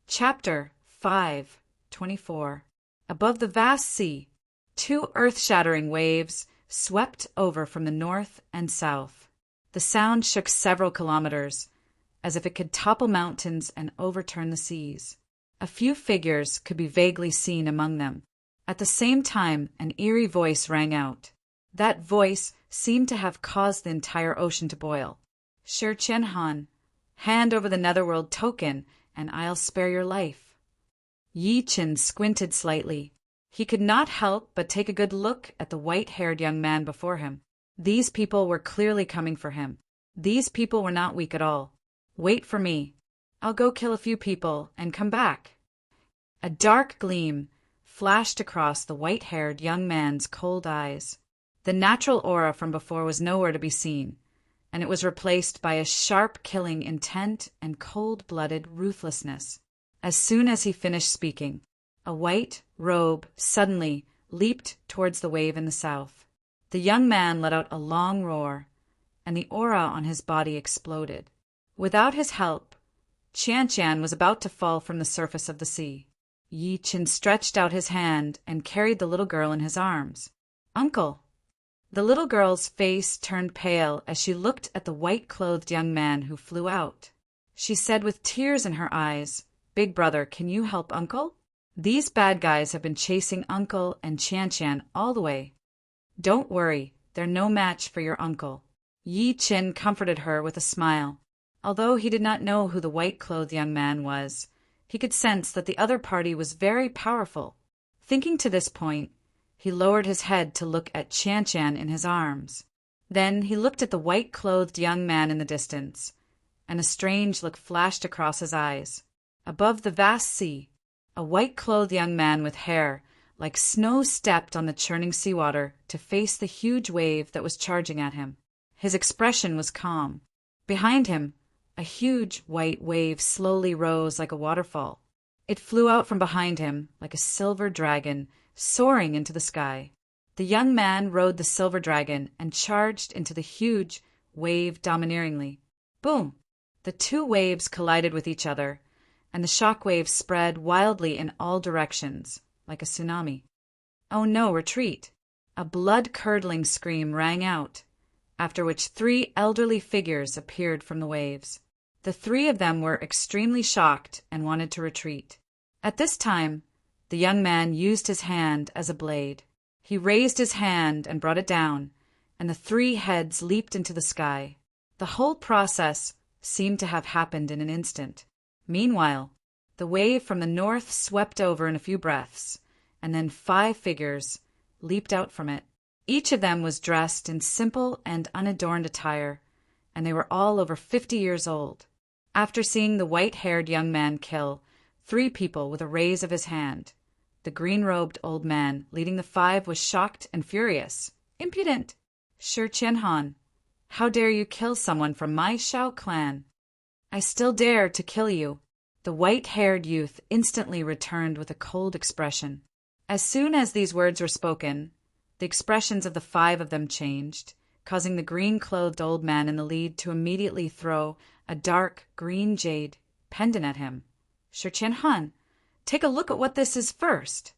Chapter 5:24. Above the vast sea, two earth-shattering waves swept over from the north and south. The sound shook several kilometers, as if it could topple mountains and overturn the seas. A few figures could be vaguely seen among them. At the same time, an eerie voice rang out. That voice seemed to have caused the entire ocean to boil. Shi Qianhan, hand over the netherworld token, and I'll spare your life. Yi Qin squinted slightly. He could not help but take a good look at the white-haired young man before him. These people were clearly coming for him. These people were not weak at all. Wait for me. I'll go kill a few people and come back. A dark gleam flashed across the white-haired young man's cold eyes. The natural aura from before was nowhere to be seen, and it was replaced by a sharp, killing intent and cold-blooded ruthlessness. As soon as he finished speaking, a white robe suddenly leaped towards the wave in the south. The young man let out a long roar, and the aura on his body exploded. Without his help, Qian was about to fall from the surface of the sea. Yi Qin stretched out his hand and carried the little girl in his arms. "Uncle!" The little girl's face turned pale as she looked at the white-clothed young man who flew out. She said with tears in her eyes, "Big brother, can you help Uncle? These bad guys have been chasing Uncle and Qian all the way." "Don't worry, they're no match for your uncle." Yi Qin comforted her with a smile. Although he did not know who the white-clothed young man was, he could sense that the other party was very powerful. Thinking to this point, he lowered his head to look at Qian in his arms. Then he looked at the white-clothed young man in the distance, and a strange look flashed across his eyes. Above the vast sea, a white-clothed young man with hair like snow stepped on the churning seawater to face the huge wave that was charging at him. His expression was calm. Behind him, a huge white wave slowly rose like a waterfall. It flew out from behind him like a silver dragon, soaring into the sky. The young man rode the silver dragon and charged into the huge wave domineeringly. Boom! The two waves collided with each other, and the shock waves spread wildly in all directions, like a tsunami. "Oh no, retreat!" A blood-curdling scream rang out, after which three elderly figures appeared from the waves. The three of them were extremely shocked and wanted to retreat. At this time, the young man used his hand as a blade. He raised his hand and brought it down, and the three heads leaped into the sky. The whole process seemed to have happened in an instant. Meanwhile, the wave from the north swept over in a few breaths, and then 5 figures leaped out from it. Each of them was dressed in simple and unadorned attire, and they were all over 50 years old. After seeing the white-haired young man kill 3 people with a raise of his hand, the green-robed old man leading the 5 was shocked and furious. "Impudent! Shi Qianhan, how dare you kill someone from my Shao clan?" "I still dare to kill you." The white-haired youth instantly returned with a cold expression. As soon as these words were spoken, the expressions of the 5 of them changed, causing the green-clothed old man in the lead to immediately throw a dark green jade pendant at him. "Shi Qianhan, take a look at what this is first."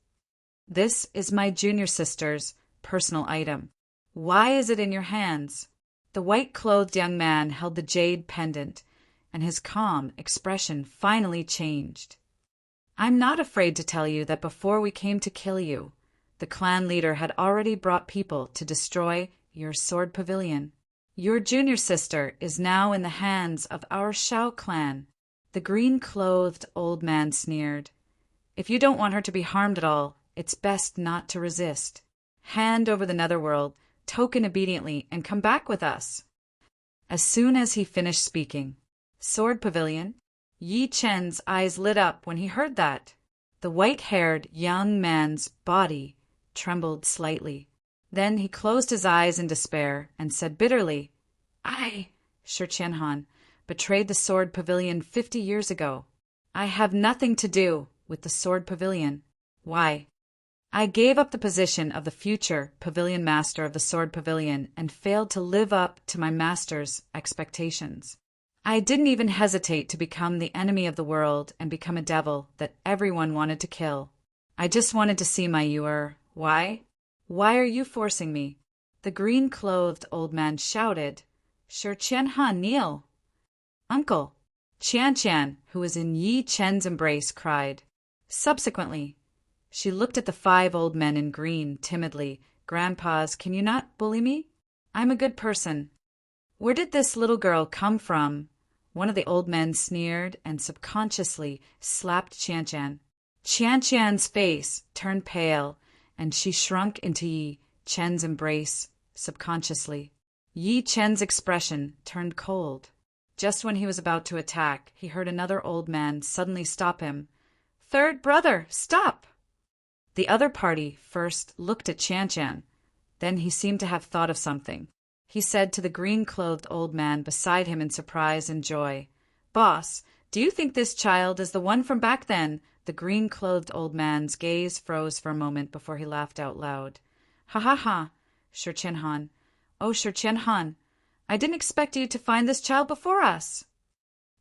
"This is my junior sister's personal item. Why is it in your hands?" The white-clothed young man held the jade pendant, and his calm expression finally changed. "I'm not afraid to tell you that before we came to kill you, the clan leader had already brought people to destroy your sword pavilion. Your junior sister is now in the hands of our Shao clan." The green-clothed old man sneered. "If you don't want her to be harmed at all, it's best not to resist. Hand over the netherworld, token obediently, and come back with us." As soon as he finished speaking, "Sword pavilion?" Yi Qin's eyes lit up when he heard that. The white-haired young man's body trembled slightly. Then he closed his eyes in despair and said bitterly, "I, Shi Qianhan, betrayed the sword pavilion 50 years ago. I have nothing to do with the sword pavilion. Why? I gave up the position of the future pavilion master of the sword pavilion and failed to live up to my master's expectations. I didn't even hesitate to become the enemy of the world and become a devil that everyone wanted to kill. I just wanted to see my Yuer. Why? Why are you forcing me? The green-clothed old man shouted. Sure Qian kneel. Uncle. Qian, who was in Yi Chen's embrace, cried. Subsequently, she looked at the 5 old men in green timidly. Grandpas, can you not bully me? I'm a good person. Where did this little girl come from? One of the old men sneered and subconsciously slapped Qian. Qian's face turned pale, and she shrunk into Yi Chen's embrace subconsciously. Yi Chen's expression turned cold. Just when he was about to attack, he heard another old man suddenly stop him. Third brother, stop! The other party first looked at Qian. Then he seemed to have thought of something. He said to the green-clothed old man beside him in surprise and joy, Boss, do you think this child is the one from back then? The green-clothed old man's gaze froze for a moment before he laughed out loud. Ha ha ha, Sir Qian. Oh, Sir Qian, I didn't expect you to find this child before us.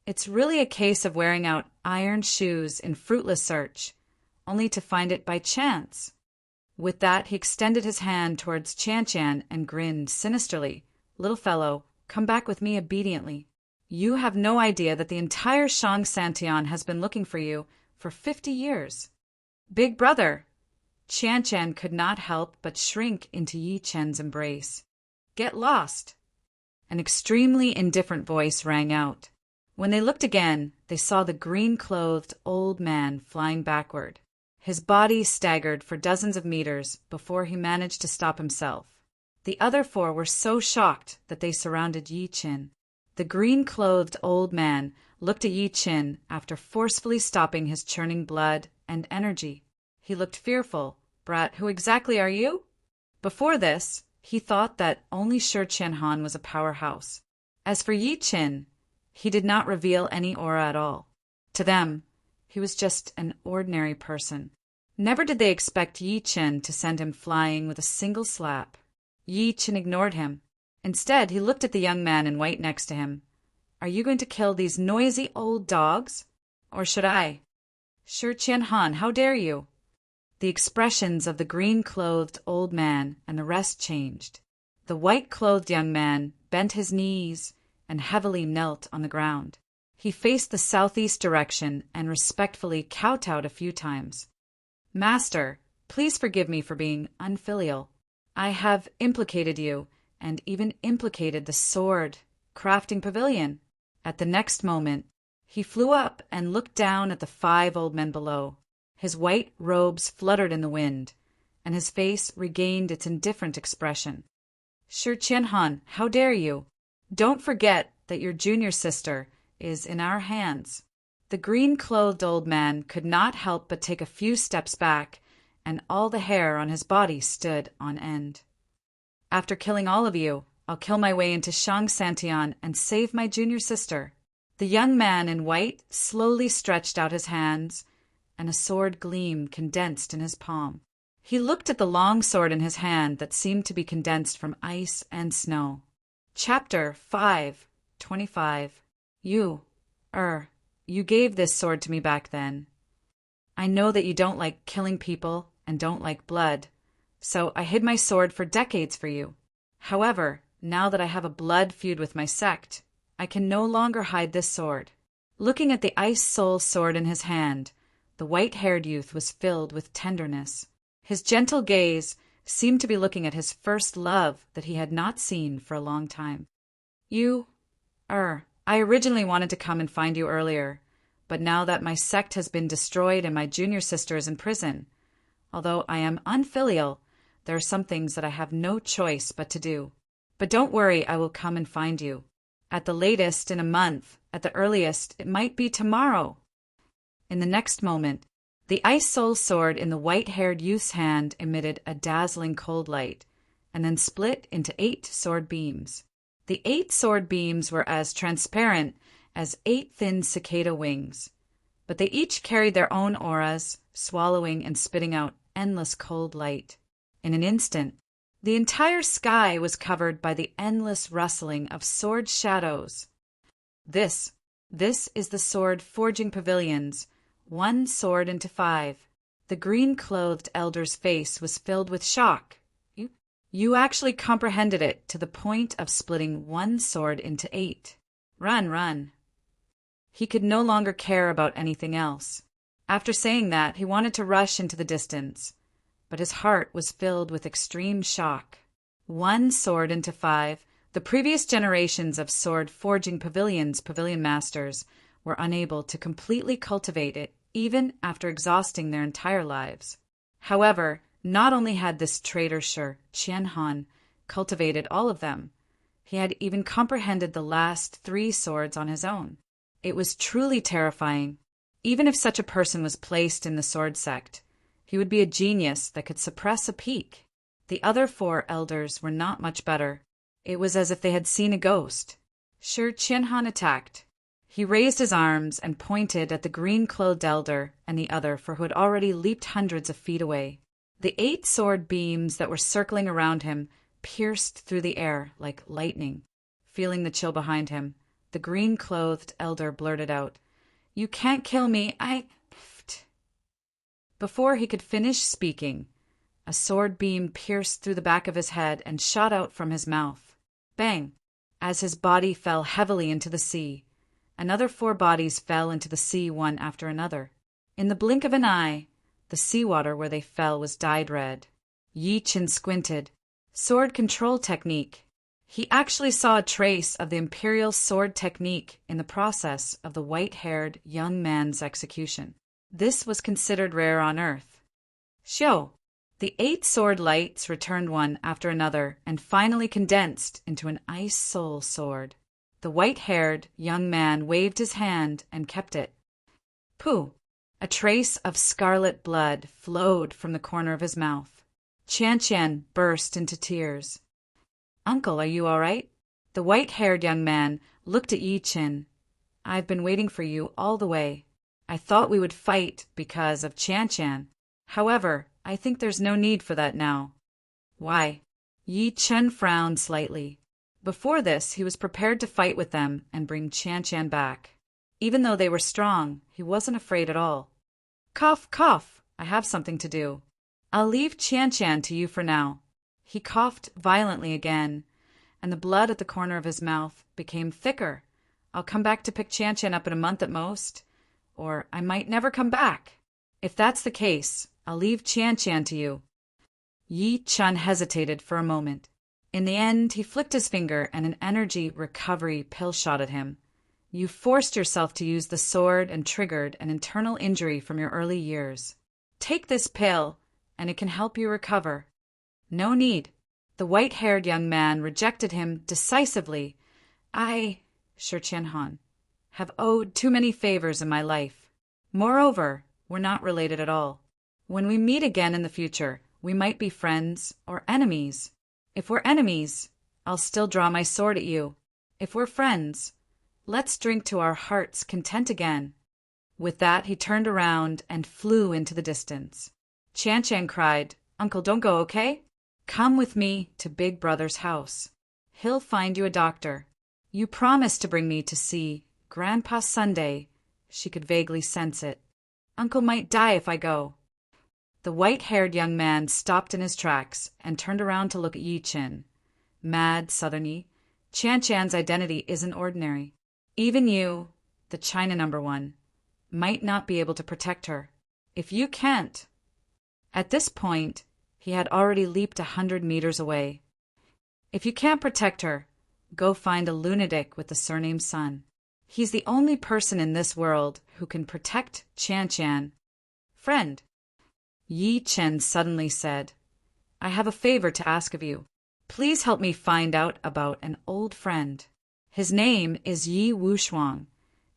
It's really a case of wearing out iron shoes in fruitless search, only to find it by chance. With that, he extended his hand towards Qian and grinned sinisterly. Little fellow, come back with me obediently. You have no idea that the entire Shang Santian has been looking for you for 50 years. Big brother! Qian could not help but shrink into Yi Chen's embrace. Get lost! An extremely indifferent voice rang out. When they looked again, they saw the green-clothed old man flying backward. His body staggered for dozens of meters before he managed to stop himself. The other 4 were so shocked that they surrounded Yi Chen. The green-clothed old man looked at Yi Chen after forcefully stopping his churning blood and energy. He looked fearful. Brat, who exactly are you? Before this, he thought that only Sir Qian was a powerhouse. As for Yi Chen, he did not reveal any aura at all. To them, he was just an ordinary person. Never did they expect Yi Chen to send him flying with a single slap. Yi Chen ignored him. Instead, he looked at the young man in white next to him. Are you going to kill these noisy old dogs? Or should I? Sir Qian, how dare you? The expressions of the green-clothed old man and the rest changed. The white-clothed young man bent his knees and heavily knelt on the ground. He faced the southeast direction and respectfully kowtowed a few times. Master, please forgive me for being unfilial. I have implicated you, and even implicated the sword crafting pavilion. At the next moment, he flew up and looked down at the 5 old men below. His white robes fluttered in the wind, and his face regained its indifferent expression. Sir Qian, how dare you? Don't forget that your junior sister is in our hands. The green-clothed old man could not help but take a few steps back, and all the hair on his body stood on end. After killing all of you, I'll kill my way into Shang Santian and save my junior sister. The young man in white slowly stretched out his hands, and a sword gleam condensed in his palm. He looked at the long sword in his hand that seemed to be condensed from ice and snow. Chapter 5:25. You gave this sword to me back then. I know that you don't like killing people and don't like blood, so I hid my sword for decades for you. However, now that I have a blood feud with my sect, I can no longer hide this sword. Looking at the ice soul sword in his hand, the white-haired youth was filled with tenderness. His gentle gaze seemed to be looking at his first love that he had not seen for a long time. I originally wanted to come and find you earlier, but now that my sect has been destroyed and my junior sister is in prison, although I am unfilial, there are some things that I have no choice but to do. But don't worry, I will come and find you. At the latest, in a month. At the earliest, it might be tomorrow. In the next moment, the ice soul sword in the white-haired youth's hand emitted a dazzling cold light, and then split into 8 sword beams. The 8 sword beams were as transparent as 8 thin cicada wings, but they each carried their own auras, swallowing and spitting out endless cold light. In an instant, the entire sky was covered by the endless rustling of sword shadows. This is the sword forging pavilions, one sword into 5. The green-clothed elder's face was filled with shock. You actually comprehended it to the point of splitting one sword into 8. Run. He could no longer care about anything else. After saying that, he wanted to rush into the distance, but his heart was filled with extreme shock. One sword into 5. The previous generations of sword forging pavilion masters were unable to completely cultivate it even after exhausting their entire lives. However, not only had this traitor Qian Han cultivated all of them, he had even comprehended the last 3 swords on his own. It was truly terrifying. Even if such a person was placed in the sword sect, he would be a genius that could suppress a peak. The other 4 elders were not much better. It was as if they had seen a ghost. Qian Han attacked. He raised his arms and pointed at the green-clothed elder and the other who had already leaped hundreds of feet away. The 8 sword beams that were circling around him pierced through the air like lightning. Feeling the chill behind him, the green-clothed elder blurted out, "You can't kill me, Before he could finish speaking, a sword beam pierced through the back of his head and shot out from his mouth. Bang! As his body fell heavily into the sea, another 4 bodies fell into the sea one after another. In the blink of an eye, the seawater where they fell was dyed red. Yi Qin squinted. Sword control technique. He actually saw a trace of the imperial sword technique in the process of the white-haired young man's execution. This was considered rare on Earth. Xiao! The 8 sword lights returned one after another and finally condensed into an ice soul sword. The white-haired young man waved his hand and kept it. Pooh! A trace of scarlet blood flowed from the corner of his mouth. Qian burst into tears. "Uncle, are you all right?" The white-haired young man looked at Yi Qin. "I've been waiting for you all the way. I thought we would fight because of Qian. However, I think there's no need for that now." "Why?" Yi Qin frowned slightly. Before this, he was prepared to fight with them and bring Qian back. Even though they were strong, he wasn't afraid at all. Cough, I have something to do. I'll leave Qian to you for now." He coughed violently again, and the blood at the corner of his mouth became thicker. "I'll come back to pick Qian up in a month at most, or I might never come back. If that's the case, I'll leave Qian to you." Yi Qin hesitated for a moment. In the end, he flicked his finger and an energy recovery pill shot at him. "You forced yourself to use the sword and triggered an internal injury from your early years. Take this pill, and it can help you recover." "No need." The white-haired young man rejected him decisively. "I, Qian Han, have owed too many favors in my life. Moreover, we're not related at all. When we meet again in the future, we might be friends or enemies. If we're enemies, I'll still draw my sword at you. If we're friends, let's drink to our heart's content again." With that, he turned around and flew into the distance. Qian cried, "Uncle, don't go, okay? Come with me to Big Brother's house. He'll find you a doctor. You promised to bring me to see Grandpa Sunday." She could vaguely sense it. "Uncle might die if I go." The white-haired young man stopped in his tracks and turned around to look at Yi Qin. "Mad Southern Yi, Qian's identity isn't ordinary. Even you, the China #1, might not be able to protect her. If you can't—" At this point, he had already leaped 100 meters away. "If you can't protect her, go find a lunatic with the surname Sun. He's the only person in this world who can protect Qian. Friend." Yi Qin suddenly said, "I have a favor to ask of you. Please help me find out about an old friend. His name is Yi Wushuang,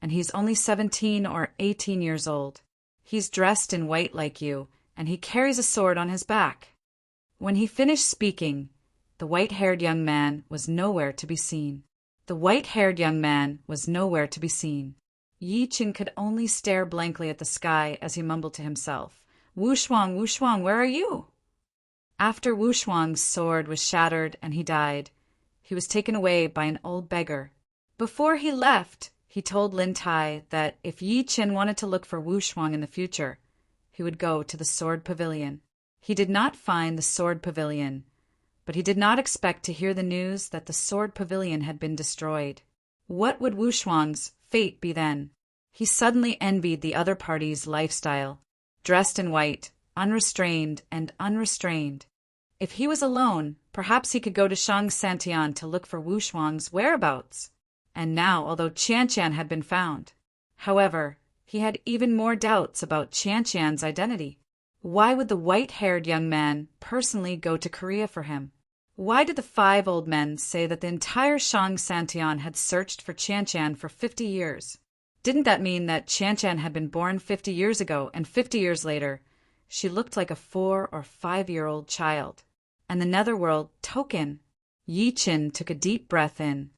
and he's only 17 or 18 years old. He's dressed in white like you, and he carries a sword on his back." When he finished speaking, the white-haired young man was nowhere to be seen. Yi Qin could only stare blankly at the sky as he mumbled to himself, Wushuang, where are you?" After Wushuang's sword was shattered and he died, he was taken away by an old beggar. Before he left, He told Lin Tai that if Yi Qin wanted to look for Wu Shuang in the future, he would go to the Sword Pavilion. He did not find the Sword Pavilion, but he did not expect to hear the news that the Sword Pavilion had been destroyed. What would Wu Shuang's fate be then? He suddenly envied the other party's lifestyle, dressed in white, unrestrained and unrestrained. If he was alone, perhaps he could go to Shang Santian to look for Wu Shuang's whereabouts. And now, although Qian had been found. However, he had even more doubts about Qian's identity. Why would the white-haired young man personally go to Korea for him? Why did the 5 old men say that the entire Shang Santian had searched for Qian for 50 years? Didn't that mean that Qian had been born 50 years ago, and 50 years later, she looked like a 4 or 5-year-old child? And the netherworld token? Yi Qin took a deep breath in.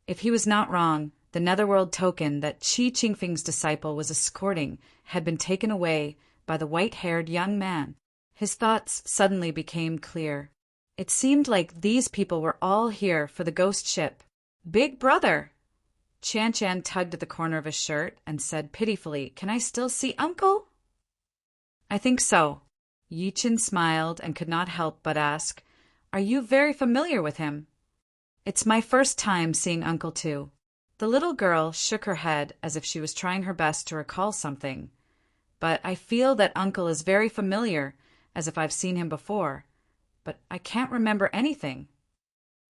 If he was not wrong, the netherworld token that Qi Qingfeng's disciple was escorting had been taken away by the white-haired young man. His thoughts suddenly became clear. It seemed like these people were all here for the ghost ship. Big brother! Qian tugged at the corner of his shirt and said pitifully, "Can I still see Uncle?" "I think so." Yi Qin smiled and could not help but ask, "Are you very familiar with him?" "It's my first time seeing Uncle too." The little girl shook her head as if she was trying her best to recall something. "But I feel that Uncle is very familiar, as if I've seen him before. But I can't remember anything."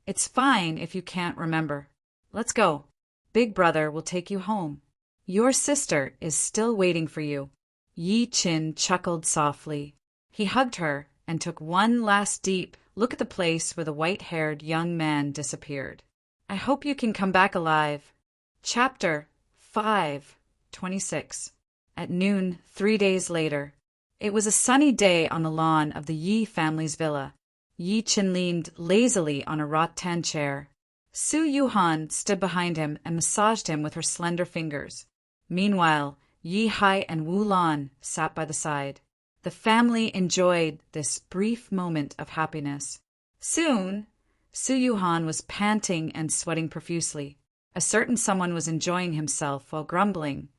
"It's fine if you can't remember. Let's go. Big brother will take you home. Your sister is still waiting for you." Yi Qin chuckled softly. He hugged her and took one last deep look at the place where the white-haired young man disappeared. "I hope you can come back alive." Chapter 5:26. At noon 3 days later. It was a sunny day on the lawn of the Yi family's villa. Yi Qin leaned lazily on a rattan chair. Su Yuhan stood behind him and massaged him with her slender fingers. Meanwhile, Yi Hai and Wu Lan sat by the side. The family enjoyed this brief moment of happiness. Soon, Su Yuhan was panting and sweating profusely. A certain someone was enjoying himself while grumbling,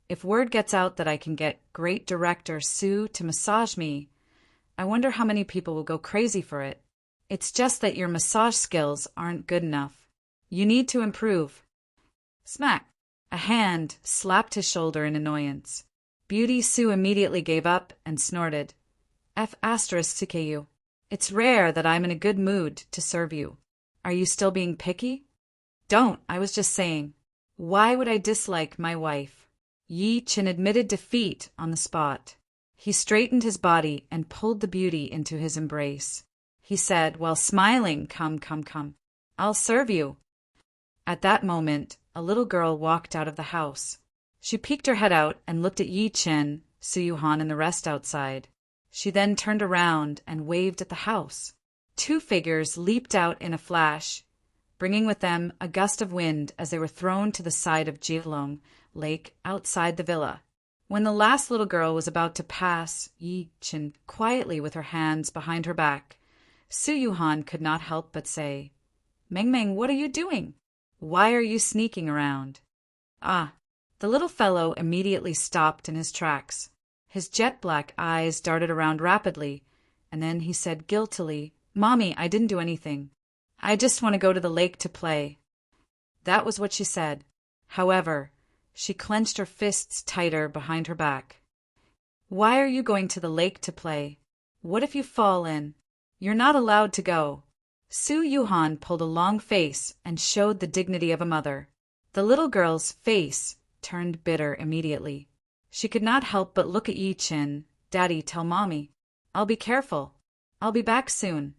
"If word gets out that I can get great director Su to massage me, I wonder how many people will go crazy for it. It's just that your massage skills aren't good enough. You need to improve." Smack! A hand slapped his shoulder in annoyance. Beauty Su immediately gave up and snorted. "F***CKU. It's rare that I'm in a good mood to serve you. Are you still being picky?" "Don't, I was just saying. Why would I dislike my wife?" Yi Qin admitted defeat on the spot. He straightened his body and pulled the beauty into his embrace. He said, while smiling, "Come, come, come. I'll serve you." At that moment, a little girl walked out of the house. She peeked her head out and looked at Yi Qin, Su Yuhan, and the rest outside. She then turned around and waved at the house. 2 figures leaped out in a flash, bringing with them a gust of wind as they were thrown to the side of Jilong Lake outside the villa. When the last little girl was about to pass Yi Qin quietly with her hands behind her back, Su Yuhan could not help but say, "Meng Meng, what are you doing? Why are you sneaking around?" "Ah." The little fellow immediately stopped in his tracks. His jet-black eyes darted around rapidly, and then he said guiltily, "Mommy, I didn't do anything. I just want to go to the lake to play." That was what she said. However, she clenched her fists tighter behind her back. "Why are you going to the lake to play? What if you fall in? You're not allowed to go." Su Yuhan pulled a long face and showed the dignity of a mother. The little girl's face turned bitter immediately. She could not help but look at Yi Qin. "Daddy, tell Mommy. I'll be careful. I'll be back soon."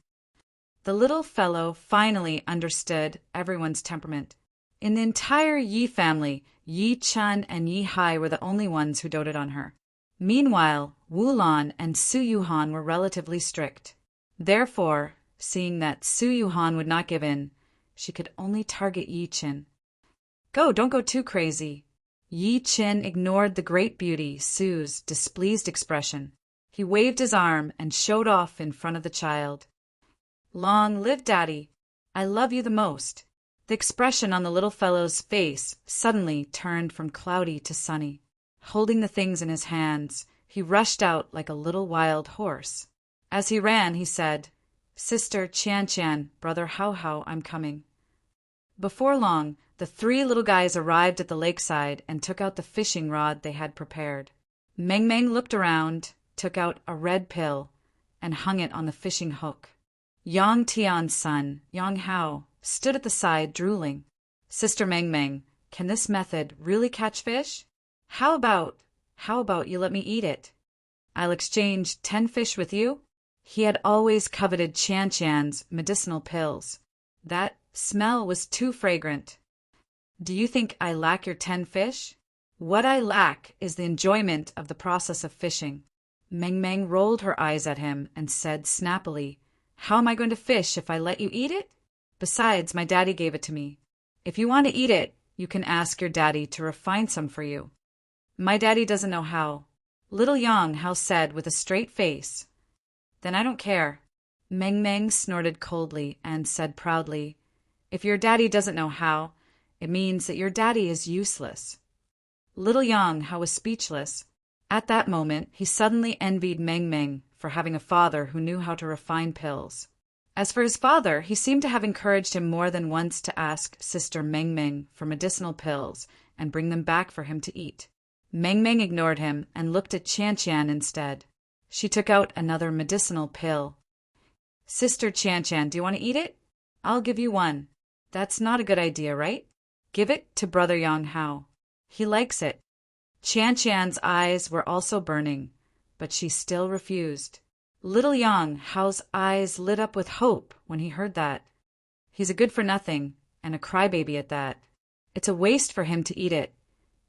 The little fellow finally understood everyone's temperament. In the entire Yi family, Yi Chen and Yi Hai were the only ones who doted on her. Meanwhile, Wu Lan and Su Yuhan were relatively strict. Therefore, seeing that Su Yuhan would not give in, she could only target Yi Qin. Don't go too crazy." Yi Qin ignored the great beauty Su's displeased expression. He waved his arm and showed off in front of the child. "Long live Daddy. I love you the most." The expression on the little fellow's face suddenly turned from cloudy to sunny. Holding the things in his hands, he rushed out like a little wild horse. As he ran, he said, "Sister Tian, brother How, I'm coming." Before long, the three little guys arrived at the lakeside and took out the fishing rod they had prepared. Meng looked around, took out a red pill, and hung it on the fishing hook. Yang Tian's son, Yang Hao, stood at the side drooling. "Sister Meng, can this method really catch fish? How about you let me eat it? I'll exchange 10 fish with you." He had always coveted Tian's medicinal pills. That smell was too fragrant. "Do you think I lack your 10 fish? What I lack is the enjoyment of the process of fishing." Meng rolled her eyes at him and said snappily, "How am I going to fish if I let you eat it? Besides, my daddy gave it to me. If you want to eat it, you can ask your daddy to refine some for you." "My daddy doesn't know how," little Yang Hao said with a straight face. "Then I don't care." Meng snorted coldly and said proudly, "If your daddy doesn't know how, it means that your daddy is useless." Little Yang Hao was speechless. At that moment, he suddenly envied Meng for having a father who knew how to refine pills. As for his father, he seemed to have encouraged him more than once to ask Sister Meng for medicinal pills and bring them back for him to eat. Meng ignored him and looked at Tian instead. She took out another medicinal pill. "Sister Tian, do you want to eat it? I'll give you one." "That's not a good idea, right? Give it to brother Yang Hao. He likes it." Tian's eyes were also burning, but she still refused. Little Yang Hao's eyes lit up with hope when he heard that. "He's a good-for-nothing, and a crybaby at that. It's a waste for him to eat it,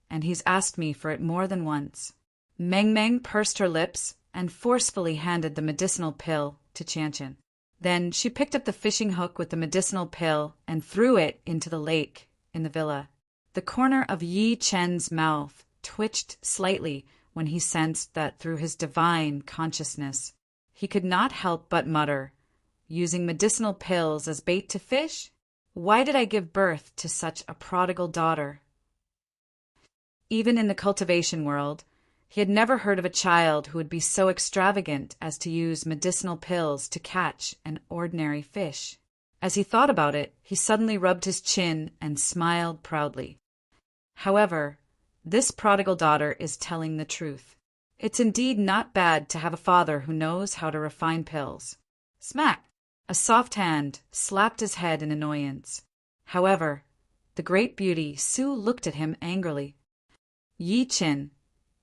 and he's asked me for it more than once." Meng pursed her lips and forcefully handed the medicinal pill to Tian. Then she picked up the fishing hook with the medicinal pill and threw it into the lake in the villa. The corner of Yi Chen's mouth twitched slightly when he sensed that through his divine consciousness, he could not help but mutter, "Using medicinal pills as bait to fish? Why did I give birth to such a prodigal daughter?" Even in the cultivation world, he had never heard of a child who would be so extravagant as to use medicinal pills to catch an ordinary fish. As he thought about it, he suddenly rubbed his chin and smiled proudly. However, this prodigal daughter is telling the truth. It's indeed not bad to have a father who knows how to refine pills. Smack! A soft hand slapped his head in annoyance. However, the great beauty Su looked at him angrily. "Yi Chin,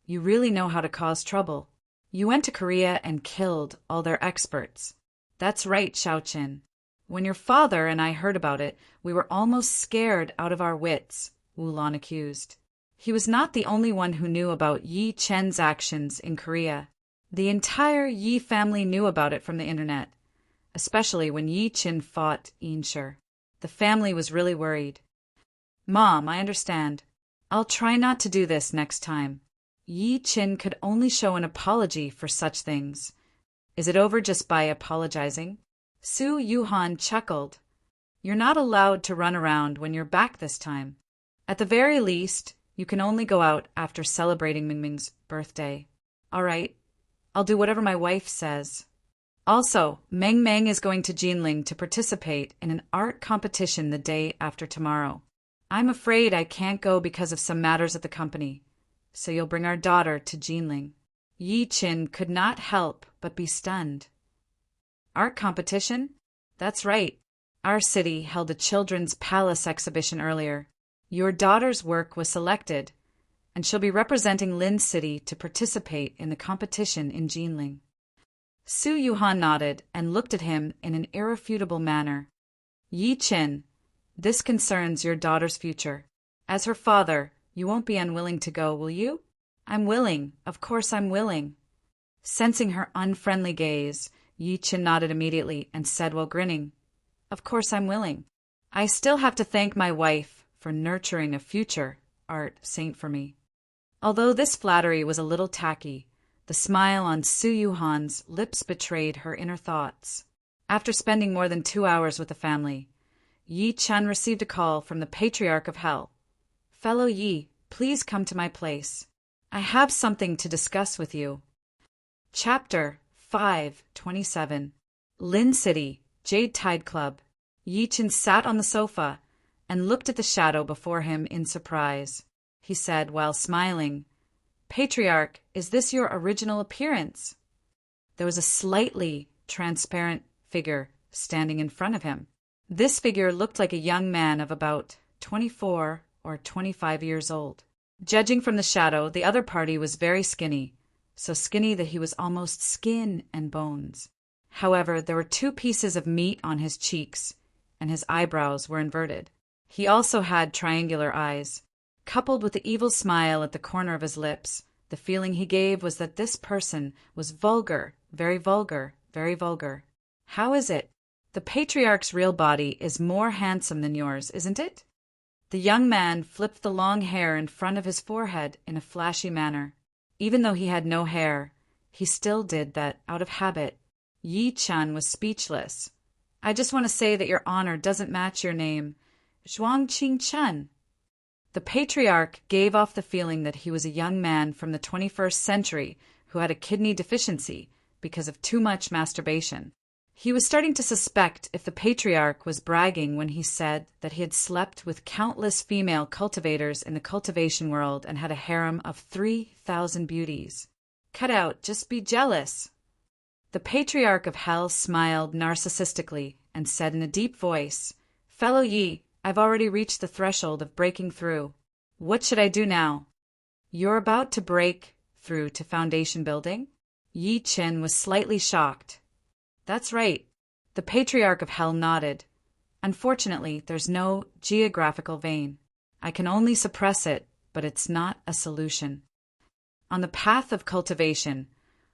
you really know how to cause trouble. You went to Korea and killed all their experts." "That's right, Xiaoqin. When your father and I heard about it, we were almost scared out of our wits," Wulon accused. He was not the only one who knew about Yi Chen's actions in Korea. The entire Yi family knew about it from the internet, especially when Yi Chen fought Yinsher. The family was really worried. "Mom, I understand. I'll try not to do this next time." Yi Chen could only show an apology for such things. "Is it over just by apologizing?" Su Yuhan chuckled. "You're not allowed to run around when you're back this time. At the very least, you can only go out after celebrating Ming's birthday." "All right. I'll do whatever my wife says." Also, Meng is going to Jinling to participate in an art competition the day after tomorrow. I'm afraid I can't go because of some matters at the company, so you'll bring our daughter to Jinling." Yi Chin could not help but be stunned. "Art competition? That's right. Our city held a children's palace exhibition earlier. Your daughter's work was selected, and she'll be representing Lin City to participate in the competition in Jinling." Su Yuhan nodded and looked at him in an irrefutable manner. "Yi Chin, this concerns your daughter's future. As her father, you won't be unwilling to go, will you?" "I'm willing. Of course I'm willing." Sensing her unfriendly gaze, Yi Chin nodded immediately and said while grinning, "Of course I'm willing. I still have to thank my wife for nurturing a future art saint for me." Although this flattery was a little tacky, the smile on Su Yuhan's lips betrayed her inner thoughts. After spending more than 2 hours with the family, Yi Chen received a call from the Patriarch of Hell. "Fellow Yi, please come to my place. I have something to discuss with you." Chapter 5:27. Lin City, Jade Tide Club. Yi Chen sat on the sofa and looked at the shadow before him in surprise. He said while smiling, "Patriarch, is this your original appearance?" There was a slightly transparent figure standing in front of him. This figure looked like a young man of about 24 or 25 years old. Judging from the shadow, the other party was very skinny, so skinny that he was almost skin and bones. However, there were 2 pieces of meat on his cheeks, and his eyebrows were inverted. He also had triangular eyes. Coupled with the evil smile at the corner of his lips, the feeling he gave was that this person was vulgar, very vulgar, very vulgar. "How is it? The Patriarch's real body is more handsome than yours, isn't it?" The young man flipped the long hair in front of his forehead in a flashy manner. Even though he had no hair, he still did that out of habit. Yi Chen was speechless. "I just want to say that your honor doesn't match your name. Zhuangqing Chen." The Patriarch gave off the feeling that he was a young man from the 21st century who had a kidney deficiency because of too much masturbation. He was starting to suspect if the Patriarch was bragging when he said that he had slept with countless female cultivators in the cultivation world and had a harem of 3,000 beauties. Cut out, just be jealous. The Patriarch of Hell smiled narcissistically and said in a deep voice, "Fellow Yi, I've already reached the threshold of breaking through. What should I do now?" "You're about to break through to foundation building?" Yi Chen was slightly shocked. "That's right." The Patriarch of Hell nodded. "Unfortunately, there's no geographical vein. I can only suppress it, but it's not a solution." On the path of cultivation,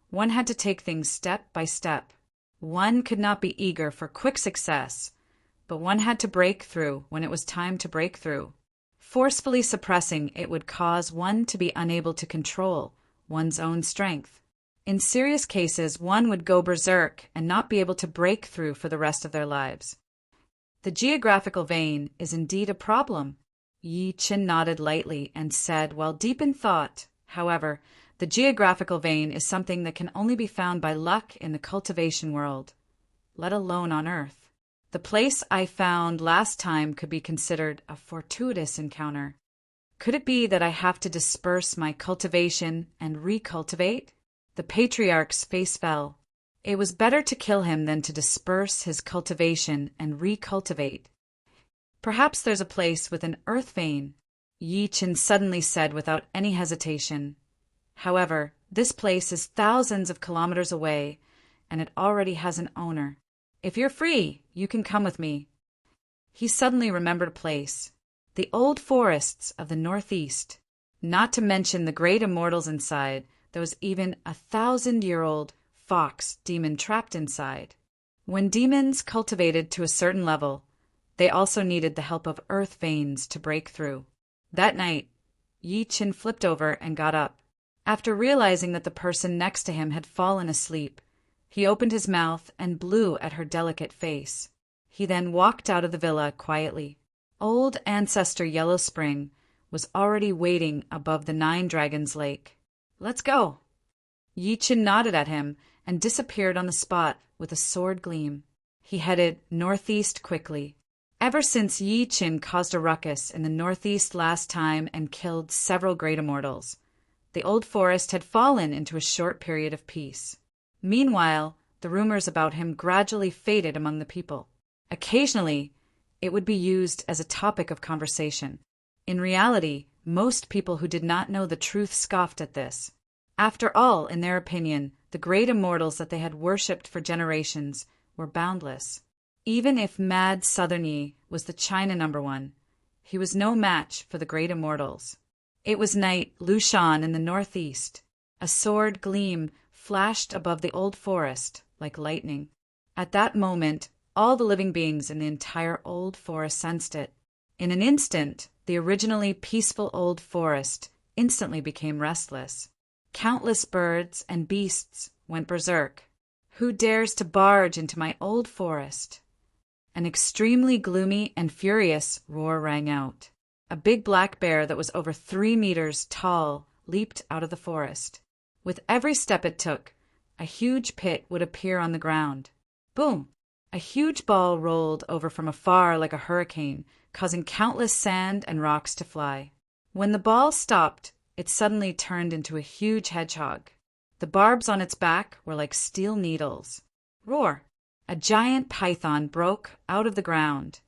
one had to take things step by step. One could not be eager for quick success, but one had to break through when it was time to break through. Forcefully suppressing it would cause one to be unable to control one's own strength. In serious cases, one would go berserk and not be able to break through for the rest of their lives. The geographical vein is indeed a problem. Yi Chen nodded lightly and said, while deep in thought, "However, the geographical vein is something that can only be found by luck in the cultivation world, let alone on Earth. The place I found last time could be considered a fortuitous encounter. Could it be that I have to disperse my cultivation and recultivate?" The Patriarch's face fell. It was better to kill him than to disperse his cultivation and recultivate. "Perhaps there's a place with an earth vein," Yi Chen suddenly said without any hesitation. "However, this place is thousands of kilometers away, and it already has an owner. If you're free, you can come with me." He suddenly remembered a place. The old forests of the Northeast. Not to mention the great immortals inside, there was even a 1,000-year-old fox demon trapped inside. When demons cultivated to a certain level, they also needed the help of earth veins to break through. That night, Yi Chen flipped over and got up. After realizing that the person next to him had fallen asleep, he opened his mouth and blew at her delicate face. He then walked out of the villa quietly. Old ancestor Yellow Spring was already waiting above the 9 Dragons Lake. "Let's go." Yi Chen nodded at him and disappeared on the spot with a sword gleam. He headed northeast quickly. Ever since Yi Chen caused a ruckus in the northeast last time and killed several great immortals, the old forest had fallen into a short period of peace. Meanwhile, the rumors about him gradually faded among the people. Occasionally, it would be used as a topic of conversation. In reality, most people who did not know the truth scoffed at this. After all, in their opinion, the great immortals that they had worshipped for generations were boundless. Even if Mad Southern Yi was the China #1, he was no match for the great immortals. It was night Lushan in the northeast. A sword gleam flashed above the old forest like lightning. At that moment, all the living beings in the entire old forest sensed it. In an instant, the originally peaceful old forest instantly became restless. Countless birds and beasts went berserk. "Who dares to barge into my old forest?" An extremely gloomy and furious roar rang out. A big black bear that was over 3 meters tall leaped out of the forest. With every step it took, a huge pit would appear on the ground. Boom! A huge ball rolled over from afar like a hurricane, causing countless sand and rocks to fly. When the ball stopped, it suddenly turned into a huge hedgehog. The barbs on its back were like steel needles. Roar! A giant python broke out of the ground,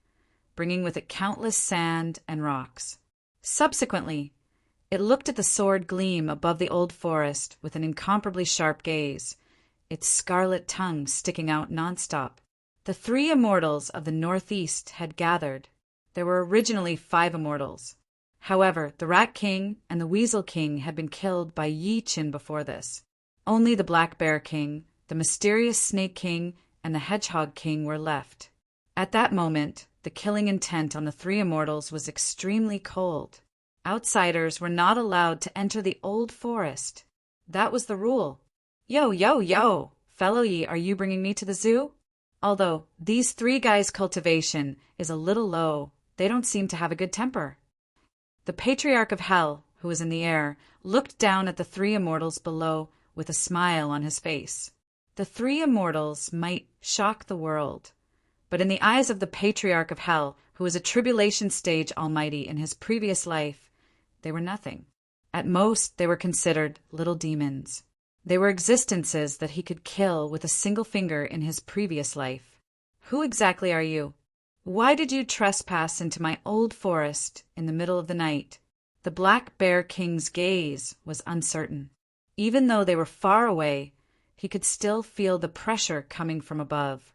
bringing with it countless sand and rocks. Subsequently, it looked at the sword gleam above the old forest with an incomparably sharp gaze, its scarlet tongue sticking out nonstop. The 3 immortals of the Northeast had gathered. There were originally 5 immortals. However, the Rat King and the Weasel King had been killed by Yi Qin before this. Only the Black Bear King, the Mysterious Snake King, and the Hedgehog King were left. At that moment, the killing intent on the 3 immortals was extremely cold. Outsiders were not allowed to enter the old forest. That was the rule. Yo, yo, yo! Fellow Yi, are you bringing me to the zoo? Although these 3 guys' cultivation is a little low, they don't seem to have a good temper. The Patriarch of Hell, who was in the air, looked down at the 3 immortals below with a smile on his face. The 3 immortals might shock the world, but in the eyes of the Patriarch of Hell, who was a tribulation stage almighty in his previous life, they were nothing. At most, they were considered little demons. They were existences that he could kill with a single finger in his previous life. Who exactly are you? Why did you trespass into my old forest in the middle of the night? The Black Bear King's gaze was uncertain. Even though they were far away, he could still feel the pressure coming from above.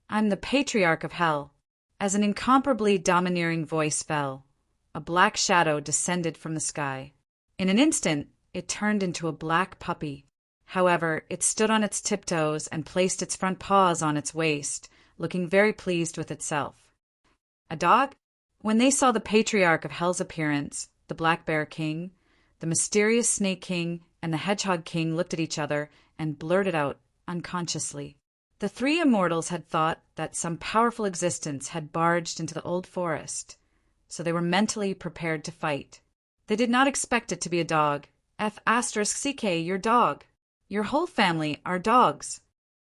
I'm the Patriarch of Hell. As an incomparably domineering voice fell, a black shadow descended from the sky. In an instant, it turned into a black puppy. However, it stood on its tiptoes and placed its front paws on its waist, looking very pleased with itself. A dog? When they saw the Patriarch of Hell's appearance, the Black Bear King, the Mysterious Snake King, and the Hedgehog King looked at each other and blurted out unconsciously. The 3 immortals had thought that some powerful existence had barged into the old forest, so they were mentally prepared to fight. They did not expect it to be a dog. F***ck, your dog. Your whole family are dogs.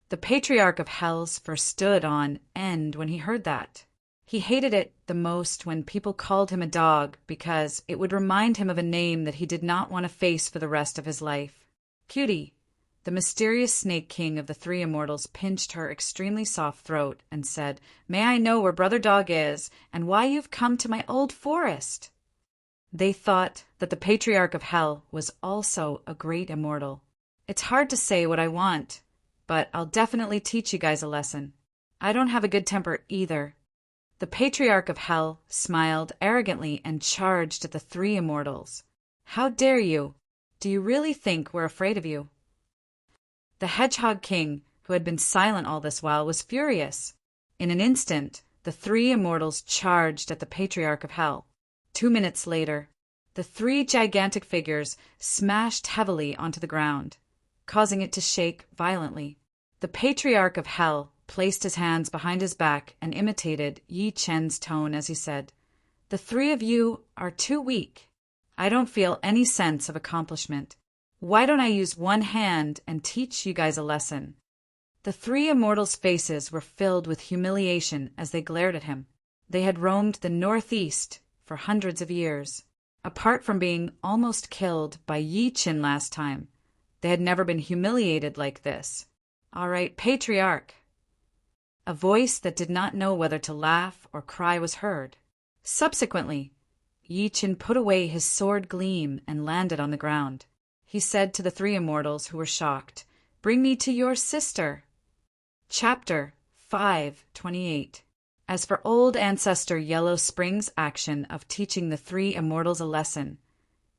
The Patriarch of Hell's fur stood on end when he heard that. He hated it the most when people called him a dog because it would remind him of a name that he did not want to face for the rest of his life. Cutie, the Mysterious Snake King of the 3 immortals, pinched her extremely soft throat and said, "May I know where Brother Dog is and why you've come to my old forest?" They thought that the Patriarch of Hell was also a great immortal. It's hard to say what I want, but I'll definitely teach you guys a lesson. I don't have a good temper either. The Patriarch of Hell smiled arrogantly and charged at the 3 immortals. How dare you? Do you really think we're afraid of you? The Hedgehog King, who had been silent all this while, was furious. In an instant, the 3 immortals charged at the Patriarch of Hell. 2 minutes later, the 3 gigantic figures smashed heavily onto the ground, causing it to shake violently. The Patriarch of Hell placed his hands behind his back and imitated Yi Chen's tone as he said, "The 3 of you are too weak. I don't feel any sense of accomplishment. Why don't I use one hand and teach you guys a lesson?" The 3 immortals' faces were filled with humiliation as they glared at him. They had roamed the Northeast for hundreds of years. Apart from being almost killed by Yi Qin last time, they had never been humiliated like this. "All right, Patriarch." A voice that did not know whether to laugh or cry was heard. Subsequently, Yi Qin put away his sword gleam and landed on the ground. He said to the 3 immortals who were shocked, "Bring me to your sister." Chapter 5:28. As for old ancestor Yellow Spring's action of teaching the 3 immortals a lesson,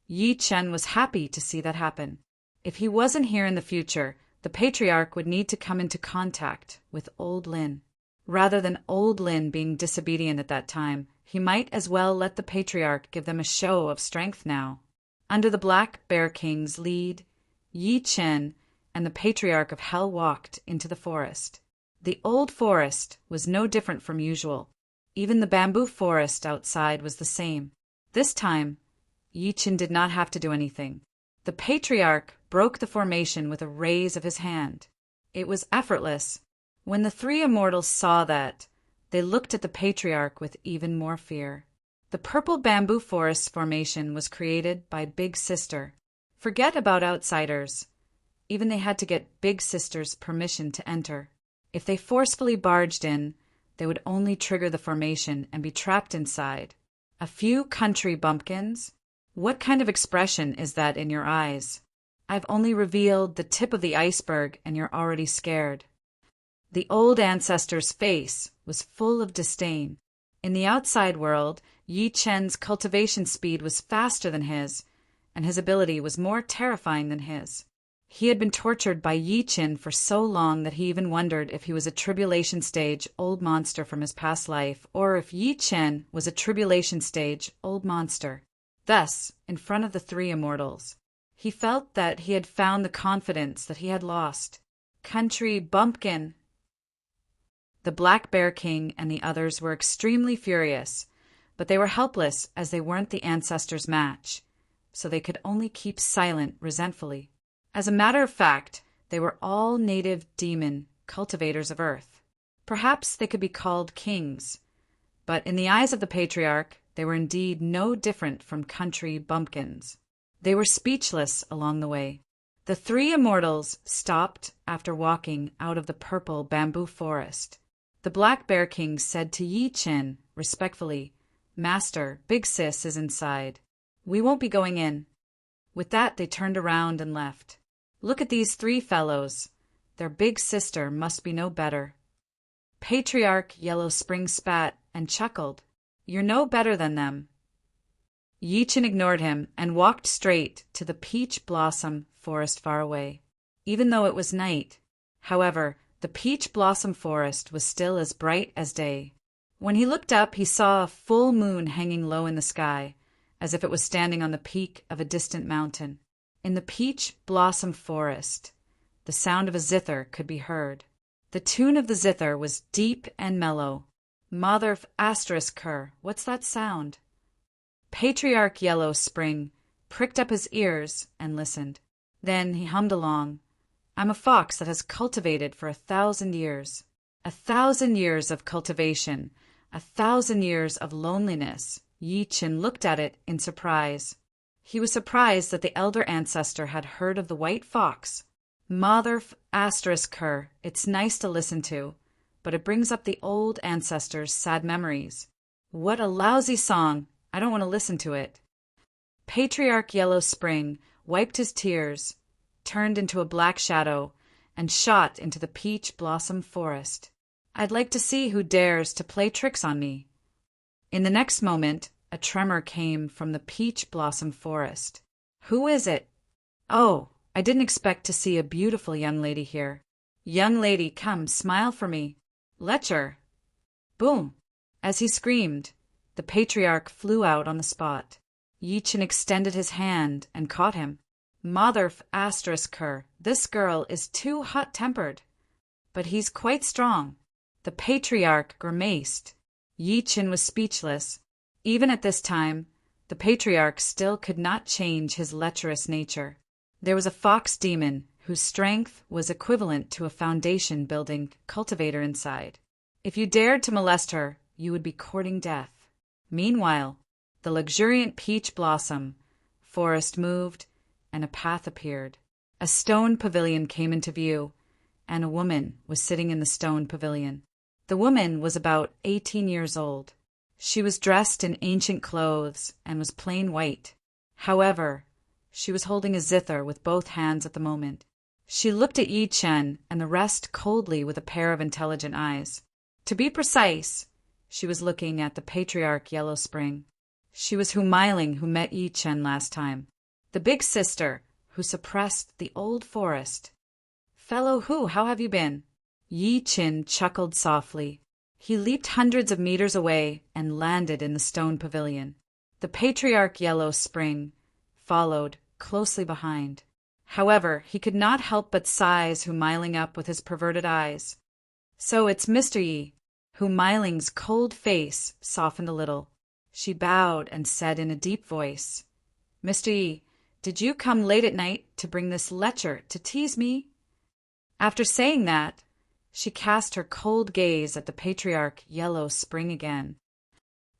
Yi Chen was happy to see that happen. If he wasn't here in the future, the Patriarch would need to come into contact with Old Lin. Rather than Old Lin being disobedient at that time, he might as well let the Patriarch give them a show of strength now. Under the Black Bear King's lead, Yi Chen and the Patriarch of Hell walked into the forest. The old forest was no different from usual. Even the bamboo forest outside was the same. This time, Yi-Chin did not have to do anything. The patriarch broke the formation with a raise of his hand. It was effortless. When the three immortals saw that, they looked at the patriarch with even more fear. The purple bamboo forest formation was created by Big Sister. Forget about outsiders. Even they had to get Big Sister's permission to enter. If they forcefully barged in, they would only trigger the formation and be trapped inside. A few country bumpkins? What kind of expression is that in your eyes? I've only revealed the tip of the iceberg and you're already scared. The old ancestor's face was full of disdain. In the outside world, Yi-Chen's cultivation speed was faster than his, and his ability was more terrifying than his. He had been tortured by Yi-Chen for so long that he even wondered if he was a tribulation stage old monster from his past life, or if Yi-Chen was a tribulation stage old monster. Thus, in front of the three immortals, he felt that he had found the confidence that he had lost. Country bumpkin! The Black Bear King and the others were extremely furious, but they were helpless as they weren't the ancestors' match, so they could only keep silent resentfully. As a matter of fact, they were all native demon cultivators of earth. Perhaps they could be called kings, but in the eyes of the patriarch, they were indeed no different from country bumpkins. They were speechless along the way. The three immortals stopped after walking out of the purple bamboo forest. The Black Bear King said to Yi-Chen respectfully, "Master, Big Sis is inside. We won't be going in." With that, they turned around and left. Look at these three fellows. Their big sister must be no better. Patriarch Yellow Spring spat and chuckled. "You're no better than them." Yi-Chen ignored him and walked straight to the peach blossom forest far away. Even though it was night, however, the peach blossom forest was still as bright as day. When he looked up, he saw a full moon hanging low in the sky, as if it was standing on the peak of a distant mountain. In the peach blossom forest, the sound of a zither could be heard. The tune of the zither was deep and mellow. Mother asterisk her, what's that sound? Patriarch Yellow Spring pricked up his ears and listened. Then he hummed along. "I'm a fox that has cultivated for 1,000 years. 1,000 years of cultivation, 1,000 years of loneliness." Yi-Chen looked at it in surprise. He was surprised that the elder ancestor had heard of the white fox. Mother asterisk her, it's nice to listen to, but it brings up the old ancestors' sad memories. What a lousy song! I don't want to listen to it. Patriarch Yellow Spring wiped his tears, turned into a black shadow, and shot into the peach blossom forest. "I'd like to see who dares to play tricks on me." In the next moment, a tremor came from the peach blossom forest. "Who is it? Oh, I didn't expect to see a beautiful young lady here. Young lady, come, smile for me. Letcher." Boom! As he screamed, the patriarch flew out on the spot. Yi-Chen extended his hand and caught him. Mother asterisk her, this girl is too hot-tempered. But he's quite strong. The patriarch grimaced. Yi-Chen was speechless. Even at this time, the patriarch still could not change his lecherous nature. There was a fox demon whose strength was equivalent to a foundation-building cultivator inside. If you dared to molest her, you would be courting death. Meanwhile, the luxuriant peach blossom forest moved, and a path appeared. A stone pavilion came into view, and a woman was sitting in the stone pavilion. The woman was about 18 years old. She was dressed in ancient clothes and was plain white. However, she was holding a zither with both hands at the moment. She looked at Yi-Chen and the rest coldly with a pair of intelligent eyes. To be precise, she was looking at the patriarch Yellow Spring. She was Humiling who met Yi-Chen last time. The big sister who suppressed the old forest. "Fellow who, how have you been?" Yi-Chen chuckled softly. He leaped hundreds of meters away and landed in the stone pavilion. The patriarch Yellow Spring followed closely behind. However, he could not help but size Humiling up with his perverted eyes. So it's Mr. Yi, Hu Meiling's cold face softened a little. She bowed and said in a deep voice, Mr. Yi, did you come late at night to bring this lecher to tease me? After saying that, she cast her cold gaze at the patriarch Yellow Spring again.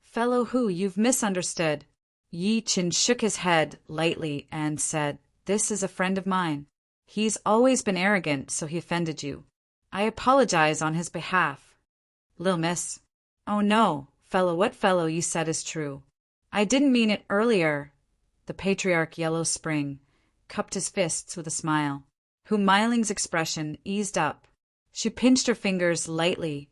Fellow Hu, you've misunderstood. Yi Qin shook his head lightly and said, This is a friend of mine. He's always been arrogant, so he offended you. I apologize on his behalf. Lil miss. Oh no, fellow, what fellow you said is true. I didn't mean it earlier. The patriarch Yellow Spring cupped his fists with a smile. Hu Meiling's expression eased up. She pinched her fingers lightly,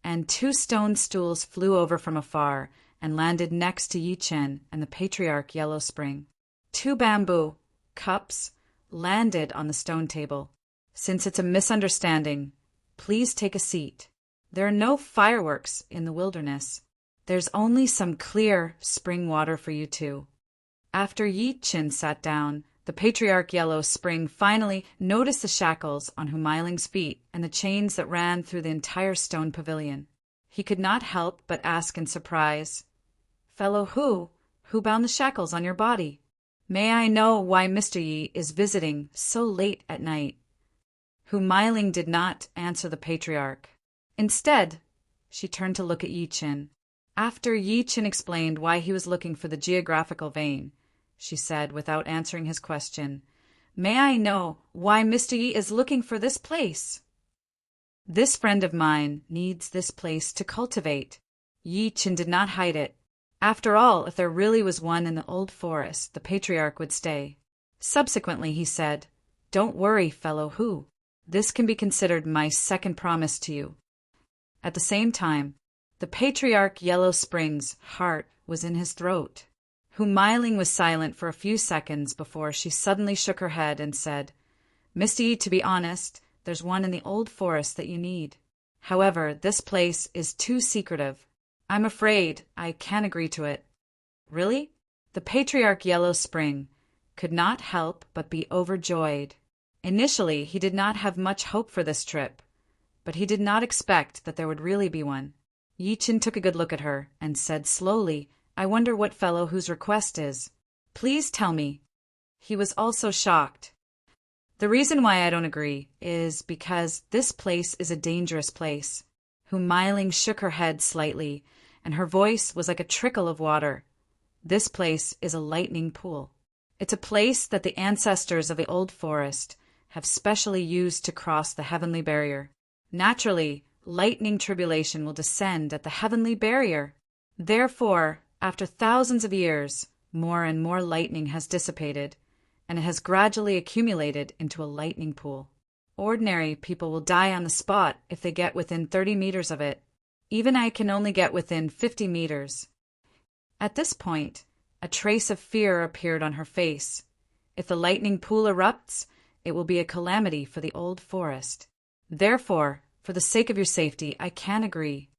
and 2 stone stools flew over from afar and landed next to Yi Chen and the patriarch Yellow Spring. 2 bamboo cups landed on the stone table. Since it's a misunderstanding, please take a seat. There are no fireworks in the wilderness. There's only some clear spring water for you two. After Yi Chen sat down, the patriarch Yellow Spring finally noticed the shackles on Hu Meiling's feet and the chains that ran through the entire stone pavilion. He could not help but ask in surprise, Fellow Hu bound the shackles on your body? May I know why Mr. Yi is visiting so late at night? Hu Meiling did not answer the patriarch. Instead, she turned to look at Yi Chen. After Yi Chen explained why he was looking for the geographical vein, she said without answering his question, May I know why Mr. Yi is looking for this place? This friend of mine needs this place to cultivate. Yi Chen did not hide it. After all, if there really was one in the old forest, the patriarch would stay. Subsequently, he said, Don't worry, fellow Hu. This can be considered my second promise to you. At the same time, the patriarch Yellow Spring's heart was in his throat. Hu Meiling was silent for a few seconds before she suddenly shook her head and said, Mr. Yi, to be honest, there's one in the old forest that you need. However, this place is too secretive. I'm afraid I can't agree to it. Really? The patriarch Yellow Spring could not help but be overjoyed. Initially, he did not have much hope for this trip, but he did not expect that there would really be one. Yi Chen took a good look at her and said slowly, I wonder what fellow whose request is. Please tell me. He was also shocked. The reason why I don't agree is because this place is a dangerous place. Hu Meiling shook her head slightly, and her voice was like a trickle of water. This place is a lightning pool. It's a place that the ancestors of the old forest have specially used to cross the heavenly barrier. Naturally, lightning tribulation will descend at the heavenly barrier. Therefore, after thousands of years, more and more lightning has dissipated, and it has gradually accumulated into a lightning pool. Ordinary people will die on the spot if they get within 30 meters of it. Even I can only get within 50 meters. At this point, a trace of fear appeared on her face. If the lightning pool erupts, it will be a calamity for the old forest. Therefore, for the sake of your safety, I can agree.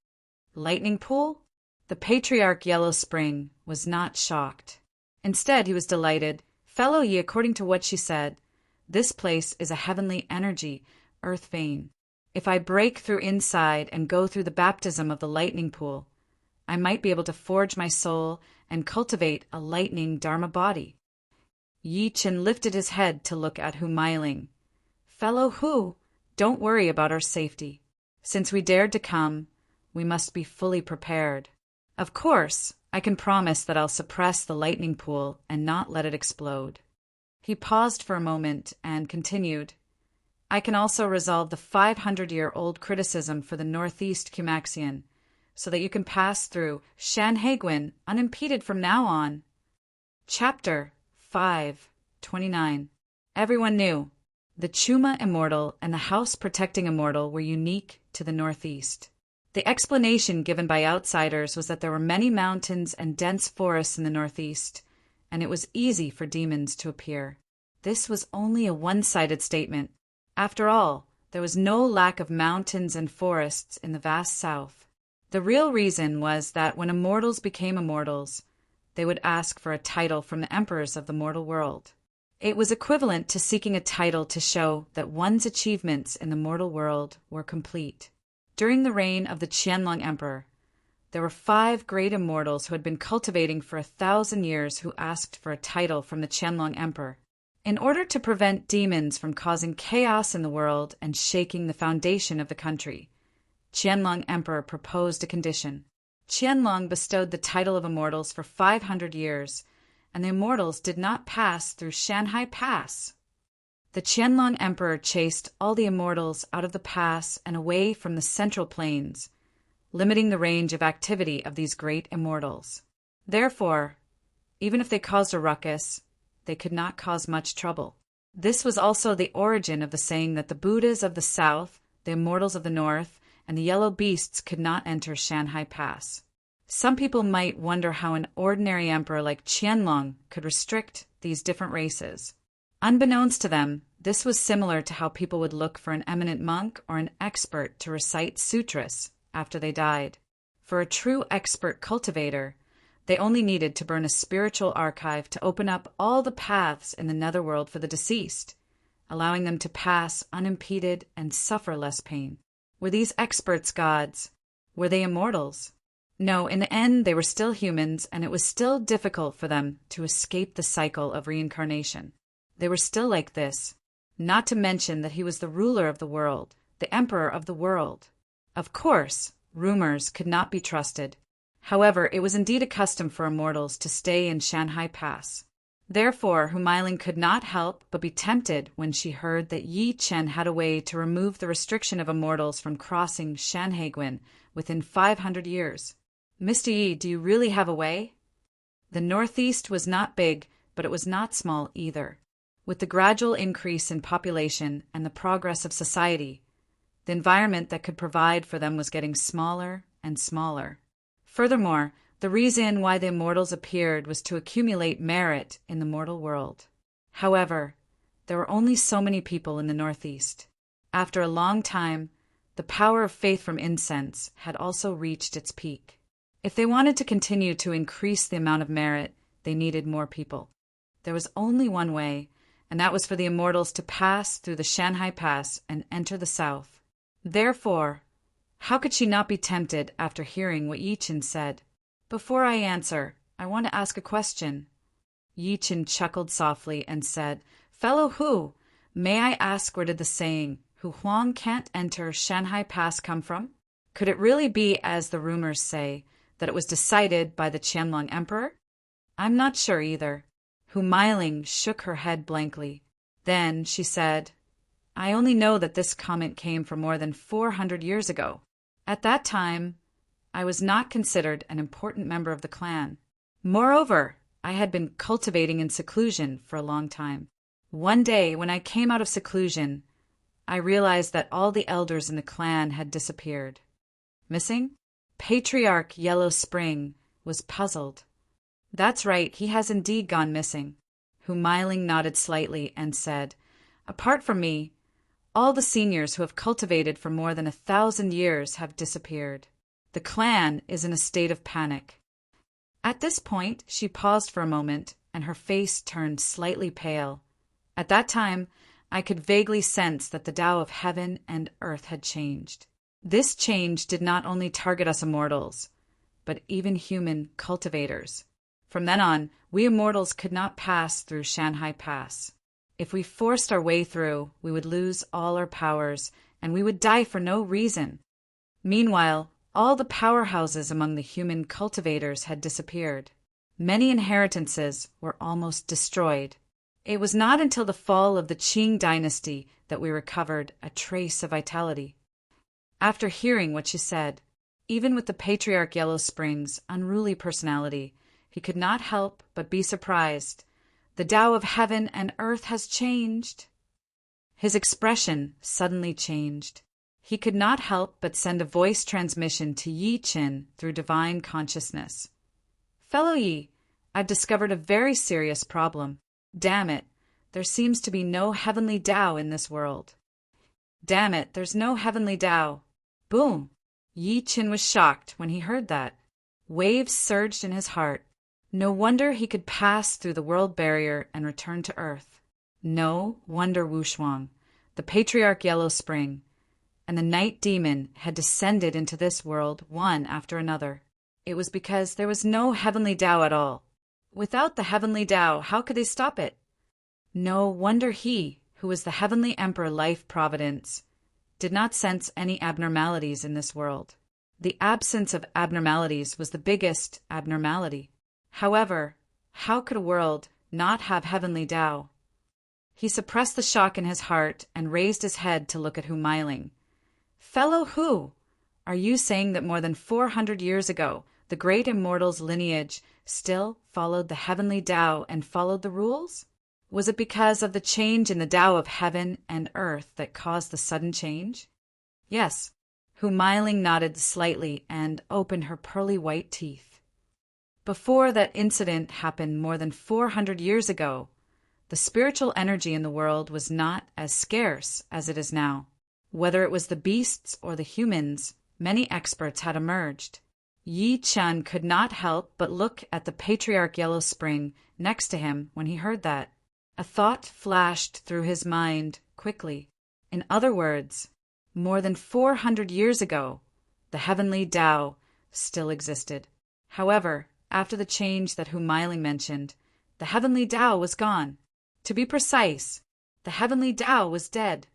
Lightning pool? The patriarch Yellow Spring was not shocked. Instead, he was delighted. Fellow Yi, according to what she said, this place is a heavenly energy, earth vein. If I break through inside and go through the baptism of the lightning pool, I might be able to forge my soul and cultivate a lightning Dharma body. Yi Chen lifted his head to look at Hu Meiling. Fellow Hu, don't worry about our safety. Since we dared to come, we must be fully prepared. Of course, I can promise that I'll suppress the lightning pool and not let it explode. He paused for a moment and continued, I can also resolve the 500-year-old criticism for the Northeast Cumaxian, so that you can pass through Shanhaiguan unimpeded from now on. Chapter 5:29. Everyone knew. The Chuma Immortal and the House Protecting Immortal were unique to the Northeast. The explanation given by outsiders was that there were many mountains and dense forests in the Northeast, and it was easy for demons to appear. This was only a one-sided statement. After all, there was no lack of mountains and forests in the vast South. The real reason was that when immortals became immortals, they would ask for a title from the emperors of the mortal world. It was equivalent to seeking a title to show that one's achievements in the mortal world were complete. During the reign of the Qianlong Emperor, there were 5 great immortals who had been cultivating for 1,000 years who asked for a title from the Qianlong Emperor. In order to prevent demons from causing chaos in the world and shaking the foundation of the country, Qianlong Emperor proposed a condition. Qianlong bestowed the title of immortals for 500 years, and the immortals did not pass through Shanhai Pass. The Qianlong Emperor chased all the immortals out of the pass and away from the central plains, limiting the range of activity of these great immortals. Therefore, even if they caused a ruckus, they could not cause much trouble. This was also the origin of the saying that the Buddhas of the south, the immortals of the north, and the yellow beasts could not enter Shanhai Pass. Some people might wonder how an ordinary emperor like Qianlong could restrict these different races. Unbeknownst to them, this was similar to how people would look for an eminent monk or an expert to recite sutras after they died. For a true expert cultivator, they only needed to burn a spiritual archive to open up all the paths in the netherworld for the deceased, allowing them to pass unimpeded and suffer less pain. Were these experts gods? Were they immortals? No, in the end they were still humans, and it was still difficult for them to escape the cycle of reincarnation. They were still like this, not to mention that he was the ruler of the world, the emperor of the world. Of course, rumors could not be trusted. However, it was indeed a custom for immortals to stay in Shanhai Pass. Therefore, Humailing could not help but be tempted when she heard that Yi Chen had a way to remove the restriction of immortals from crossing Shanhaiguan within 500 years. Mr. Yi, do you really have a way? The northeast was not big, but it was not small either. With the gradual increase in population and the progress of society, the environment that could provide for them was getting smaller and smaller. Furthermore, the reason why the immortals appeared was to accumulate merit in the mortal world. However, there were only so many people in the northeast. After a long time, the power of faith from incense had also reached its peak. If they wanted to continue to increase the amount of merit, they needed more people. There was only one way, and that was for the immortals to pass through the Shanhai Pass and enter the south. Therefore, how could she not be tempted after hearing what Yi Chen said? Before I answer, I want to ask a question. Yi Chen chuckled softly and said, Fellow Hu, may I ask where did the saying, Hu Huang can't enter Shanhai Pass come from? Could it really be, as the rumors say, that it was decided by the Qianlong Emperor? I'm not sure either. Humailing shook her head blankly. Then she said, I only know that this comment came from more than 400 years ago. At that time, I was not considered an important member of the clan. Moreover, I had been cultivating in seclusion for a long time. One day, when I came out of seclusion, I realized that all the elders in the clan had disappeared. Missing? Patriarch Yellow Spring was puzzled. That's right, he has indeed gone missing. Humailing nodded slightly and said, Apart from me, all the seniors who have cultivated for more than 1,000 years have disappeared. The clan is in a state of panic. At this point, she paused for a moment, and her face turned slightly pale. At that time, I could vaguely sense that the Tao of heaven and earth had changed. This change did not only target us immortals, but even human cultivators. From then on, we immortals could not pass through Shanhai Pass. If we forced our way through, we would lose all our powers, and we would die for no reason. Meanwhile, all the powerhouses among the human cultivators had disappeared. Many inheritances were almost destroyed. It was not until the fall of the Qing dynasty that we recovered a trace of vitality. After hearing what she said, even with the Patriarch Yellow Spring's unruly personality, he could not help but be surprised. The Tao of heaven and earth has changed. His expression suddenly changed. He could not help but send a voice transmission to Yi Chen through divine consciousness. Fellow Yi, I've discovered a very serious problem. Damn it, there seems to be no heavenly Tao in this world. Damn it, there's no heavenly Tao. Boom! Yi Chen was shocked when he heard that. Waves surged in his heart. No wonder he could pass through the world barrier and return to Earth. No wonder Wu Shuang, the Patriarch Yellow Spring, and the night demon had descended into this world one after another. It was because there was no heavenly Tao at all. Without the heavenly Tao, how could they stop it? No wonder he, who was the heavenly Emperor Life Providence, did not sense any abnormalities in this world. The absence of abnormalities was the biggest abnormality. However, how could a world not have heavenly Tao? He suppressed the shock in his heart and raised his head to look at Hu Mailing. Fellow Hu, are you saying that more than 400 years ago, the great immortal's lineage still followed the heavenly Tao and followed the rules? Was it because of the change in the Tao of heaven and earth that caused the sudden change? Yes. Hu Mailing nodded slightly and opened her pearly white teeth. Before that incident happened more than 400 years ago, the spiritual energy in the world was not as scarce as it is now. Whether it was the beasts or the humans, many experts had emerged. Yi Chen could not help but look at the Patriarch Yellow Spring next to him when he heard that. A thought flashed through his mind quickly. In other words, more than 400 years ago, the heavenly Tao still existed. However, after the change that Hu Mailing mentioned, the heavenly Tao was gone. To be precise, the heavenly Tao was dead.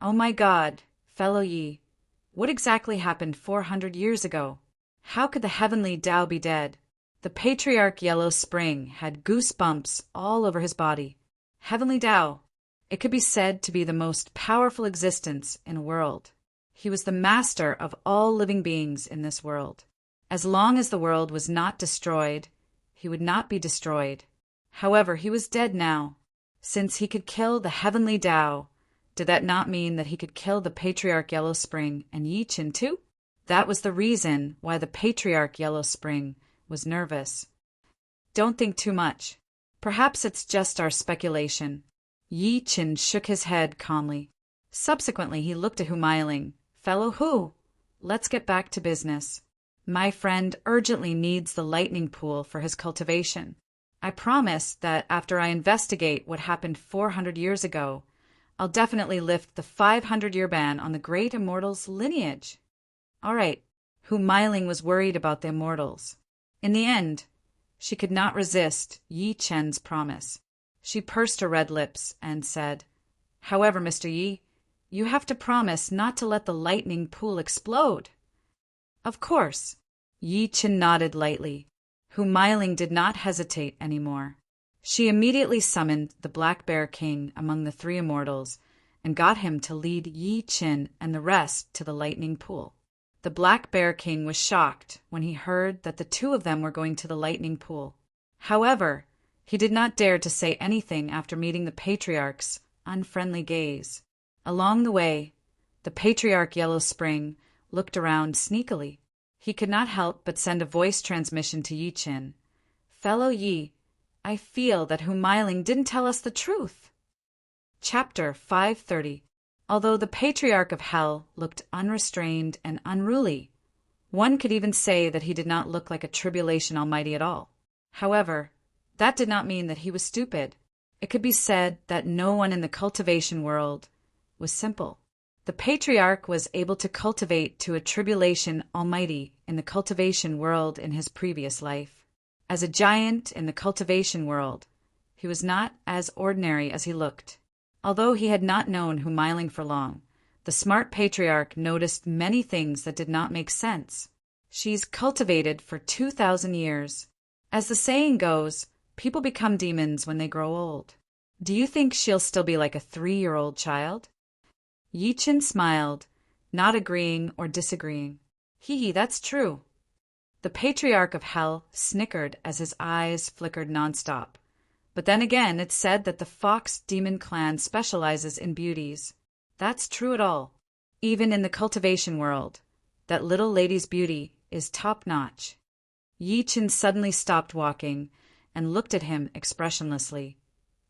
Oh my God, fellow Yi, what exactly happened 400 years ago? How could the heavenly Tao be dead? The Patriarch Yellow Spring had goosebumps all over his body. Heavenly Tao, it could be said to be the most powerful existence in a world. He was the master of all living beings in this world. As long as the world was not destroyed, he would not be destroyed. However, he was dead now. Since he could kill the heavenly Tao, did that not mean that he could kill the Patriarch Yellow Spring and Yi Chen too? That was the reason why the Patriarch Yellow Spring was nervous. Don't think too much. Perhaps it's just our speculation. Yi Chen shook his head calmly. Subsequently, he looked at Hu Mailing. Fellow Hu, let's get back to business. My friend urgently needs the lightning pool for his cultivation. I promise that after I investigate what happened 400 years ago, I'll definitely lift the 500-year ban on the great immortal's lineage. All right, Hu Mailing was worried about the immortals. In the end, she could not resist Yi Chen's promise. She pursed her red lips and said, However, Mr. Yi, you have to promise not to let the lightning pool explode. Of course. Yi Chen nodded lightly. Hu Mailing did not hesitate anymore. She immediately summoned the Black Bear King among the three immortals and got him to lead Yi Chen and the rest to the lightning pool. The Black Bear King was shocked when he heard that the two of them were going to the lightning pool. However, he did not dare to say anything after meeting the Patriarch's unfriendly gaze. Along the way, the Patriarch Yellow Spring looked around sneakily. He could not help but send a voice transmission to Yi Chen. Fellow Yi, I feel that Hu Mailing didn't tell us the truth. Chapter 530. Although the Patriarch of Hell looked unrestrained and unruly, one could even say that he did not look like a tribulation almighty at all. However, that did not mean that he was stupid. It could be said that no one in the cultivation world was simple. The Patriarch was able to cultivate to a tribulation almighty in the cultivation world in his previous life. As a giant in the cultivation world, he was not as ordinary as he looked. Although he had not known Hu Mailing for long, the smart Patriarch noticed many things that did not make sense. She's cultivated for 2,000 years. As the saying goes, people become demons when they grow old. Do you think she'll still be like a 3-year-old child? Yi Chen smiled, not agreeing or disagreeing. Hee, that's true. The Patriarch of Hell snickered as his eyes flickered nonstop. But then again, it's said that the Fox Demon Clan specializes in beauties. That's true at all. Even in the cultivation world, that little lady's beauty is top-notch. Yi Chen suddenly stopped walking and looked at him expressionlessly.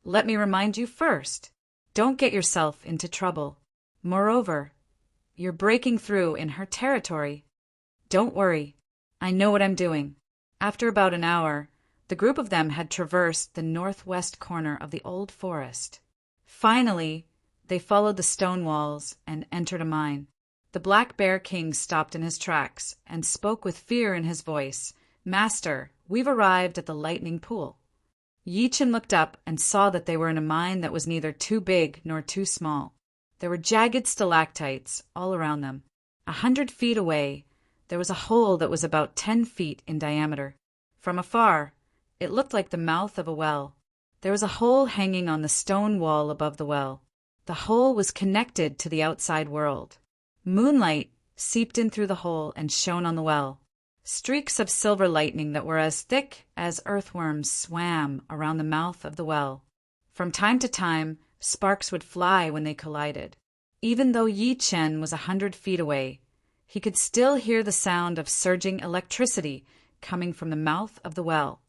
Let me remind you first, don't get yourself into trouble. Moreover, you're breaking through in her territory. Don't worry, I know what I'm doing. After about an hour, the group of them had traversed the northwest corner of the old forest. Finally, they followed the stone walls and entered a mine. The Black Bear King stopped in his tracks and spoke with fear in his voice. "Master, we've arrived at the lightning pool." Yi Chen looked up and saw that they were in a mine that was neither too big nor too small. There were jagged stalactites all around them. 100 feet away, there was a hole that was about 10 feet in diameter. From afar, it looked like the mouth of a well. There was a hole hanging on the stone wall above the well. The hole was connected to the outside world. Moonlight seeped in through the hole and shone on the well. Streaks of silver lightning that were as thick as earthworms swam around the mouth of the well. From time to time, sparks would fly when they collided. Even though Yi Chen was 100 feet away, he could still hear the sound of surging electricity coming from the mouth of the well.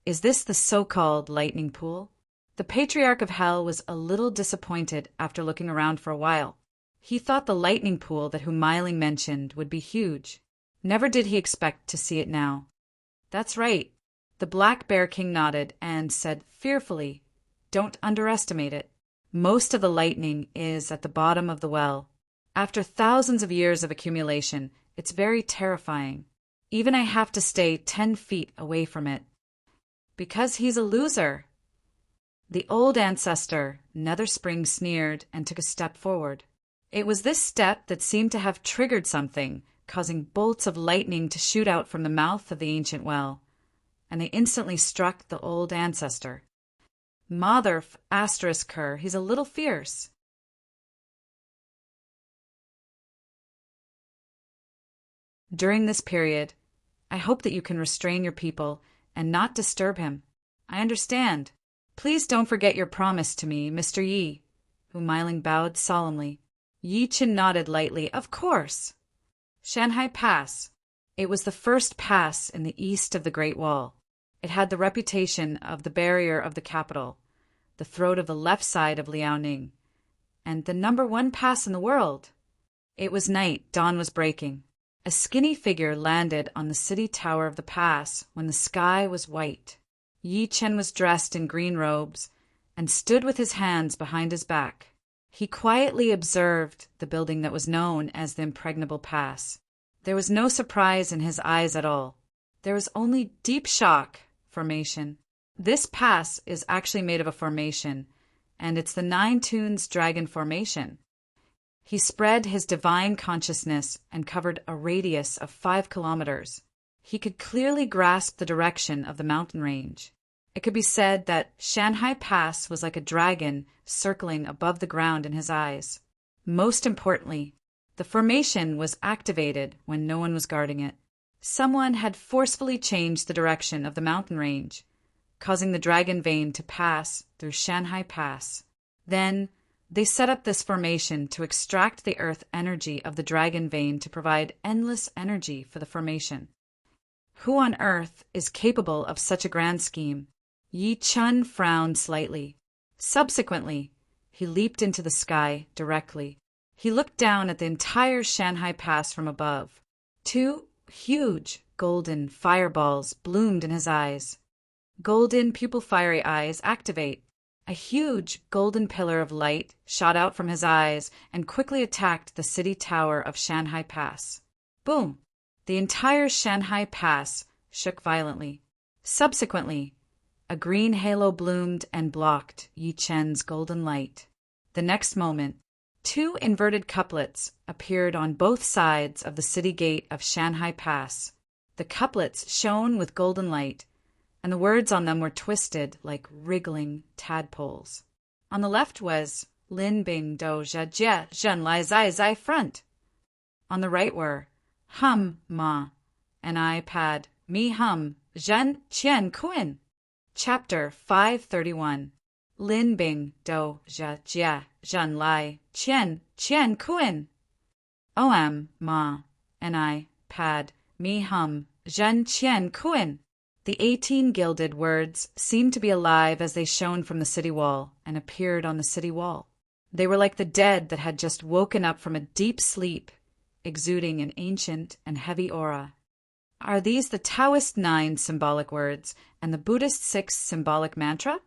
Is this the so-called lightning pool? The Patriarch of Hell was a little disappointed after looking around for a while. He thought the lightning pool that Humailing mentioned would be huge. Never did he expect to see it now. "That's right." The Black Bear King nodded and said fearfully, "Don't underestimate it. Most of the lightning is at the bottom of the well. After thousands of years of accumulation, it's very terrifying. Even I have to stay 10 feet away from it." "Because he's a loser." The old ancestor, Nether Spring, sneered and took a step forward. It was this step that seemed to have triggered something, causing bolts of lightning to shoot out from the mouth of the ancient well, and they instantly struck the old ancestor. "Mother asterisk her, he's a little fierce." During this period, I hope that you can restrain your people and not disturb him. "I understand. Please don't forget your promise to me, Mr. Yi." Humailing bowed solemnly. Yi Chen nodded lightly. "Of course." Shanghai Pass. It was the first pass in the east of the Great Wall. It had the reputation of the barrier of the capital, the throat of the left side of Liaoning, and the #1 pass in the world. It was night, dawn was breaking. A skinny figure landed on the city tower of the pass when the sky was white. Yi Chen was dressed in green robes and stood with his hands behind his back. He quietly observed the building that was known as the Impregnable Pass. There was no surprise in his eyes at all. There was only deep shock. Formation. This pass is actually made of a formation, and it's the Nine Tunes Dragon Formation. He spread his divine consciousness and covered a radius of 5 kilometers. He could clearly grasp the direction of the mountain range. It could be said that Shanghai Pass was like a dragon circling above the ground in his eyes. Most importantly, the formation was activated when no one was guarding it. Someone had forcefully changed the direction of the mountain range, causing the dragon vein to pass through Shanghai Pass. Then, they set up this formation to extract the earth energy of the dragon vein to provide endless energy for the formation. Who on earth is capable of such a grand scheme? Yi Chen frowned slightly. Subsequently, he leaped into the sky directly. He looked down at the entire Shanghai Pass from above. 2 huge golden fireballs bloomed in his eyes. Golden pupil fiery eyes activate. A huge golden pillar of light shot out from his eyes and quickly attacked the city tower of Shanghai Pass. Boom! The entire Shanghai Pass shook violently. Subsequently, a green halo bloomed and blocked Yi Chen's golden light. The next moment, 2 inverted couplets appeared on both sides of the city gate of Shanghai Pass. The couplets shone with golden light, and the words on them were twisted like wriggling tadpoles. On the left was Lin Bing Do Jia Jia Zhen Lai Zai Zai Front. On the right were Hum Ma and I Pad Mi Hum Zhen Qian Kuin. Chapter 531. Lin Bing Do Jia Jia Zhen Lai Qian Qian Kuin. Om Ma and I Pad Mi Hum Zhen Qian Kuin. The 18 gilded words seemed to be alive as they shone from the city wall and appeared on the city wall. They were like the dead that had just woken up from a deep sleep, exuding an ancient and heavy aura. Are these the Taoist 9 symbolic words and the Buddhist 6 symbolic mantra?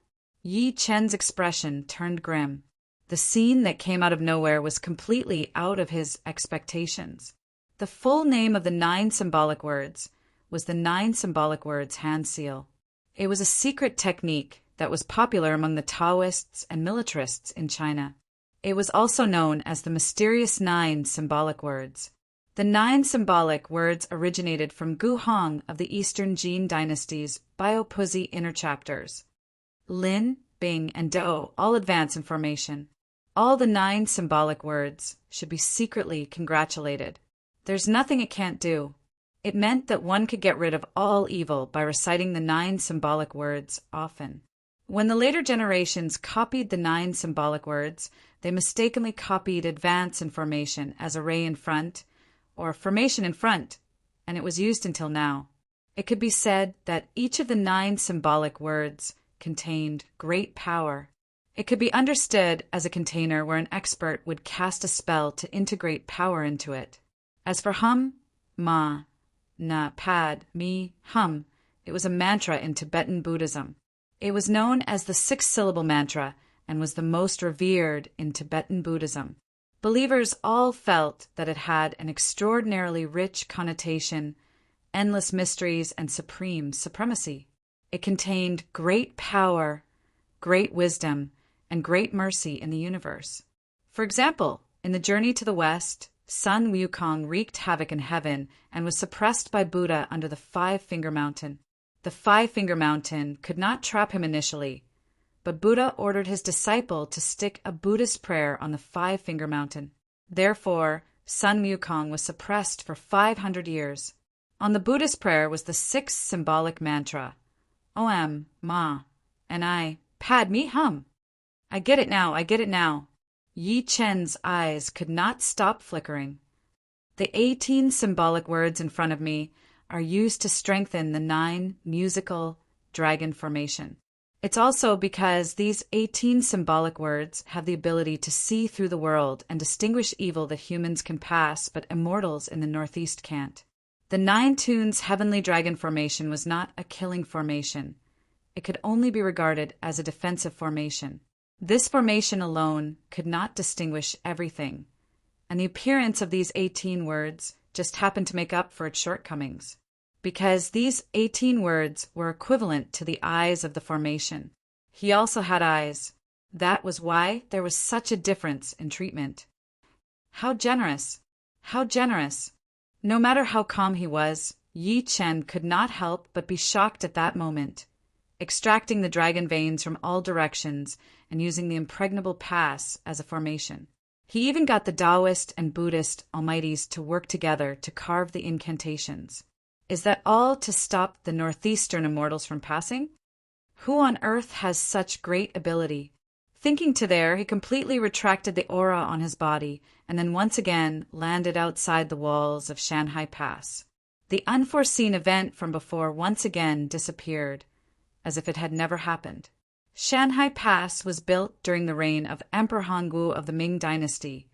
Yi Chen's expression turned grim. The scene that came out of nowhere was completely out of his expectations. The full name of the 9 symbolic words was the 9 symbolic words hand seal. It was a secret technique that was popular among the Taoists and militarists in China. It was also known as the mysterious 9 symbolic words. The 9 symbolic words originated from Gu Hong of the Eastern Jin dynasty's Biopuzi inner chapters. Lin, Bing, and Do all advance in formation. All the 9 symbolic words should be secretly congratulated. There's nothing it can't do. It meant that one could get rid of all evil by reciting the 9 symbolic words often. When the later generations copied the 9 symbolic words, they mistakenly copied advance in formation as array in front, or formation in front, and it was used until now. It could be said that each of the 9 symbolic words contained great power. It could be understood as a container where an expert would cast a spell to integrate power into it. As for hum, ma, na, pad, mi, hum, it was a mantra in Tibetan Buddhism. It was known as the 6-syllable mantra and was the most revered in Tibetan Buddhism. Believers all felt that it had an extraordinarily rich connotation, endless mysteries, and supreme supremacy. It contained great power, great wisdom, and great mercy in the universe. For example, in the journey to the west, Sun Wukong wreaked havoc in heaven and was suppressed by Buddha under the 5-finger mountain. The 5-finger mountain could not trap him initially, but Buddha ordered his disciple to stick a Buddhist prayer on the 5-finger mountain. Therefore, Sun Wukong was suppressed for 500 years. On the Buddhist prayer was the 6th symbolic mantra, Om, Ma, and I, Pad Me Hum. I get it now, I get it now. Yi Chen's eyes could not stop flickering. The 18 symbolic words in front of me are used to strengthen the 9 musical dragon formation. It's also because these 18 symbolic words have the ability to see through the world and distinguish evil that humans can pass, but immortals in the Northeast can't. The 9 tunes heavenly dragon formation was not a killing formation. It could only be regarded as a defensive formation. This formation alone could not distinguish everything, and the appearance of these 18 words just happened to make up for its shortcomings, because these 18 words were equivalent to the eyes of the formation. He also had eyes. That was why there was such a difference in treatment. How generous! How generous! No matter how calm he was, Yi Chen could not help but be shocked at that moment. Extracting the dragon veins from all directions and using the impregnable pass as a formation. He even got the Taoist and Buddhist almighties to work together to carve the incantations. Is that all to stop the Northeastern immortals from passing? Who on earth has such great ability? Thinking to there, he completely retracted the aura on his body and then once again landed outside the walls of Shanhai Pass. The unforeseen event from before once again disappeared, as if it had never happened. Shanhai Pass was built during the reign of Emperor Hongwu of the Ming Dynasty,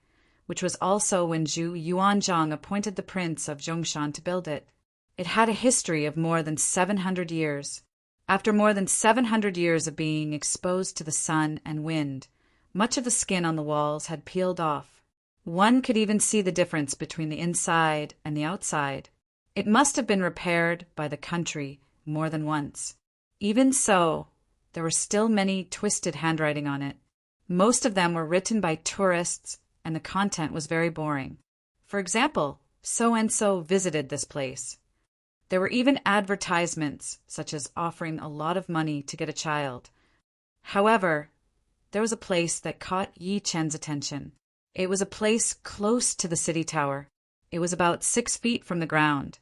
which was also when Zhu Yuanzhang appointed the prince of Zhongshan to build it. It had a history of more than 700 years. After more than 700 years of being exposed to the sun and wind, much of the skin on the walls had peeled off. One could even see the difference between the inside and the outside. It must have been repaired by the country more than once. Even so, there were still many twisted handwriting on it. Most of them were written by tourists, and the content was very boring. For example, so-and-so visited this place. There were even advertisements, such as offering a lot of money to get a child. However, there was a place that caught Yi Chen's attention. It was a place close to the city tower. It was about 6 feet from the ground,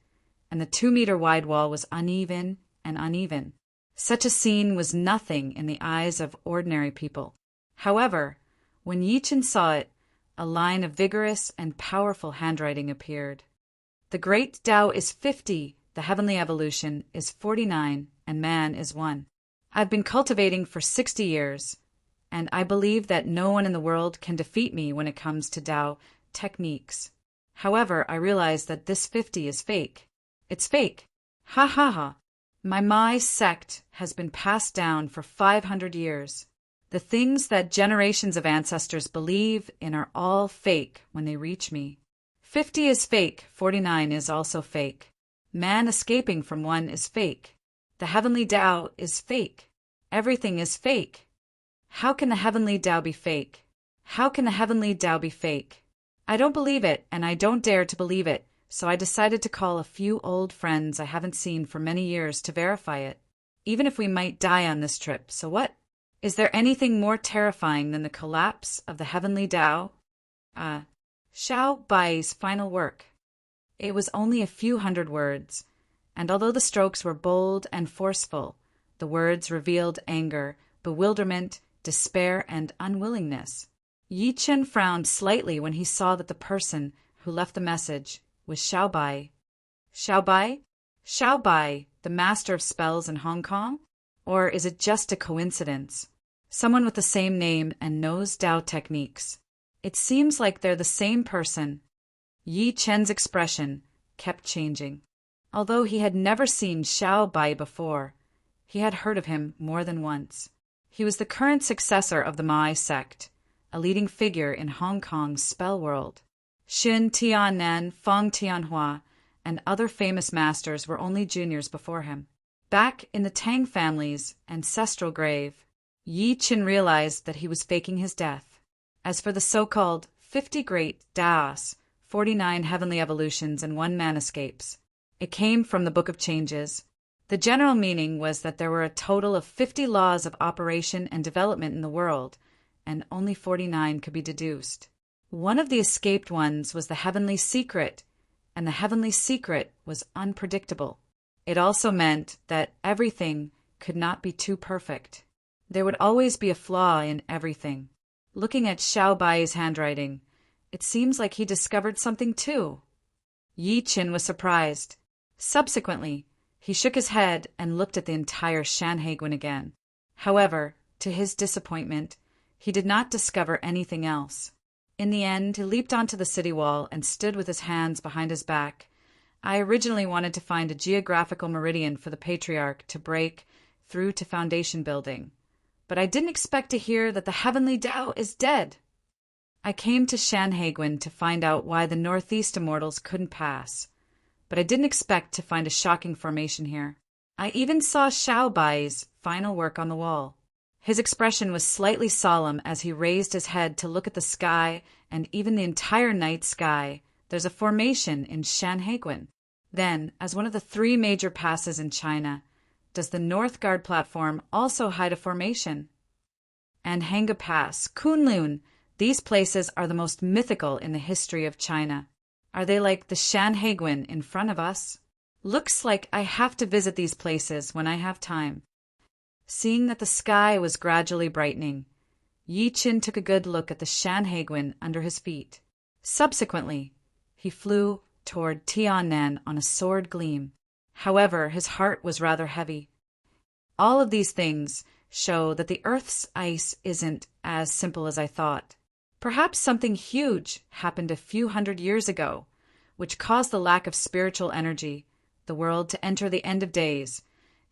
and the 2-meter wide wall was uneven and uneven. Such a scene was nothing in the eyes of ordinary people. However, when Yi Chen saw it, a line of vigorous and powerful handwriting appeared. The great Tao is 50, the heavenly evolution is 49, and man is 1. I've been cultivating for 60 years, and I believe that no one in the world can defeat me when it comes to Tao techniques. However, I realize that this 50 is fake. It's fake. Ha ha ha. My Mai sect has been passed down for 500 years. The The things that generations of ancestors believe in are all fake when they reach me. 50 is fake, 49 is also fake. Man escaping from one is fake. The heavenly Tao is fake. Everything is fake. How can the heavenly Tao be fake? How can the heavenly Tao be fake? I don't believe it, and I don't dare to believe it, so I decided to call a few old friends I haven't seen for many years to verify it. Even if we might die on this trip, so what? Is there anything more terrifying than the collapse of the heavenly Tao? Xiao Bai's final work. It was only a few hundred words, and although the strokes were bold and forceful, the words revealed anger, bewilderment, despair, and unwillingness. Yi Chen frowned slightly when he saw that the person who left the message was Xiao Bai. Xiao Bai? Xiao Bai, the master of spells in Hong Kong? Or is it just a coincidence? Someone with the same name and knows Tao techniques. It seems like they're the same person. Yi Chen's expression kept changing. Although he had never seen Xiao Bai before, he had heard of him more than once. He was the current successor of the Mai sect, a leading figure in Hong Kong's spell world. Xin Tiannan, Feng Tianhua, and other famous masters were only juniors before him. Back in the Tang family's ancestral grave, Yi Chen realized that he was faking his death. As for the so-called 50 great Taos, 49 heavenly evolutions and 1 man escapes, it came from the Book of Changes. The general meaning was that there were a total of 50 laws of operation and development in the world, and only 49 could be deduced. One of the escaped ones was the heavenly secret, and the heavenly secret was unpredictable. It also meant that everything could not be too perfect. There would always be a flaw in everything. Looking at Xiao Bai's handwriting, it seems like he discovered something too. Yi Chen was surprised. Subsequently, he shook his head and looked at the entire Sanhedrin again. However, to his disappointment, he did not discover anything else. In the end, he leaped onto the city wall and stood with his hands behind his back. I originally wanted to find a geographical meridian for the patriarch to break through to foundation building, but I didn't expect to hear that the heavenly Tao is dead. I came to Sanhedrin to find out why the northeast immortals couldn't pass, but I didn't expect to find a shocking formation here. I even saw Xiao Bai's final work on the wall. His expression was slightly solemn as he raised his head to look at the sky and even the entire night sky. There's a formation in Sanhedrin. Then, as one of the 3 major passes in China, does the North Guard platform also hide a formation? And Hanga Pass, Kunlun, these places are the most mythical in the history of China. Are they like the Sanhedrin in front of us? Looks like I have to visit these places when I have time. Seeing that the sky was gradually brightening, Yi Chen took a good look at the Sanhedrin under his feet. Subsequently, he flew toward Tiannan on a sword gleam. However, his heart was rather heavy. All of these things show that the Earth's ice isn't as simple as I thought. Perhaps something huge happened a few hundred years ago, which caused the lack of spiritual energy, the world to enter the end of days,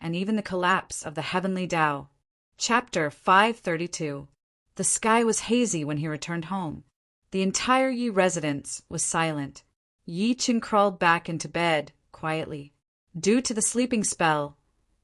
and even the collapse of the heavenly Tao. Chapter 532. The sky was hazy when he returned home. The entire Yi residence was silent. Yi Chen crawled back into bed quietly. Due to the sleeping spell,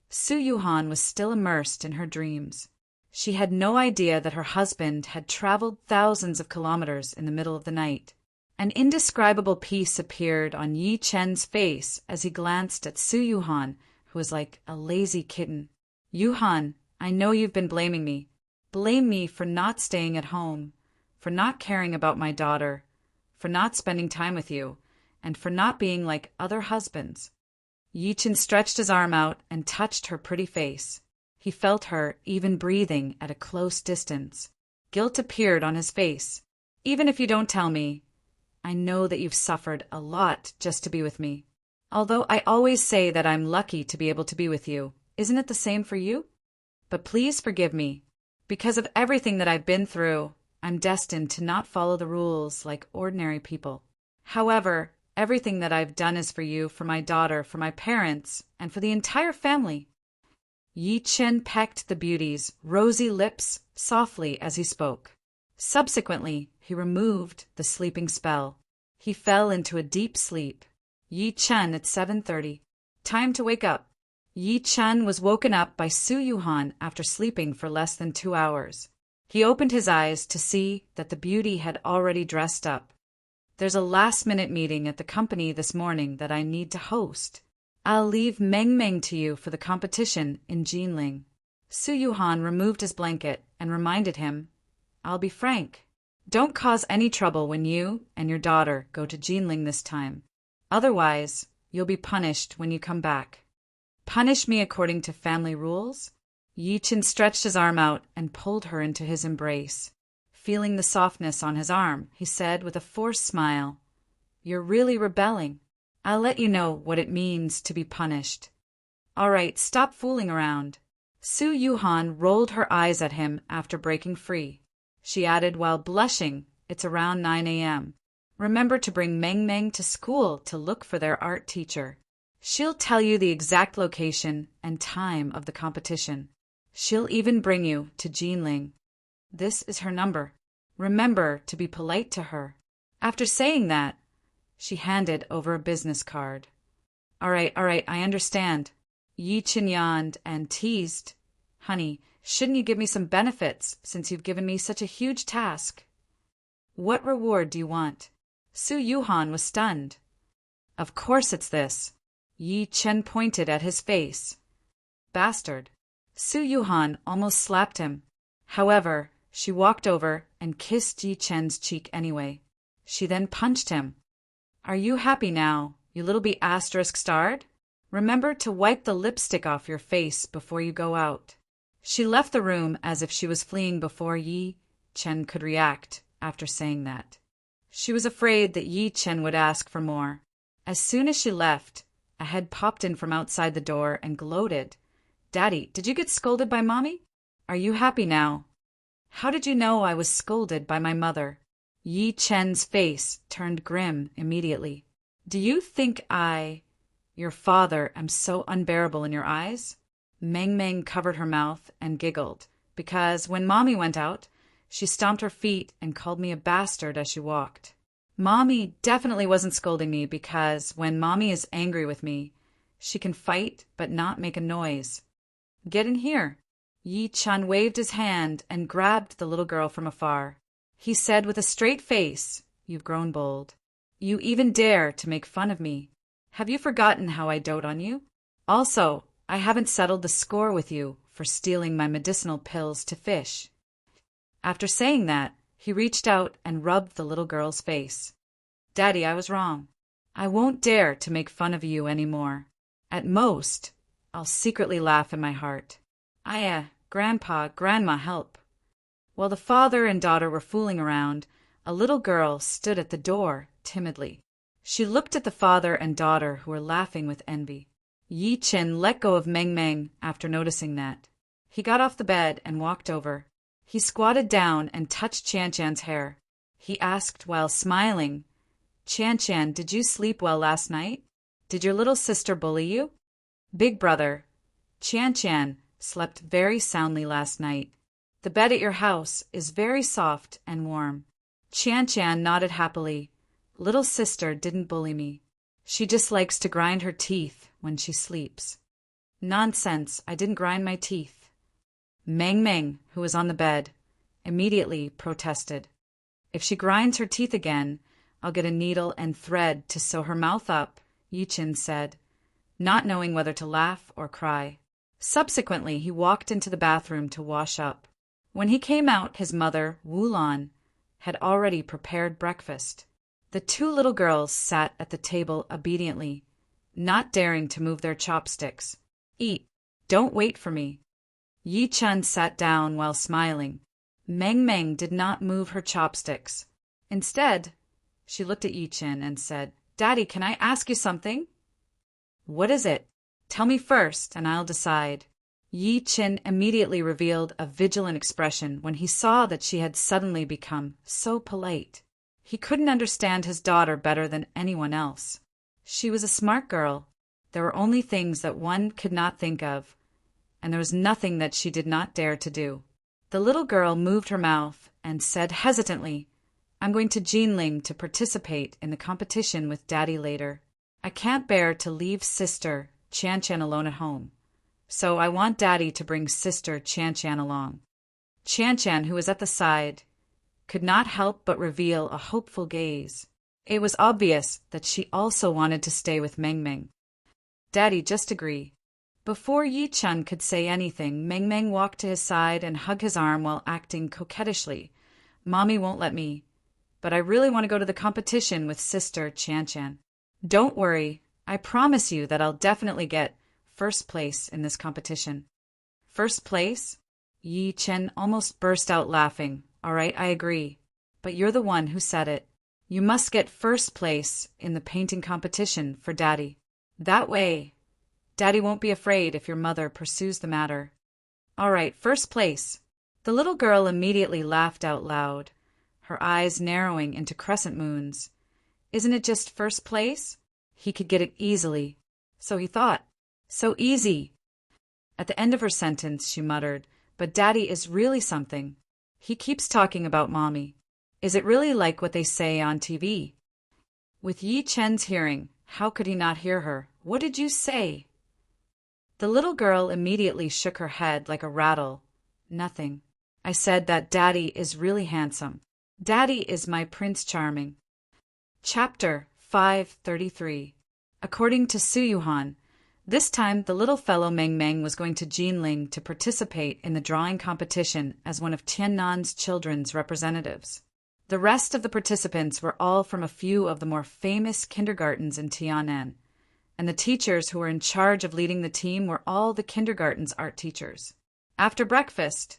Su Yuhan was still immersed in her dreams. She had no idea that her husband had traveled thousands of kilometers in the middle of the night. An indescribable peace appeared on Yi Chen's face as he glanced at Su Yuhan, who was like a lazy kitten. Yuhan, I know you've been blaming me. Blame me for not staying at home, for not caring about my daughter, for not spending time with you, and for not being like other husbands. Yi Chen stretched his arm out and touched her pretty face. He felt her even breathing at a close distance. Guilt appeared on his face. Even if you don't tell me, I know that you've suffered a lot just to be with me. Although I always say that I'm lucky to be able to be with you, isn't it the same for you? But please forgive me. Because of everything that I've been through, I'm destined to not follow the rules like ordinary people. However, everything that I've done is for you, for my daughter, for my parents, and for the entire family. Yi Chen pecked the beauty's rosy lips softly as he spoke. Subsequently, he removed the sleeping spell. He fell into a deep sleep. Yi Chen at 7:30. Time to wake up. Yi Chen was woken up by Su Yuhan after sleeping for less than 2 hours. He opened his eyes to see that the beauty had already dressed up. There's a last-minute meeting at the company this morning that I need to host. I'll leave Meng Meng to you for the competition in Jinling. Su Yuhan removed his blanket and reminded him, I'll be frank. Don't cause any trouble when you and your daughter go to Jinling this time. Otherwise, you'll be punished when you come back. Punish me according to family rules? Yi Chen stretched his arm out and pulled her into his embrace. Feeling the softness on his arm, he said with a forced smile, You're really rebelling. I'll let you know what it means to be punished. All right, stop fooling around. Su Yuhan rolled her eyes at him after breaking free. She added while blushing, It's around 9 a.m. Remember to bring Meng Meng to school to look for their art teacher. She'll tell you the exact location and time of the competition. She'll even bring you to Jinling. This is her number. Remember to be polite to her. After saying that, she handed over a business card. All right, I understand. Yi Chen yawned and teased. Honey, shouldn't you give me some benefits since you've given me such a huge task? What reward do you want? Su Yuhan was stunned. Of course it's this. Yi Chen pointed at his face. Bastard. Su Yuhan almost slapped him. However, she walked over and kissed Yi Chen's cheek anyway. She then punched him. Are you happy now, you little be***starred? Remember to wipe the lipstick off your face before you go out. She left the room as if she was fleeing before Yi Chen could react after saying that. She was afraid that Yi Chen would ask for more. As soon as she left, a head popped in from outside the door and gloated. Daddy, did you get scolded by Mommy? Are you happy now? How did you know I was scolded by my mother? Yi Chen's face turned grim immediately. Do you think I, your father, am so unbearable in your eyes? Meng Meng covered her mouth and giggled, because when Mommy went out, she stomped her feet and called me a bastard as she walked. Mommy definitely wasn't scolding me because when Mommy is angry with me, she can fight but not make a noise. Get in here. Yi Chen waved his hand and grabbed the little girl from afar. He said with a straight face, You've grown bold. You even dare to make fun of me. Have you forgotten how I dote on you? Also, I haven't settled the score with you for stealing my medicinal pills to fish. After saying that, he reached out and rubbed the little girl's face. Daddy, I was wrong. I won't dare to make fun of you anymore. At most, I'll secretly laugh in my heart. Grandpa, Grandma, help. While the father and daughter were fooling around, a little girl stood at the door timidly. She looked at the father and daughter who were laughing with envy. Yi Chen let go of Meng Meng after noticing that. He got off the bed and walked over. He squatted down and touched Chan Chan's hair. He asked while smiling, Chan Chan, did you sleep well last night? Did your little sister bully you? Big brother, Chan Chan slept very soundly last night. The bed at your house is very soft and warm. Chan Chan nodded happily. Little sister didn't bully me. She just likes to grind her teeth when she sleeps. Nonsense, I didn't grind my teeth. Meng Meng, who was on the bed, immediately protested. If she grinds her teeth again, I'll get a needle and thread to sew her mouth up, Yi Chen said, not knowing whether to laugh or cry. Subsequently, he walked into the bathroom to wash up. When he came out, his mother, Wu Lan, had already prepared breakfast. The two little girls sat at the table obediently, not daring to move their chopsticks. Eat. Don't wait for me. Yi Chen sat down while smiling. Meng Meng did not move her chopsticks. Instead, she looked at Yi Chen and said, Daddy, can I ask you something? What is it? Tell me first, and I'll decide. Yi Chen immediately revealed a vigilant expression when he saw that she had suddenly become so polite. He couldn't understand his daughter better than anyone else. She was a smart girl. There were only things that one could not think of, and there was nothing that she did not dare to do. The little girl moved her mouth and said hesitantly, "I'm going to Jinling to participate in the competition with Daddy later. I can't bear to leave Sister Chan alone at home, so I want Daddy to bring Sister Chan along." Chan, who was at the side, could not help but reveal a hopeful gaze. It was obvious that she also wanted to stay with Meng. "Daddy, just agree." Before Yi-Chun could say anything, Meng walked to his side and hugged his arm while acting coquettishly. "Mommy won't let me, but I really want to go to the competition with Sister Chan. Don't worry, I promise you that I'll definitely get first place in this competition." "First place?" Yi-Chen almost burst out laughing. "All right, I agree. But you're the one who said it. You must get first place in the painting competition for Daddy. That way, Daddy won't be afraid if your mother pursues the matter." "All right, first place." The little girl immediately laughed out loud, her eyes narrowing into crescent moons. Isn't it just first place? He could get it easily. So he thought. So easy. At the end of her sentence, she muttered, "But Daddy is really something. He keeps talking about Mommy. Is it really like what they say on TV?" With Yi-Chen's hearing, how could he not hear her? "What did you say?" The little girl immediately shook her head like a rattle. "Nothing. I said that Daddy is really handsome. Daddy is my Prince Charming." Chapter 533. According to Suyuhan, this time the little fellow Meng was going to Jinling to participate in the drawing competition as one of Tiannan's children's representatives. The rest of the participants were all from a few of the more famous kindergartens in Tiannan, and the teachers who were in charge of leading the team were all the kindergarten's art teachers. After breakfast,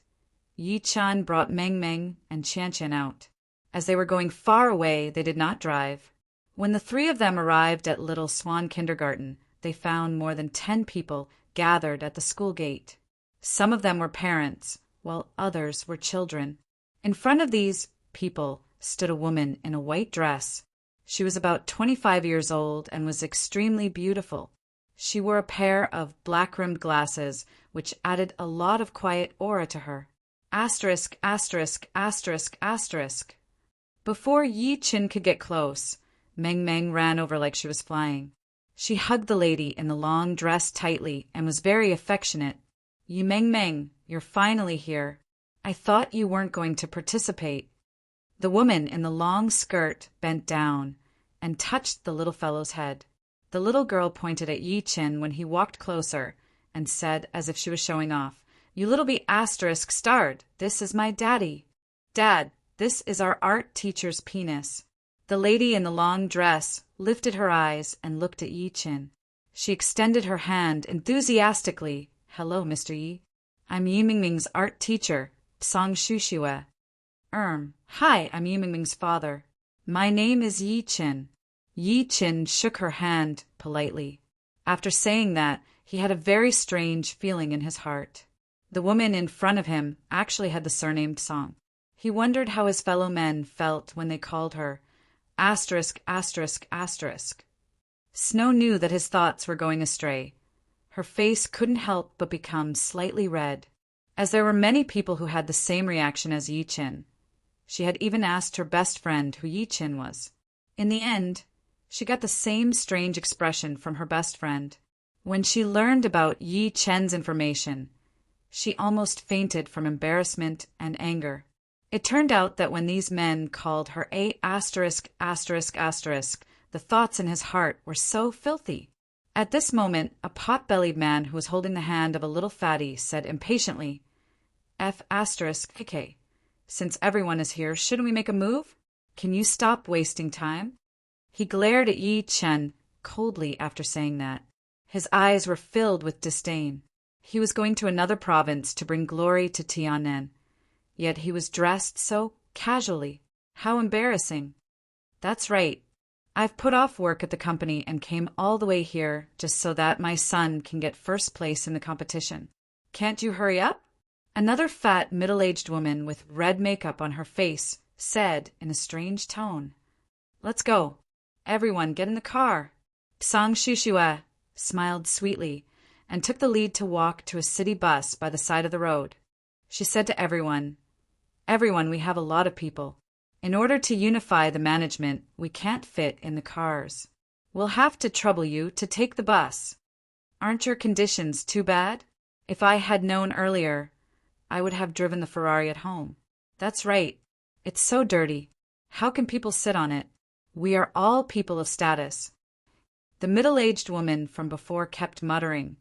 Yi-Chan brought Meng and Chan out. As they were going far away, they did not drive. When the three of them arrived at Little Swan Kindergarten, they found more than 10 people gathered at the school gate. Some of them were parents, while others were children. In front of these people stood a woman in a white dress. She was about 25 years old and was extremely beautiful. She wore a pair of black-rimmed glasses, which added a lot of quiet aura to her. Asterisk, asterisk, asterisk, asterisk. Before Yi-Chin could get close, Meng ran over like she was flying. She hugged the lady in the long dress tightly and was very affectionate. "You Meng, you're finally here. I thought you weren't going to participate." The woman in the long skirt bent down and touched the little fellow's head. The little girl pointed at Yi-Chin when he walked closer and said, as if she was showing off, "You little be asterisk starred. This is my daddy. Dad, this is our art teacher's penis." The lady in the long dress lifted her eyes and looked at Yi-Chin. She extended her hand enthusiastically. "Hello, Mr. Yi. I'm Yi Mingming's art teacher, Song Shushue." Hi, I'm Yi Mingming's father. My name is Yi-Chin." Yi-Chin shook her hand politely. After saying that, he had a very strange feeling in his heart. The woman in front of him actually had the surname Song. He wondered how his fellow men felt when they called her asterisk, asterisk, asterisk. Snow knew that his thoughts were going astray. Her face couldn't help but become slightly red, as there were many people who had the same reaction as Yi-Chin. She had even asked her best friend who Yi-Chin was. In the end, she got the same strange expression from her best friend. When she learned about Yi-Chen's information, she almost fainted from embarrassment and anger. It turned out that when these men called her a asterisk, asterisk, asterisk, the thoughts in his heart were so filthy. At this moment, a pot-bellied man who was holding the hand of a little fatty said impatiently, "F asterisk KK. Since everyone is here, shouldn't we make a move? Can you stop wasting time?" He glared at Yi-Chen coldly after saying that. His eyes were filled with disdain. He was going to another province to bring glory to Tiannan. Yet he was dressed so casually. How embarrassing. "That's right. I've put off work at the company and came all the way here just so that my son can get first place in the competition. Can't you hurry up?" Another fat, middle-aged woman with red makeup on her face said in a strange tone, "Let's go. Everyone get in the car." Sang Shushue smiled sweetly and took the lead to walk to a city bus by the side of the road. She said to everyone, "Everyone, we have a lot of people. In order to unify the management, we can't fit in the cars. We'll have to trouble you to take the bus. Aren't your conditions too bad? If I had known earlier, I would have driven the Ferrari at home. That's right. It's so dirty. How can people sit on it? We are all people of status." The middle-aged woman from before kept muttering,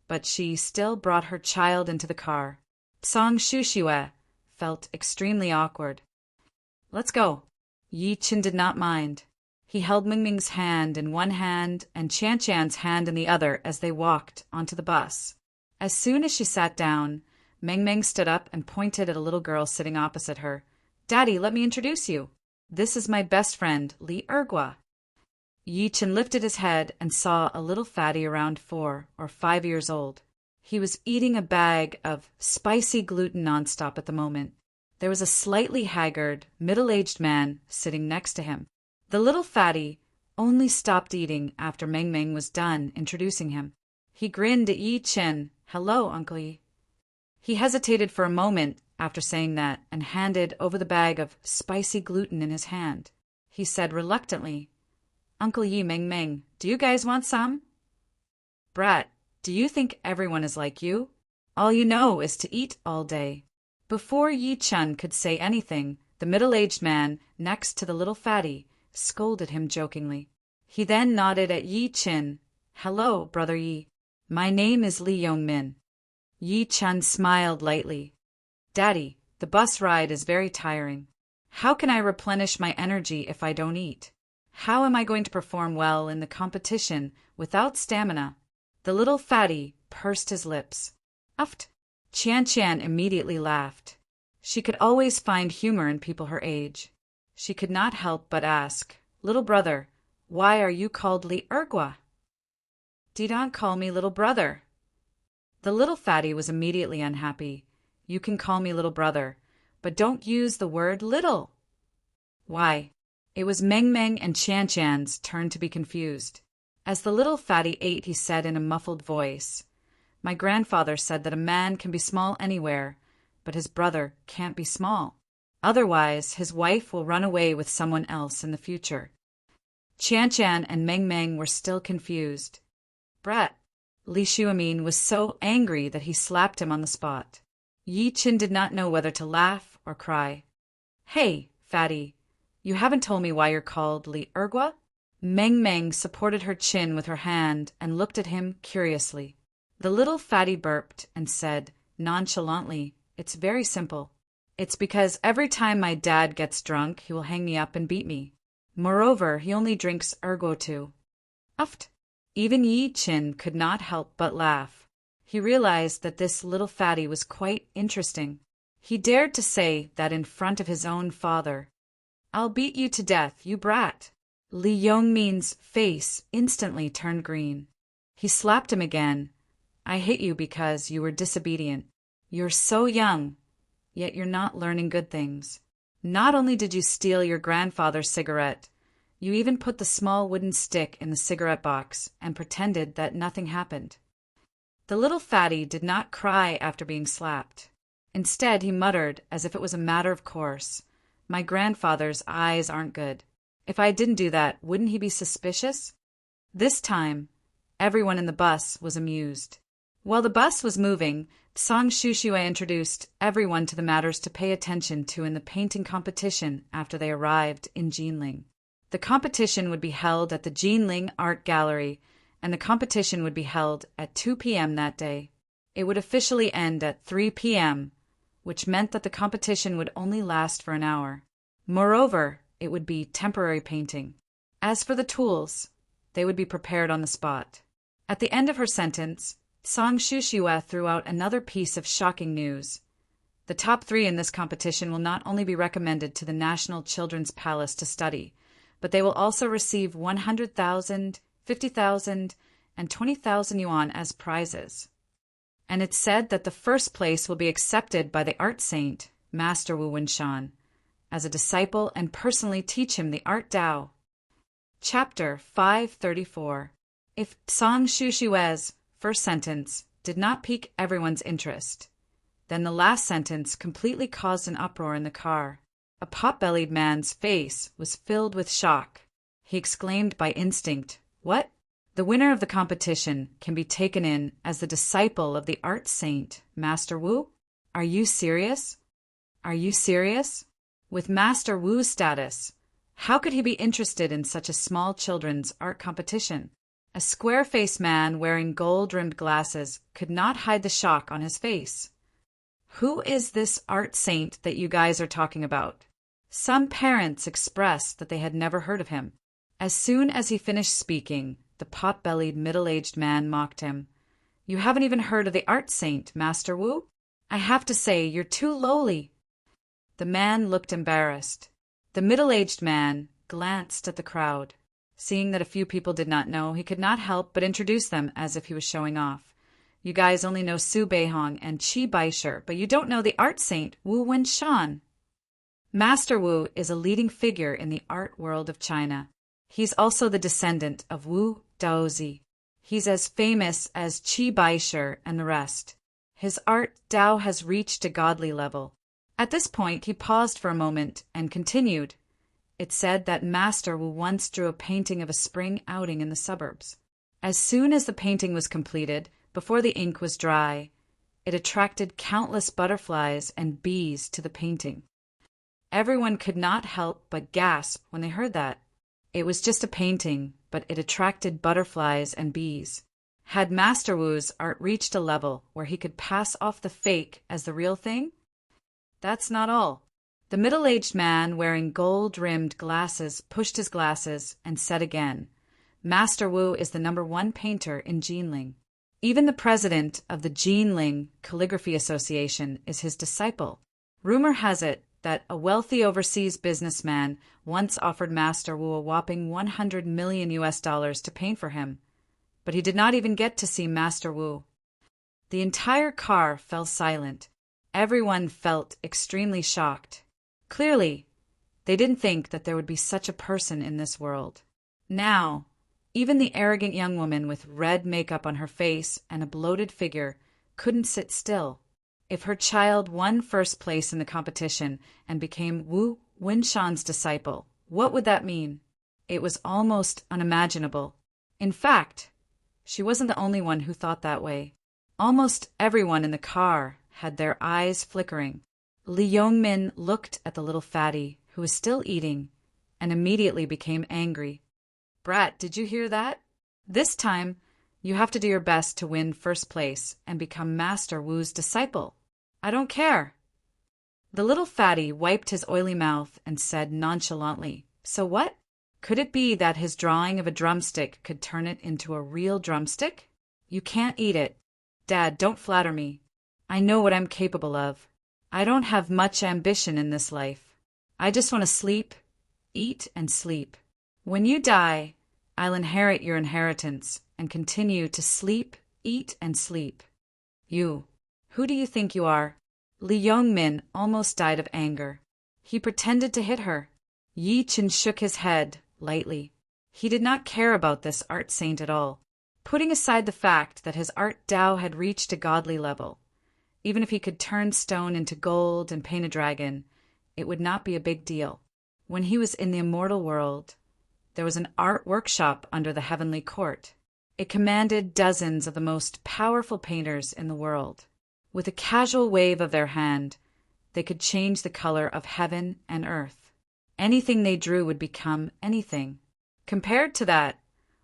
but she still brought her child into the car. Song Shushue felt extremely awkward. "Let's go." Yi Qin did not mind. He held Mingming's hand in one hand and Chan Chan's hand in the other as they walked onto the bus. As soon as she sat down, Mingming stood up and pointed at a little girl sitting opposite her. "Daddy, let me introduce you. This is my best friend, Li Ergua." Yi Qin lifted his head and saw a little fatty around 4 or 5 years old. He was eating a bag of spicy gluten nonstop at the moment. There was a slightly haggard, middle-aged man sitting next to him. The little fatty only stopped eating after Meng Meng was done introducing him. He grinned at Yi Qin. "Hello, Uncle Yi." He hesitated for a moment after saying that and handed over the bag of spicy gluten in his hand. He said reluctantly, "Uncle Yi, Meng Meng, do you guys want some?" "Brat, do you think everyone is like you? All you know is to eat all day." Before Yi Chun could say anything, the middle-aged man next to the little fatty scolded him jokingly. He then nodded at Yi Qin. "Hello, Brother Yi. My name is Li Yongmin." Yi Chun smiled lightly. "Daddy, the bus ride is very tiring. How can I replenish my energy if I don't eat? How am I going to perform well in the competition without stamina?" The little fatty pursed his lips. "Uft." Chan Chan immediately laughed. She could always find humor in people her age. She could not help but ask, "Little brother, why are you called Li Ergua?" "Do not call me little brother." The little fatty was immediately unhappy. "You can call me little brother, but don't use the word little." Why? It was Meng Meng and Chan Chan's turn to be confused. As the little fatty ate, he said in a muffled voice, "My grandfather said that a man can be small anywhere, but his brother can't be small. Otherwise, his wife will run away with someone else in the future." Chan Chan and Meng Meng were still confused. "Brat." Li Shuamin was so angry that he slapped him on the spot. Yi Qin did not know whether to laugh or cry. "Hey, fatty, you haven't told me why you're called Li Ergua?" Meng Meng supported her chin with her hand and looked at him curiously. The little fatty burped and said, nonchalantly, "It's very simple. It's because every time my dad gets drunk, he will hang me up and beat me. Moreover, he only drinks ergo too." Uft. Even Yi Qin could not help but laugh. He realized that this little fatty was quite interesting. He dared to say that in front of his own father. "I'll beat you to death, you brat." Li Yongmin's face instantly turned green. He slapped him again. "I hate you because you were disobedient. You're so young, yet you're not learning good things. Not only did you steal your grandfather's cigarette, you even put the small wooden stick in the cigarette box and pretended that nothing happened." The little fatty did not cry after being slapped. Instead, he muttered, as if it was a matter of course, "My grandfather's eyes aren't good. If I didn't do that, wouldn't he be suspicious?" This time, everyone in the bus was amused. While the bus was moving, Song Shushue introduced everyone to the matters to pay attention to in the painting competition after they arrived in Jinling. The competition would be held at the Jinling Art Gallery, and the competition would be held at 2 p.m. that day. It would officially end at 3 p.m., which meant that the competition would only last for an hour. Moreover, it would be temporary painting. As for the tools, they would be prepared on the spot. At the end of her sentence, Song Shushue threw out another piece of shocking news. The top 3 in this competition will not only be recommended to the National Children's Palace to study, but they will also receive 100,000, 50,000, and 20,000 yuan as prizes. And it's said that the first place will be accepted by the art saint, Master Wu Winshan, as a disciple and personally teach him the art Tao. Chapter 534. If Song Shushue's first sentence did not pique everyone's interest. Then the last sentence completely caused an uproar in the car. A pot-bellied man's face was filled with shock. He exclaimed by instinct, "What? The winner of the competition can be taken in as the disciple of the art saint, Master Wu? Are you serious? Are you serious? With Master Wu's status, how could he be interested in such a small children's art competition?" A square-faced man wearing gold-rimmed glasses could not hide the shock on his face. "Who is this art saint that you guys are talking about?" Some parents expressed that they had never heard of him. As soon as he finished speaking, the pot-bellied middle-aged man mocked him. "You haven't even heard of the art saint, Master Wu? I have to say, you're too lowly." The man looked embarrassed. The middle-aged man glanced at the crowd. Seeing that a few people did not know, he could not help but introduce them as if he was showing off. "You guys only know Su Beihong and Qi Baishe, but you don't know the art saint, Wu Wenshan." Master Wu is a leading figure in the art world of China. He's also the descendant of Wu Daozi. He's as famous as Qi Baishe and the rest. His art Dao has reached a godly level. At this point, he paused for a moment and continued. It said that Master Wu once drew a painting of a spring outing in the suburbs. As soon as the painting was completed, before the ink was dry, it attracted countless butterflies and bees to the painting. Everyone could not help but gasp when they heard that. It was just a painting, but it attracted butterflies and bees. Had Master Wu's art reached a level where he could pass off the fake as the real thing? That's not all. The middle-aged man wearing gold-rimmed glasses pushed his glasses and said again, "Master Wu is the #1 painter in Jinling. Even the president of the Jinling Calligraphy Association is his disciple. Rumor has it that a wealthy overseas businessman once offered Master Wu a whopping $100 million to paint for him, but he did not even get to see Master Wu." The entire car fell silent. Everyone felt extremely shocked. Clearly, they didn't think that there would be such a person in this world. Now, even the arrogant young woman with red makeup on her face and a bloated figure couldn't sit still. If her child won first place in the competition and became Wu Wenshan's disciple, what would that mean? It was almost unimaginable. In fact, she wasn't the only one who thought that way. Almost everyone in the car had their eyes flickering. Li Yongmin looked at the little fatty, who was still eating, and immediately became angry. "Brat, did you hear that? This time, you have to do your best to win first place and become Master Wu's disciple. I don't care." The little fatty wiped his oily mouth and said nonchalantly, "So what? Could it be that his drawing of a drumstick could turn it into a real drumstick? You can't eat it. Dad, don't flatter me. I know what I'm capable of. I don't have much ambition in this life. I just want to sleep, eat, and sleep. When you die, I'll inherit your inheritance and continue to sleep, eat, and sleep. You, who do you think you are?" Li Yongmin almost died of anger. He pretended to hit her. Yi Chen shook his head lightly. He did not care about this art saint at all. Putting aside the fact that his art Dao had reached a godly level, even if he could turn stone into gold and paint a dragon, it would not be a big deal. When he was in the immortal world, there was an art workshop under the heavenly court. It commanded dozens of the most powerful painters in the world. With a casual wave of their hand, they could change the color of heaven and earth. Anything they drew would become anything. Compared to that,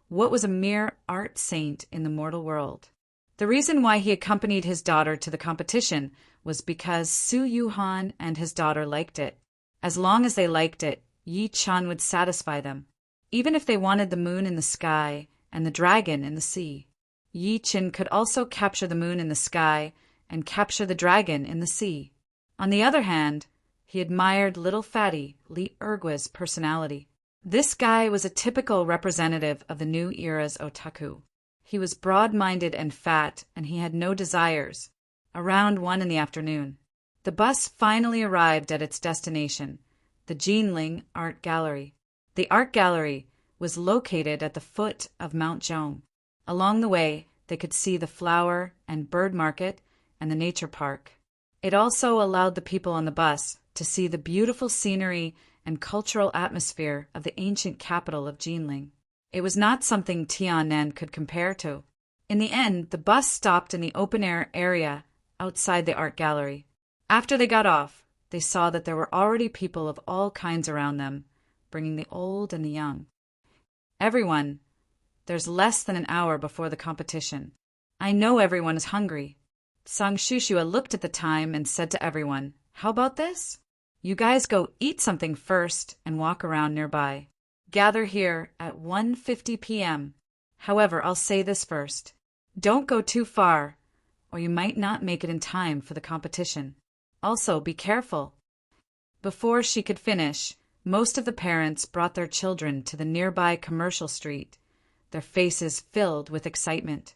what was a mere art saint in the mortal world? The reason why he accompanied his daughter to the competition was because Su Yuhan and his daughter liked it. As long as they liked it, Yi Chen would satisfy them. Even if they wanted the moon in the sky and the dragon in the sea, Yi Chen could also capture the moon in the sky and capture the dragon in the sea. On the other hand, he admired little fatty Li Ergua's personality. This guy was a typical representative of the new era's otaku. He was broad-minded and fat, and he had no desires. Around 1 p.m, the bus finally arrived at its destination, the Jinling Art Gallery. The art gallery was located at the foot of Mount Zhong. Along the way, They could see the flower and bird market and the nature park. It also allowed the people on the bus to see the beautiful scenery and cultural atmosphere of the ancient capital of Jinling. It was not something Tianan could compare to. In the end, the bus stopped in the open-air area outside the art gallery. After they got off, they saw that there were already people of all kinds around them, bringing the old and the young. Everyone, there's less than an hour before the competition. I know everyone is hungry. Sang Shushua looked at the time and said to everyone, "How about this? You guys go eat something first and walk around nearby. Gather here at 1:50 p.m. However, I'll say this first. Don't go too far, or you might not make it in time for the competition. Also, be careful." Before she could finish, most of the parents brought their children to the nearby commercial street, their faces filled with excitement.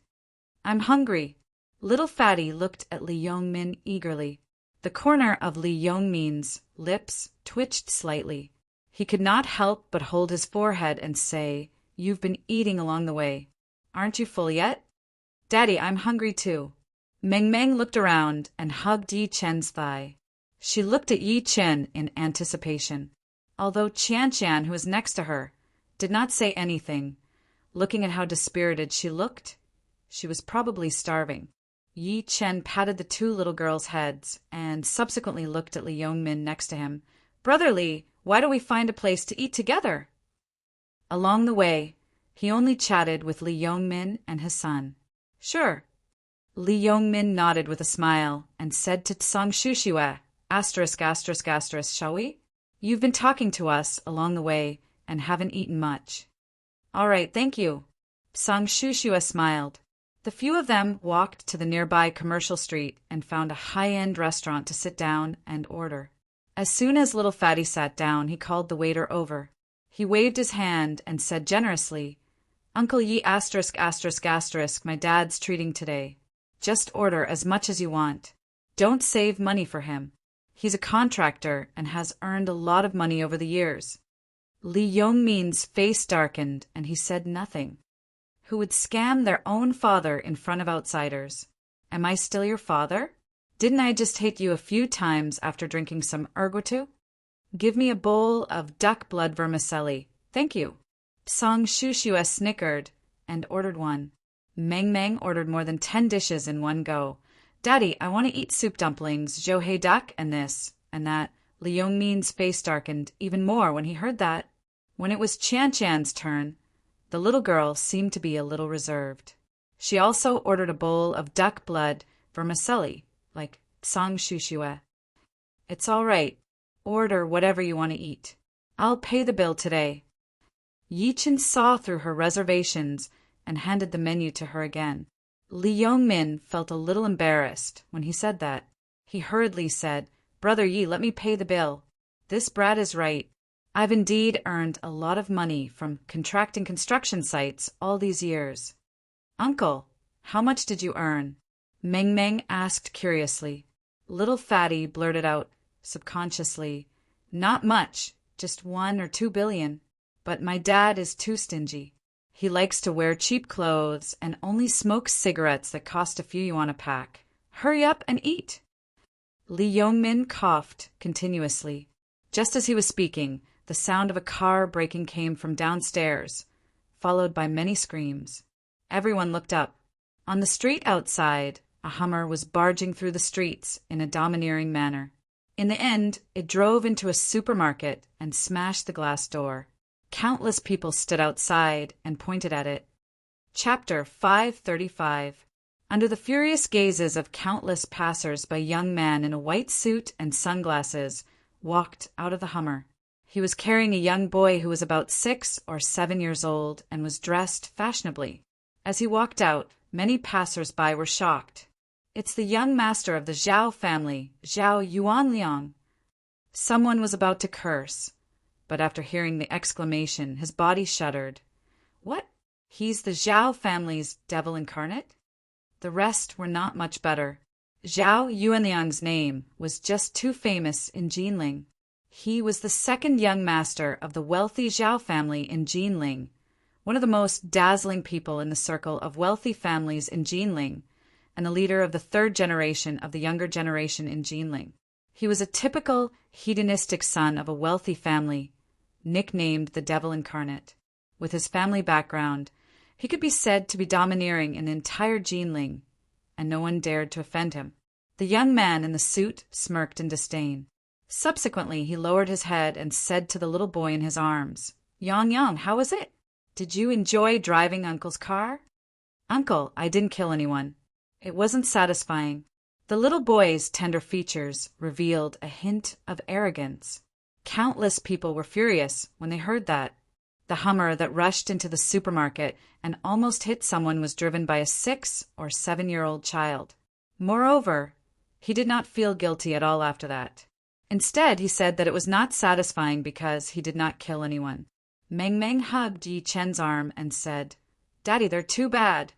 "I'm hungry." Little Fatty looked at Li Yongmin eagerly. The corner of Li Yongmin's lips twitched slightly. He could not help but hold his forehead and say, "You've been eating along the way. Aren't you full yet?" "Daddy, I'm hungry too." Meng Meng looked around and hugged Yi Chen's thigh. She looked at Yi Chen in anticipation. Although Qian, who was next to her, did not say anything, looking at how dispirited she looked, she was probably starving. Yi Chen patted the two little girls' heads and subsequently looked at Li Yongmin next to him. "Brother Li, why don't we find a place to eat together?" Along the way, he only chatted with Li Yongmin and his son. "Sure." Li Yongmin nodded with a smile and said to Sang Shushua, ****, shall we? You've been talking to us along the way and haven't eaten much." "All right, thank you." Sang Shushua smiled. The few of them walked to the nearby commercial street and found a high-end restaurant to sit down and order. As soon as little Fatty sat down, he called the waiter over. He waved his hand and said generously, "Uncle Yi ****, my dad's treating today. Just order as much as you want. Don't save money for him. He's a contractor and has earned a lot of money over the years." Li Yongmin's face darkened and he said nothing. Who would scam their own father in front of outsiders? "Am I still your father? Didn't I just hit you a few times after drinking some ergotu? Give me a bowl of duck blood vermicelli. Thank you." Sang Shushua snickered and ordered one. Meng Meng ordered more than 10 dishes in one go. "Daddy, I want to eat soup dumplings, Zhouhei duck, and this, and that." Li Yongmin's face darkened even more when he heard that. When it was Qian's turn, the little girl seemed to be a little reserved. She also ordered a bowl of duck blood vermicelli, like Sang Shushua. "It's all right. Order whatever you want to eat. I'll pay the bill today." Yi Chen saw through her reservations and handed the menu to her again. Li Yongmin felt a little embarrassed when he said that. He hurriedly said, "Brother Yi, let me pay the bill. This brat is right. I've indeed earned a lot of money from contracting construction sites all these years." "Uncle, how much did you earn?" Meng Meng asked curiously. Little Fatty blurted out, subconsciously, "Not much, just 1 or 2 billion. But my dad is too stingy. He likes to wear cheap clothes and only smokes cigarettes that cost a few yuan a pack. Hurry up and eat." Li Yongmin coughed continuously. Just as he was speaking, the sound of a car braking came from downstairs, followed by many screams. Everyone looked up. On the street outside, a Hummer was barging through the streets in a domineering manner. In the end, it drove into a supermarket and smashed the glass door. Countless people stood outside and pointed at it. Chapter 535. Under the furious gazes of countless passers, a young man in a white suit and sunglasses walked out of the Hummer. He was carrying a young boy who was about 6 or 7 years old and was dressed fashionably. As he walked out, many passers-by were shocked. "It's the young master of the Zhao family, Zhao Yuanliang." Someone was about to curse, but after hearing the exclamation, his body shuddered. "What? He's the Zhao family's devil incarnate?" The rest were not much better. Zhao Yuanliang's name was just too famous in Jinling. He was the second young master of the wealthy Zhao family in Jinling, one of the most dazzling people in the circle of wealthy families in Jinling, and the leader of the third generation of the younger generation in Jinling. He was a typical hedonistic son of a wealthy family, nicknamed the Devil Incarnate. With his family background, he could be said to be domineering in the entire Jinling, and no one dared to offend him. The young man in the suit smirked in disdain. Subsequently, he lowered his head and said to the little boy in his arms, "Yang Yang, how was it? Did you enjoy driving Uncle's car?" "Uncle, I didn't kill anyone." It wasn't satisfying. The little boy's tender features revealed a hint of arrogance. Countless people were furious when they heard that. The Hummer that rushed into the supermarket and almost hit someone was driven by a 6- or 7-year-old child. Moreover, he did not feel guilty at all after that. Instead, he said that it was not satisfying because he did not kill anyone. Meng Meng hugged Yi Chen's arm and said, "Daddy, they're too bad."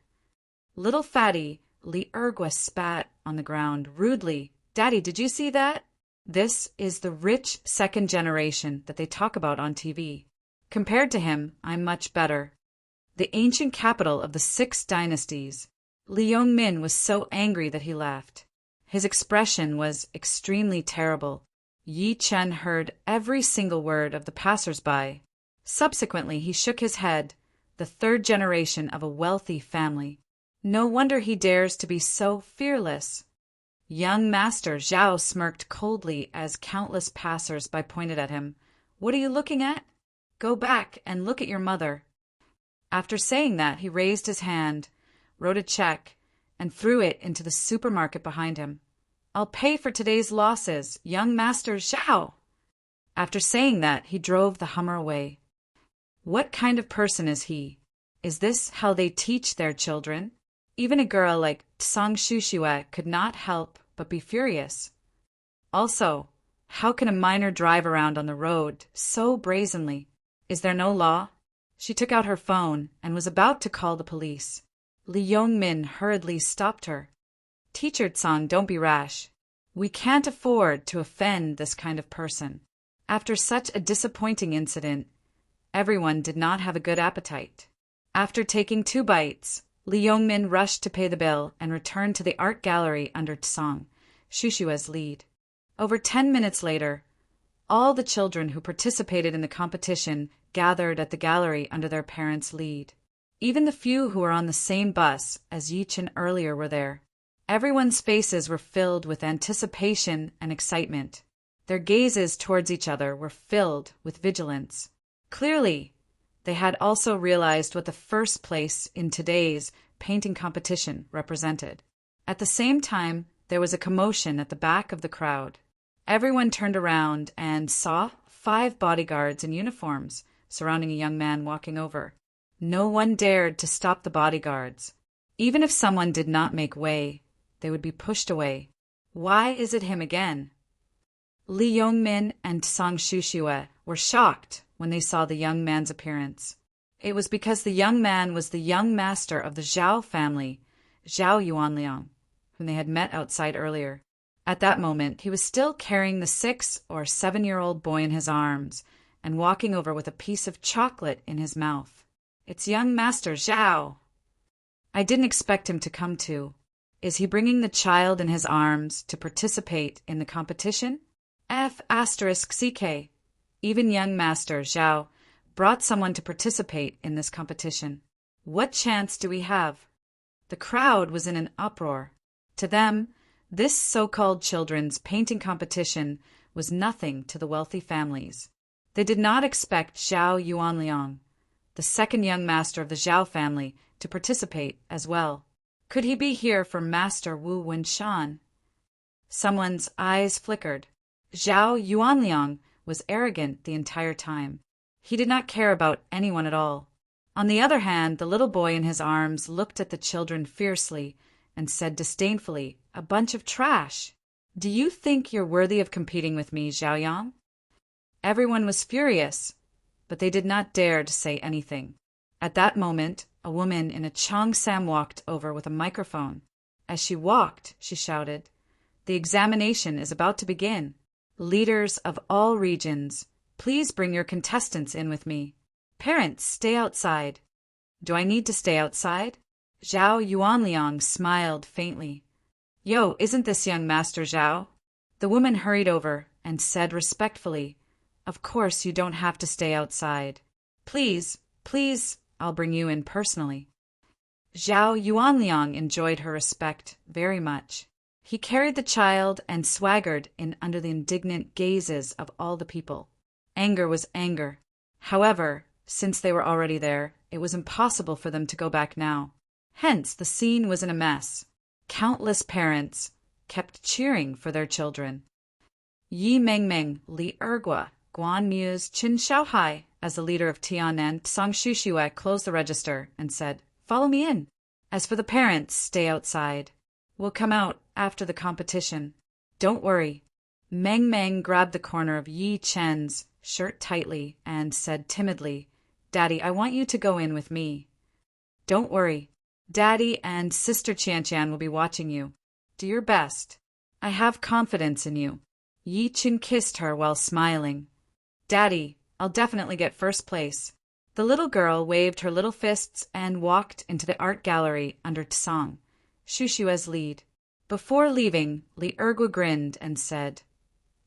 Little fatty Li Ergua spat on the ground rudely. "Daddy, did you see that?" This is the rich second generation that they talk about on TV. Compared to him, I'm much better. The ancient capital of the 6 dynasties. Li Yongmin was so angry that he laughed. His expression was extremely terrible. Yi Chen heard every single word of the passers-by. Subsequently, he shook his head, the third generation of a wealthy family. No wonder he dares to be so fearless. Young Master Zhao smirked coldly as countless passers-by pointed at him. "What are you looking at? Go back and look at your mother." After saying that, he raised his hand, wrote a check, and threw it into the supermarket behind him. "I'll pay for today's losses, young Master Zhao." After saying that, he drove the Hummer away. What kind of person is he? Is this how they teach their children? Even a girl like Tsang Shushue could not help but be furious. Also, how can a minor drive around on the road so brazenly? Is there no law? She took out her phone and was about to call the police. Li Yongmin hurriedly stopped her. "Teacher Tsang, don't be rash. We can't afford to offend this kind of person." After such a disappointing incident, everyone did not have a good appetite. After taking 2 bites, Li Yongmin rushed to pay the bill and returned to the art gallery under Tsang Shushue's lead. Over 10 minutes later, all the children who participated in the competition gathered at the gallery under their parents' lead. Even the few who were on the same bus as Yi Chen earlier were there. Everyone's faces were filled with anticipation and excitement. Their gazes towards each other were filled with vigilance. Clearly, they had also realized what the first place in today's painting competition represented. At the same time, there was a commotion at the back of the crowd. Everyone turned around and saw 5 bodyguards in uniforms surrounding a young man walking over. No one dared to stop the bodyguards. Even if someone did not make way, they would be pushed away. Why is it him again? Li Yongmin and Tsang Shushue were shocked when they saw the young man's appearance. It was because the young man was the young master of the Zhao family, Zhao Yuanliang, whom they had met outside earlier. At that moment, he was still carrying the 6- or 7-year-old boy in his arms and walking over with a piece of chocolate in his mouth. "It's young Master Zhao." "I didn't expect him to come too. Is he bringing the child in his arms to participate in the competition?" F***CK. Even young Master Zhao brought someone to participate in this competition. What chance do we have? The crowd was in an uproar. To them, this so-called children's painting competition was nothing to the wealthy families. They did not expect Zhao Yuanliang, the second young master of the Zhao family, to participate as well. Could he be here for Master Wu Wenshan? Someone's eyes flickered. Zhao Yuanliang was arrogant the entire time. He did not care about anyone at all. On the other hand, the little boy in his arms looked at the children fiercely and said disdainfully, "A bunch of trash. Do you think you're worthy of competing with me, Zhaoyang?" Everyone was furious, but they did not dare to say anything. At that moment, a woman in a cheongsam walked over with a microphone. As she walked, she shouted, "The examination is about to begin. Leaders of all regions, please bring your contestants in with me. Parents, stay outside. Do I need to stay outside? Zhao Yuanliang smiled faintly. Yo, isn't this young Master Zhao? The woman hurried over and said respectfully, Of course you don't have to stay outside. Please, I'll bring you in personally. Zhao Yuanliang enjoyed her respect very much. He carried the child and swaggered in under the indignant gazes of all the people. Anger was anger. However, since they were already there, it was impossible for them to go back now. Hence, the scene was in a mess. Countless parents kept cheering for their children. Yi Mengmeng, Li Ergua, Guan Muse, Qin Shaohai, as the leader of Tianan, Tsang Shushuai closed the register and said, Follow me in. As for the parents, stay outside. We'll come out after the competition. Don't worry. Meng Meng grabbed the corner of Yi Chen's shirt tightly and said timidly, Daddy, I want you to go in with me. Don't worry. Daddy and Sister Qianqian will be watching you. Do your best. I have confidence in you. Yi Chen kissed her while smiling. Daddy, I'll definitely get first place. The little girl waved her little fists and walked into the art gallery under Tsang Shushue's lead. Before leaving, Li Ergua grinned and said,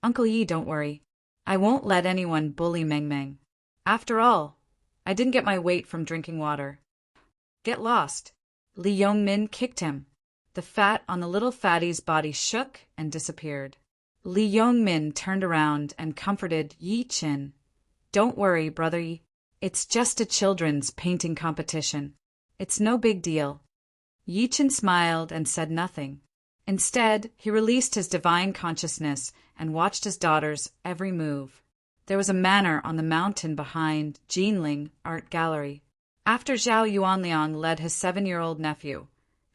Uncle Yi, don't worry. I won't let anyone bully Meng Meng. After all, I didn't get my weight from drinking water. Get lost. Li Yongmin kicked him. The fat on the little fatty's body shook and disappeared. Li Yongmin turned around and comforted Yi Chen. Don't worry, brother Yi. It's just a children's painting competition. It's no big deal. Yi Chen smiled and said nothing. Instead, he released his divine consciousness and watched his daughter's every move. There was a manor on the mountain behind Jinling Art Gallery. After Zhao Yuanliang led his 7-year-old nephew,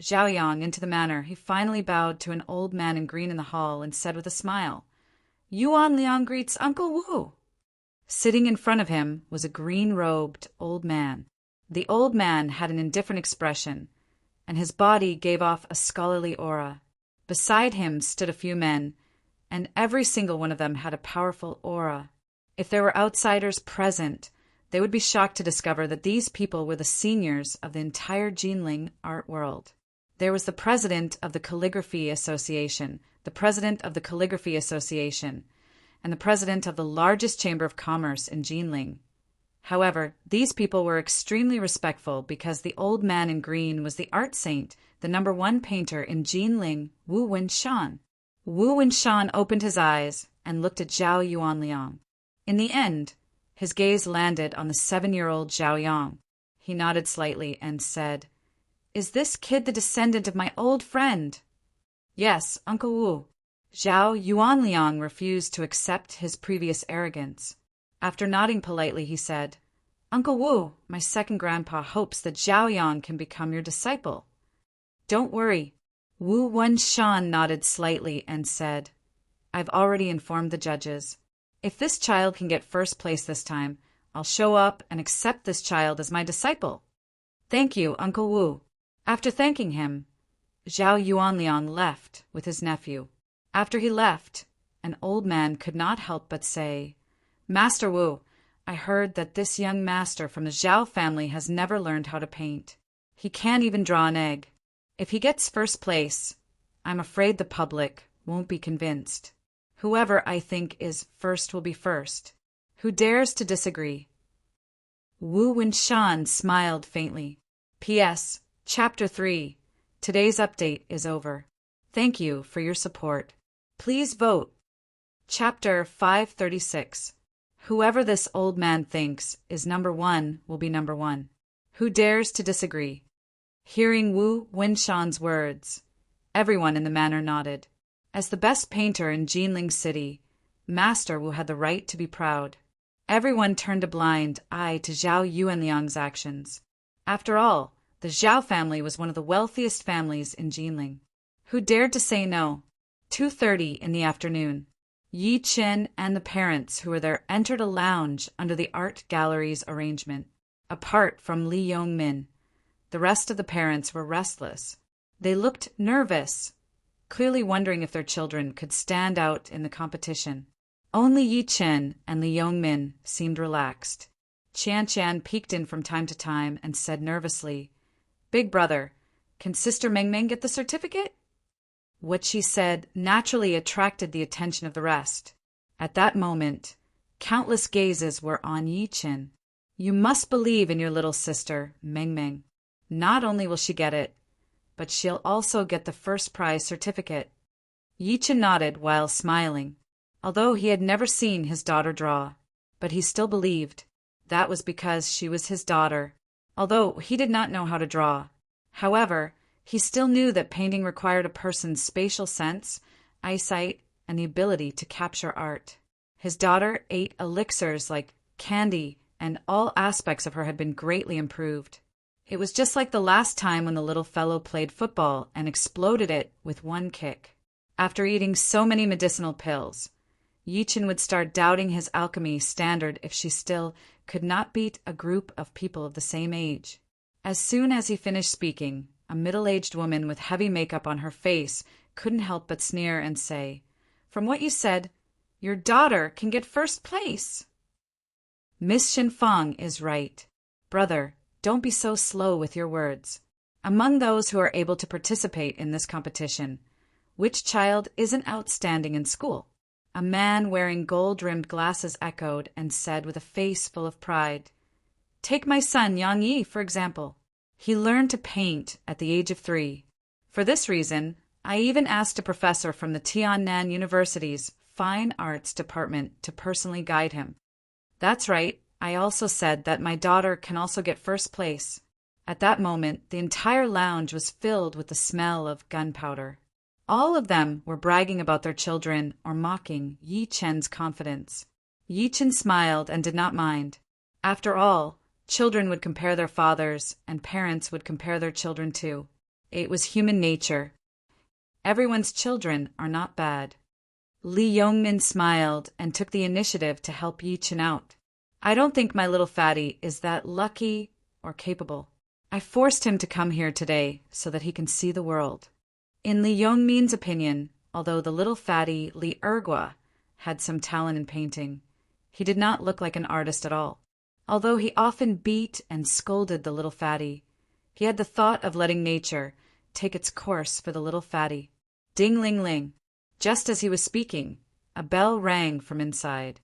Zhao Yang, into the manor, he finally bowed to an old man in green in the hall and said with a smile, Yuanliang greets Uncle Wu. Sitting in front of him was a green-robed old man. The old man had an indifferent expression, and his body gave off a scholarly aura. Beside him stood a few men, and every single one of them had a powerful aura. If there were outsiders present, they would be shocked to discover that these people were the seniors of the entire Jinling art world. There was the president of the Calligraphy Association, and the president of the largest chamber of commerce in Jinling. However, these people were extremely respectful because the old man in green was the art saint, the #1 painter in Jinling, Wu Wenshan. Wu Wenshan opened his eyes and looked at Zhao Yuanliang. In the end, his gaze landed on the 7-year-old Zhao Yang. He nodded slightly and said, Is this kid the descendant of my old friend? Yes, Uncle Wu. Zhao Yuanliang refused to accept his previous arrogance. After nodding politely, he said, Uncle Wu, my second grandpa hopes that Zhao Yang can become your disciple. Don't worry. Wu Wenshan nodded slightly and said, I've already informed the judges. If this child can get first place this time, I'll show up and accept this child as my disciple. Thank you, Uncle Wu. After thanking him, Zhao Yuanliang left with his nephew. After he left, an old man could not help but say, Master Wu, I heard that this young master from the Zhao family has never learned how to paint. He can't even draw an egg. If he gets first place, I'm afraid the public won't be convinced. Whoever I think is first will be first. Who dares to disagree? Wu Wenshan smiled faintly. P.S. Chapter 3. Today's update is over. Thank you for your support. Please vote. Chapter 536. Whoever this old man thinks is #1 will be #1. Who dares to disagree? Hearing Wu Wenshan's words, everyone in the manor nodded. As the best painter in Jinling City, Master Wu had the right to be proud. Everyone turned a blind eye to Zhao Yuanliang's actions. After all, the Zhao family was one of the wealthiest families in Jinling. Who dared to say no? 2:30 in the afternoon. Yi Chen and the parents who were there entered a lounge under the art gallery's arrangement. Apart from Li Yongmin, the rest of the parents were restless. They looked nervous, clearly wondering if their children could stand out in the competition. Only Yi Chen and Li Yongmin seemed relaxed. Chan Chan peeked in from time to time and said nervously, "Big brother, can Sister Meng Meng get the certificate?" What she said naturally attracted the attention of the rest. At that moment, countless gazes were on Yi Chen. "You must believe in your little sister, Meng Meng. Not only will she get it, but she'll also get the first prize certificate." Yi Chen nodded while smiling, although he had never seen his daughter draw. But he still believed. That was because she was his daughter, although he did not know how to draw. However, he still knew that painting required a person's spatial sense, eyesight, and the ability to capture art. His daughter ate elixirs like candy, and all aspects of her had been greatly improved. It was just like the last time when the little fellow played football and exploded it with one kick. After eating so many medicinal pills, Yi Chen would start doubting his alchemy standard if she still could not beat a group of people of the same age. As soon as he finished speaking, a middle-aged woman with heavy makeup on her face couldn't help but sneer and say, "From what you said, your daughter can get first place." Miss Shinfang is right. Brother, don't be so slow with your words. Among those who are able to participate in this competition, which child isn't outstanding in school? A man wearing gold-rimmed glasses echoed and said with a face full of pride, "Take my son Yang Yi, for example. He learned to paint at the age of 3. For this reason, I even asked a professor from the Tiannan University's Fine Arts Department to personally guide him. That's right, I also said that my daughter can also get first place." At that moment, the entire lounge was filled with the smell of gunpowder. All of them were bragging about their children or mocking Yi Chen's confidence. Yi Chen smiled and did not mind. After all, children would compare their fathers, and parents would compare their children too. It was human nature. Everyone's children are not bad. Li Yongmin smiled and took the initiative to help Yi Chen out. "I don't think my little fatty is that lucky or capable. I forced him to come here today so that he can see the world." In Li Yongmin's opinion, although the little fatty Li Ergua had some talent in painting, he did not look like an artist at all. Although he often beat and scolded the little fatty, he had the thought of letting nature take its course for the little fatty. Ding-ling-ling. Just as he was speaking, a bell rang from inside.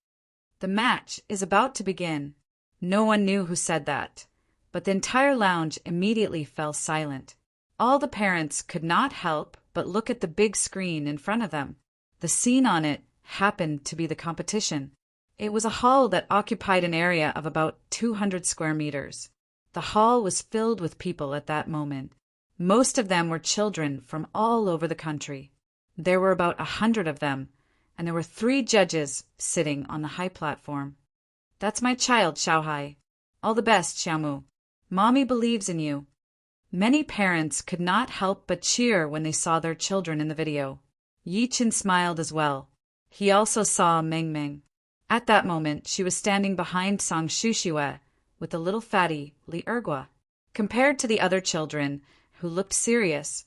"The match is about to begin." No one knew who said that, but the entire lounge immediately fell silent. All the parents could not help but look at the big screen in front of them. The scene on it happened to be the competition. It was a hall that occupied an area of about 200 square meters. The hall was filled with people at that moment. Most of them were children from all over the country. There were about 100 of them, and there were 3 judges sitting on the high platform. "That's my child, Xiaohai. All the best, Xiaomu. Mommy believes in you." Many parents could not help but cheer when they saw their children in the video. Yi Chen smiled as well. He also saw Meng Meng. At that moment, she was standing behind Sang Shuxiue with the little fatty Li Ergua. Compared to the other children, who looked serious,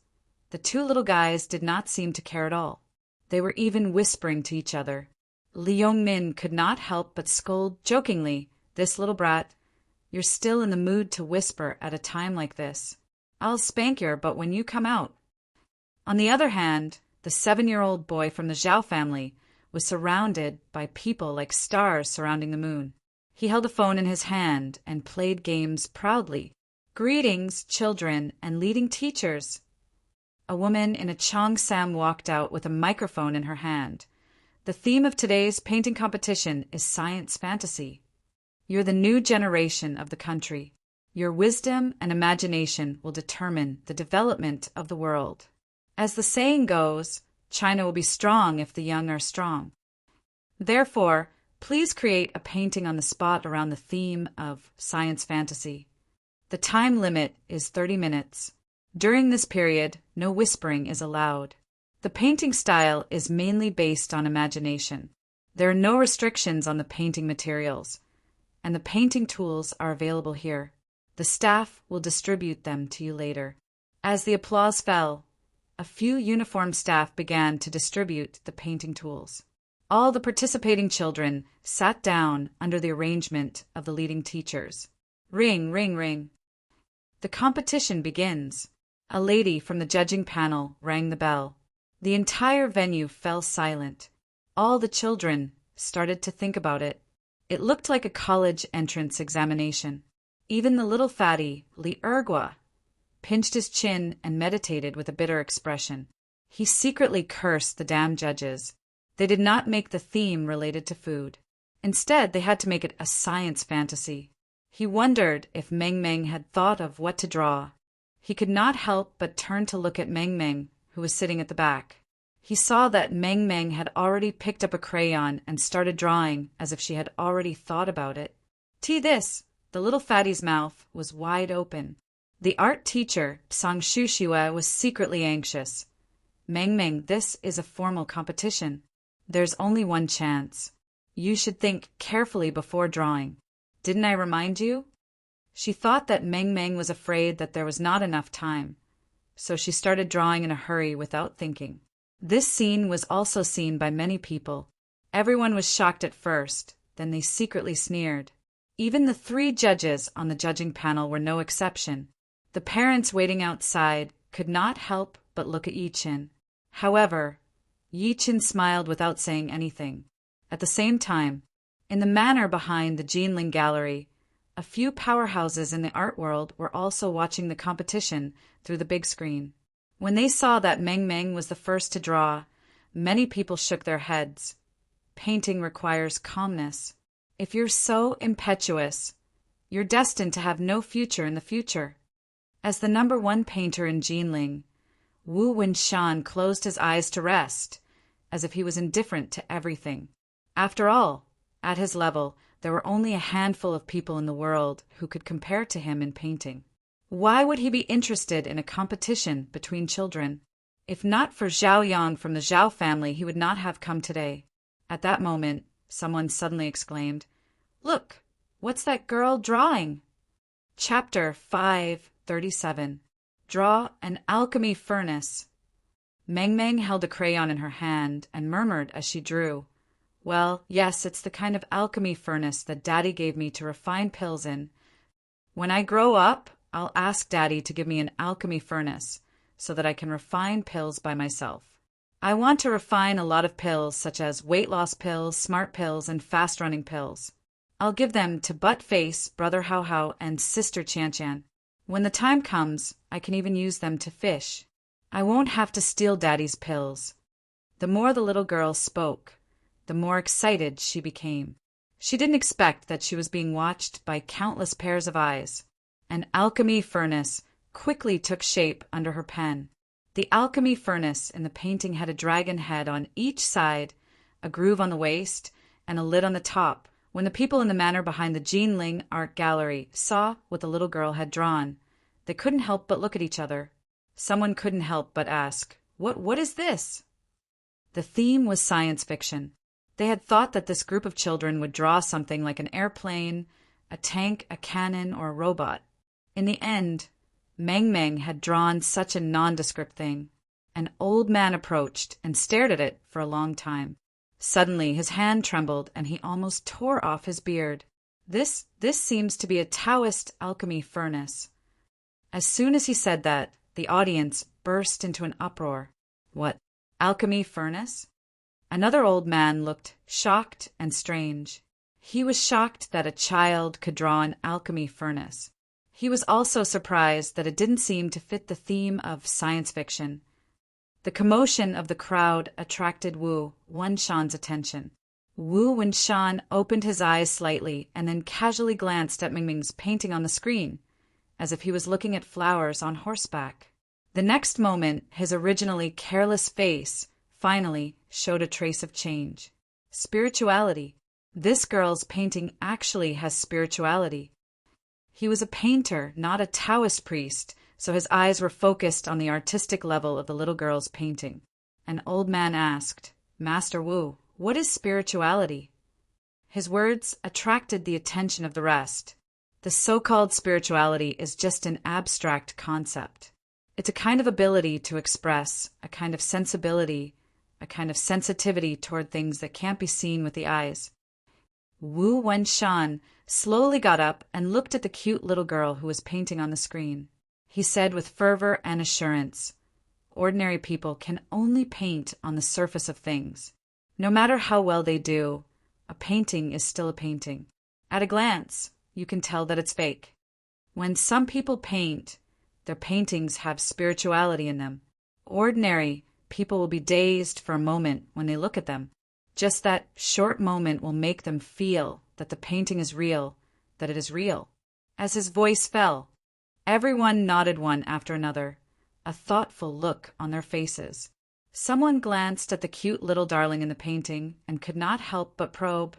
the 2 little guys did not seem to care at all. They were even whispering to each other. Li Yongmin could not help but scold jokingly, "This little brat, you're still in the mood to whisper at a time like this. I'll spank her, but when you come out." On the other hand, the 7-year-old boy from the Zhao family was surrounded by people like stars surrounding the moon. He held a phone in his hand and played games proudly. "Greetings, children and leading teachers." A woman in a cheongsam walked out with a microphone in her hand. "The theme of today's painting competition is science fantasy. You're the new generation of the country. Your wisdom and imagination will determine the development of the world. As the saying goes, China will be strong if the young are strong. Therefore, please create a painting on the spot around the theme of science fantasy. The time limit is 30 minutes. During this period, no whispering is allowed. The painting style is mainly based on imagination. There are no restrictions on the painting materials, and the painting tools are available here. The staff will distribute them to you later." As the applause fell, a few uniformed staff began to distribute the painting tools. All the participating children sat down under the arrangement of the leading teachers. Ring, ring, ring. The competition begins. A lady from the judging panel rang the bell. The entire venue fell silent. All the children started to think about it. It looked like a college entrance examination. Even the little fatty, Liurgwa, pinched his chin and meditated with a bitter expression. He secretly cursed the damn judges. They did not make the theme related to food. Instead, they had to make it a science fantasy. He wondered if Meng Meng had thought of what to draw. He could not help but turn to look at Meng Meng, who was sitting at the back. He saw that Meng Meng had already picked up a crayon and started drawing as if she had already thought about it. This! The little fatty's mouth was wide open. The art teacher, Psang Shushiwa, was secretly anxious. Meng Meng, this is a formal competition. There's only one chance. You should think carefully before drawing. Didn't I remind you? She thought that Meng Meng was afraid that there was not enough time, so she started drawing in a hurry without thinking. This scene was also seen by many people. Everyone was shocked at first, then they secretly sneered. Even the 3 judges on the judging panel were no exception. The parents waiting outside could not help but look at Yichin. However, Yichin smiled without saying anything. At the same time, in the manor behind the Jinling Gallery, a few powerhouses in the art world were also watching the competition through the big screen. When they saw that Meng Meng was the first to draw, many people shook their heads. Painting requires calmness. If you're so impetuous, you're destined to have no future in the future. As the #1 painter in Jinling, Wu Winshan closed his eyes to rest, as if he was indifferent to everything. After all, at his level, there were only a handful of people in the world who could compare to him in painting. Why would he be interested in a competition between children? If not for Zhao Yang from the Zhao family, he would not have come today. At that moment, someone suddenly exclaimed, "Look, what's that girl drawing?" Chapter 537. Draw an Alchemy Furnace. Meng Meng held a crayon in her hand and murmured as she drew, "Well, yes, it's the kind of alchemy furnace that Daddy gave me to refine pills in. When I grow up, I'll ask Daddy to give me an alchemy furnace so that I can refine pills by myself. I want to refine a lot of pills such as weight loss pills, smart pills, and fast-running pills. I'll give them to Butt-Face, Brother Hao Hao, and Sister Chan Chan. When the time comes, I can even use them to fish. I won't have to steal Daddy's pills." The more the little girl spoke, the more excited she became. She didn't expect that she was being watched by countless pairs of eyes. An alchemy furnace quickly took shape under her pen. The alchemy furnace in the painting had a dragon head on each side, a groove on the waist, and a lid on the top. When the people in the manor behind the Jinling Art Gallery saw what the little girl had drawn, they couldn't help but look at each other. Someone couldn't help but ask, What is this?" The theme was science fiction. They had thought that this group of children would draw something like an airplane, a tank, a cannon, or a robot. In the end, Meng Meng had drawn such a nondescript thing. An old man approached and stared at it for a long time. Suddenly his hand trembled and he almost tore off his beard. This seems to be a Taoist alchemy furnace." As soon as he said that, the audience burst into an uproar. What, alchemy furnace? Another old man looked shocked and strange. He was shocked that a child could draw an alchemy furnace. He was also surprised that it didn't seem to fit the theme of science fiction. The commotion of the crowd attracted Wu Winshan's attention. Wu Winshan opened his eyes slightly and then casually glanced at Meng Meng's painting on the screen, as if he was looking at flowers on horseback. The next moment, his originally careless face finally showed a trace of change. Spirituality. This girl's painting actually has spirituality. He was a painter, not a Taoist priest, so his eyes were focused on the artistic level of the little girl's painting. An old man asked, "Master Wu, what is spirituality?" His words attracted the attention of the rest. The so-called spirituality is just an abstract concept. It's a kind of ability to express, a kind of sensibility, a kind of sensitivity toward things that can't be seen with the eyes. Wu Wenshan slowly got up and looked at the cute little girl who was painting on the screen. He said with fervor and assurance, "Ordinary people can only paint on the surface of things. No matter how well they do, a painting is still a painting. At a glance, you can tell that it's fake. When some people paint, their paintings have spirituality in them. Ordinary people will be dazed for a moment when they look at them. Just that short moment will make them feel that the painting is real, that it is real." As his voice fell, everyone nodded one after another, a thoughtful look on their faces. Someone glanced at the cute little darling in the painting and could not help but probe,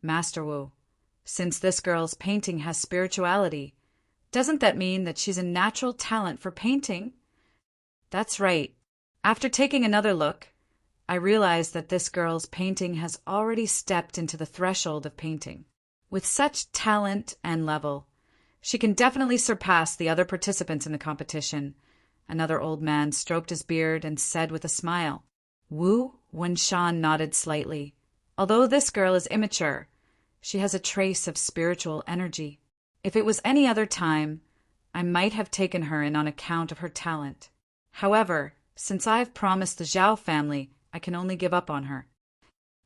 "Master Wu, since this girl's painting has spirituality, doesn't that mean that she's a natural talent for painting?" "That's right. After taking another look, I realized that this girl's painting has already stepped into the threshold of painting. With such talent and level, she can definitely surpass the other participants in the competition." Another old man stroked his beard and said with a smile. Wu Wenshan nodded slightly. "Although this girl is immature, she has a trace of spiritual energy. If it was any other time, I might have taken her in on account of her talent. However, since I've promised the Zhao family, I can only give up on her."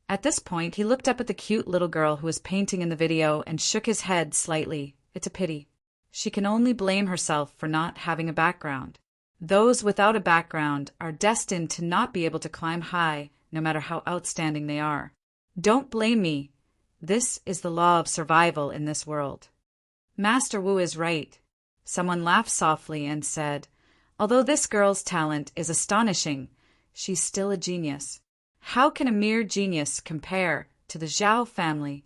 At this point, he looked up at the cute little girl who was painting in the video and shook his head slightly. "It's a pity. She can only blame herself for not having a background. Those without a background are destined to not be able to climb high, no matter how outstanding they are. Don't blame me. This is the law of survival in this world." "Master Wu is right." Someone laughed softly and said, "Although this girl's talent is astonishing, she's still a genius. How can a mere genius compare to the Zhao family?"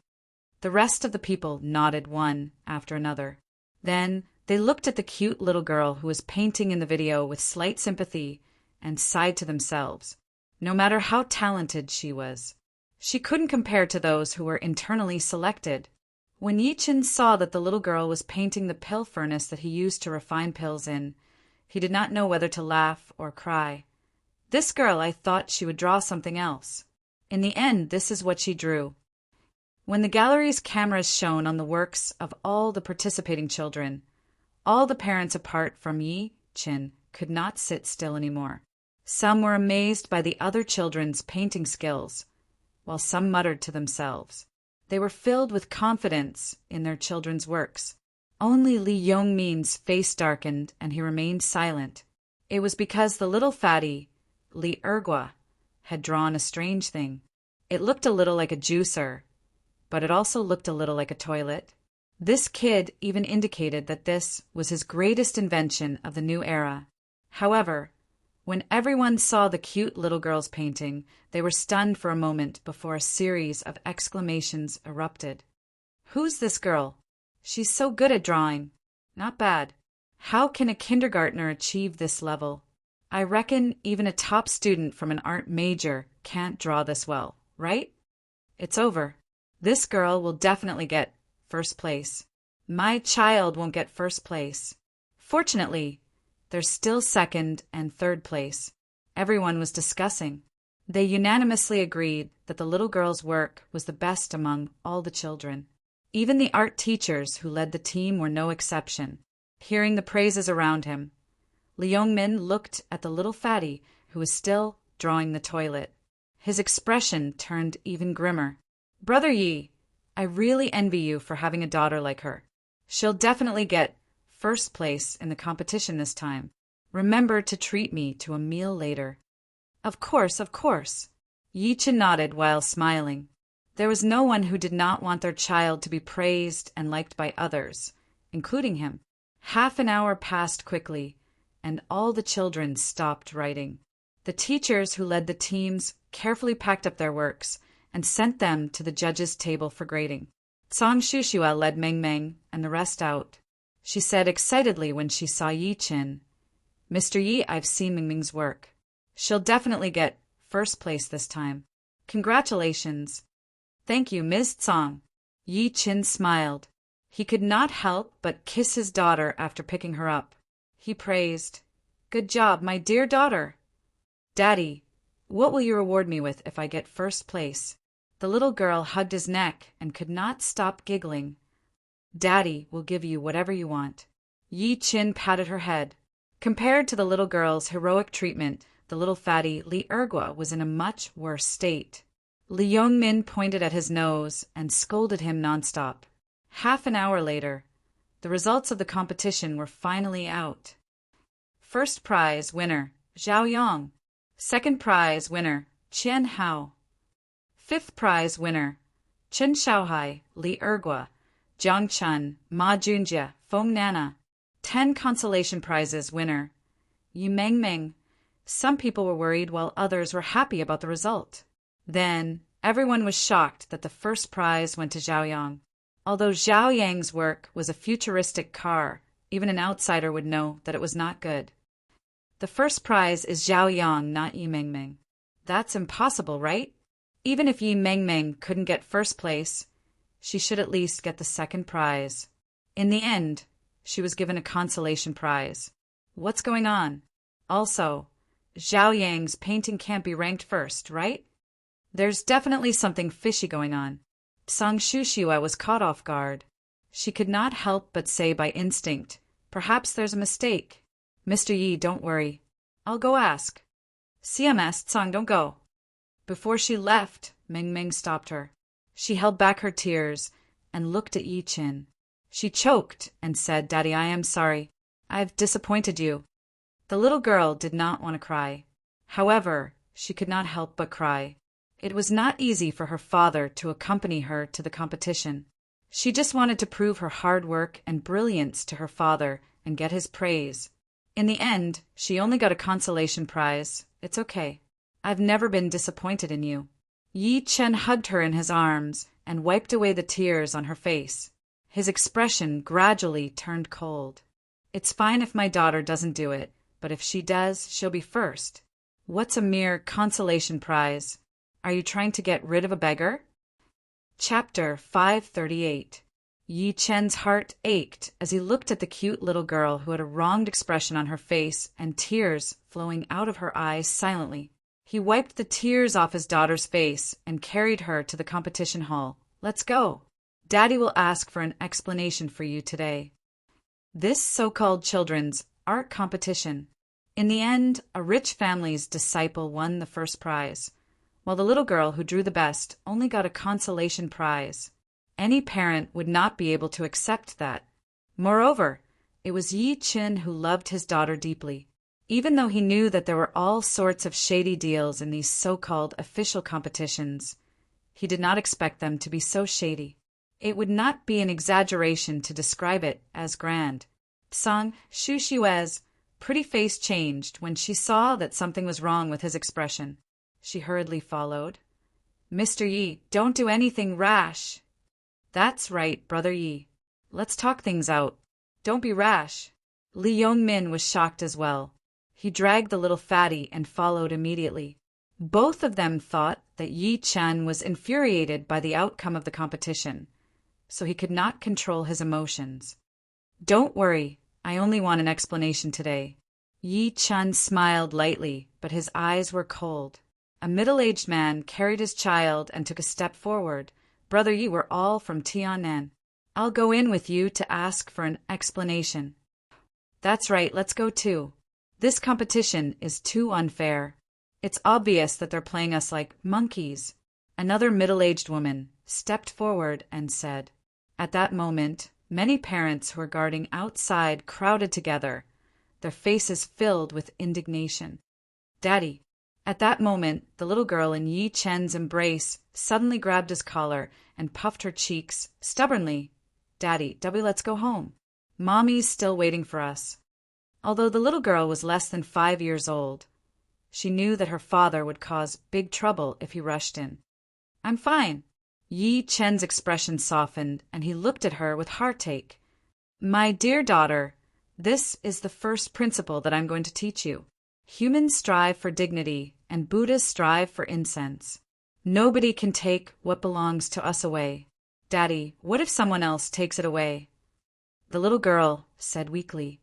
The rest of the people nodded one after another. Then they looked at the cute little girl who was painting in the video with slight sympathy and sighed to themselves. No matter how talented she was, she couldn't compare to those who were internally selected. When Yi-Chin saw that the little girl was painting the pill furnace that he used to refine pills in, he did not know whether to laugh or cry. "This girl, I thought she would draw something else. In the end, this is what she drew." When the gallery's cameras shone on the works of all the participating children, all the parents apart from Yi-Chin could not sit still anymore. Some were amazed by the other children's painting skills, while some muttered to themselves. They were filled with confidence in their children's works. Only Li Yongmin's face darkened and he remained silent. It was because the little fatty, Li Ergua, had drawn a strange thing. It looked a little like a juicer, but it also looked a little like a toilet. This kid even indicated that this was his greatest invention of the new era. However, when everyone saw the cute little girl's painting, they were stunned for a moment before a series of exclamations erupted. "Who's this girl? She's so good at drawing. Not bad. How can a kindergartner achieve this level? I reckon even a top student from an art major can't draw this well, right? It's over. This girl will definitely get first place. My child won't get first place. Fortunately, there's still second and third place." Everyone was discussing. They unanimously agreed that the little girl's work was the best among all the children. Even the art teachers who led the team were no exception. Hearing the praises around him, Li Yongmin looked at the little fatty who was still drawing the toilet. His expression turned even grimmer. "Brother Yi, I really envy you for having a daughter like her. She'll definitely get first place in the competition this time. Remember to treat me to a meal later." Of course, of course." Yi-Chin nodded while smiling. There was no one who did not want their child to be praised and liked by others, including him. Half an hour passed quickly, and all the children stopped writing. The teachers who led the teams carefully packed up their works and sent them to the judges' table for grading. Tsang Shushua led Meng Meng and the rest out. She said excitedly when she saw Yi-Chin, "Mr. Yi, I've seen Meng Meng's work. She'll definitely get first place this time. Congratulations." "Thank you, Ms. Tsang." Yi-Chin smiled. He could not help but kiss his daughter after picking her up. He praised, "Good job, my dear daughter." "Daddy, What will you reward me with if I get first place? The little girl hugged his neck and could not stop giggling. Daddy will give you whatever you want. Yi Qin patted her head. Compared to the little girl's heroic treatment, the little fatty Li Ergua was in a much worse state. Li Yongmin pointed at his nose and scolded him nonstop. Half an hour later, the results of the competition were finally out. First prize winner, Zhao Yang. Second prize winner, Qian Hao. Fifth prize winner, Chen Xiaohai, Li Ergua, Jiang Chun, Ma Junjie, Feng Nana. 10 consolation prizes winner, Yu Mengmeng. Some people were worried while others were happy about the result. Then, everyone was shocked that the first prize went to Zhao Yang. Although Zhao Yang's work was a futuristic car, even an outsider would know that it was not good. The first prize is Zhao Yang, not Yi Mengmeng. That's impossible, right? Even if Yi Mengmeng couldn't get first place, she should at least get the second prize. In the end, she was given a consolation prize. What's going on? Also, Zhao Yang's painting can't be ranked first, right? There's definitely something fishy going on. Sang Shuxiue was caught off guard. She could not help but say by instinct, perhaps there's a mistake. Mr. Yi, don't worry. I'll go ask. CMS, Tsang, don't go. Before she left, Mengmeng stopped her. She held back her tears and looked at Yi Qin. She choked and said, Daddy, I am sorry. I've disappointed you. The little girl did not want to cry. However, she could not help but cry. It was not easy for her father to accompany her to the competition. She just wanted to prove her hard work and brilliance to her father and get his praise. In the end, she only got a consolation prize. It's okay. I've never been disappointed in you. Yi Chen hugged her in his arms and wiped away the tears on her face. His expression gradually turned cold. It's fine if my daughter doesn't do it, but if she does, she'll be first. What's a mere consolation prize? Are you trying to get rid of a beggar? Chapter 538. Yi Chen's heart ached as he looked at the cute little girl who had a wronged expression on her face and tears flowing out of her eyes silently. He wiped the tears off his daughter's face and carried her to the competition hall. Let's go. Daddy will ask for an explanation for you today. This so-called children's art competition. In the end, a rich family's disciple won the first prize, while the little girl who drew the best only got a consolation prize. Any parent would not be able to accept that. Moreover, it was Yi Qin who loved his daughter deeply. Even though he knew that there were all sorts of shady deals in these so-called official competitions, he did not expect them to be so shady. It would not be an exaggeration to describe it as grand. Sang Shuxiue's pretty face changed when she saw that something was wrong with his expression. She hurriedly followed. Mr. Yi, don't do anything rash. That's right, Brother Yi. Let's talk things out. Don't be rash. Li Yongmin was shocked as well. He dragged the little fatty and followed immediately. Both of them thought that Yi Chen was infuriated by the outcome of the competition, so he could not control his emotions. Don't worry, I only want an explanation today. Yi Chen smiled lightly, but his eyes were cold. A middle-aged man carried his child and took a step forward. Brother Yi, we're all from Tianan. I'll go in with you to ask for an explanation. That's right, let's go too. This competition is too unfair. It's obvious that they're playing us like monkeys. Another middle-aged woman stepped forward and said. At that moment, many parents who were guarding outside crowded together, their faces filled with indignation. Daddy. At that moment, the little girl in Yi Chen's embrace suddenly grabbed his collar and puffed her cheeks stubbornly. Daddy, let's go home. Mommy's still waiting for us. Although the little girl was less than 5 years old, she knew that her father would cause big trouble if he rushed in. I'm fine. Yi Chen's expression softened, and he looked at her with heartache. My dear daughter, this is the first principle that I'm going to teach you. Humans strive for dignity, and Buddhas strive for incense. Nobody can take what belongs to us away. Daddy, what if someone else takes it away? The little girl said weakly.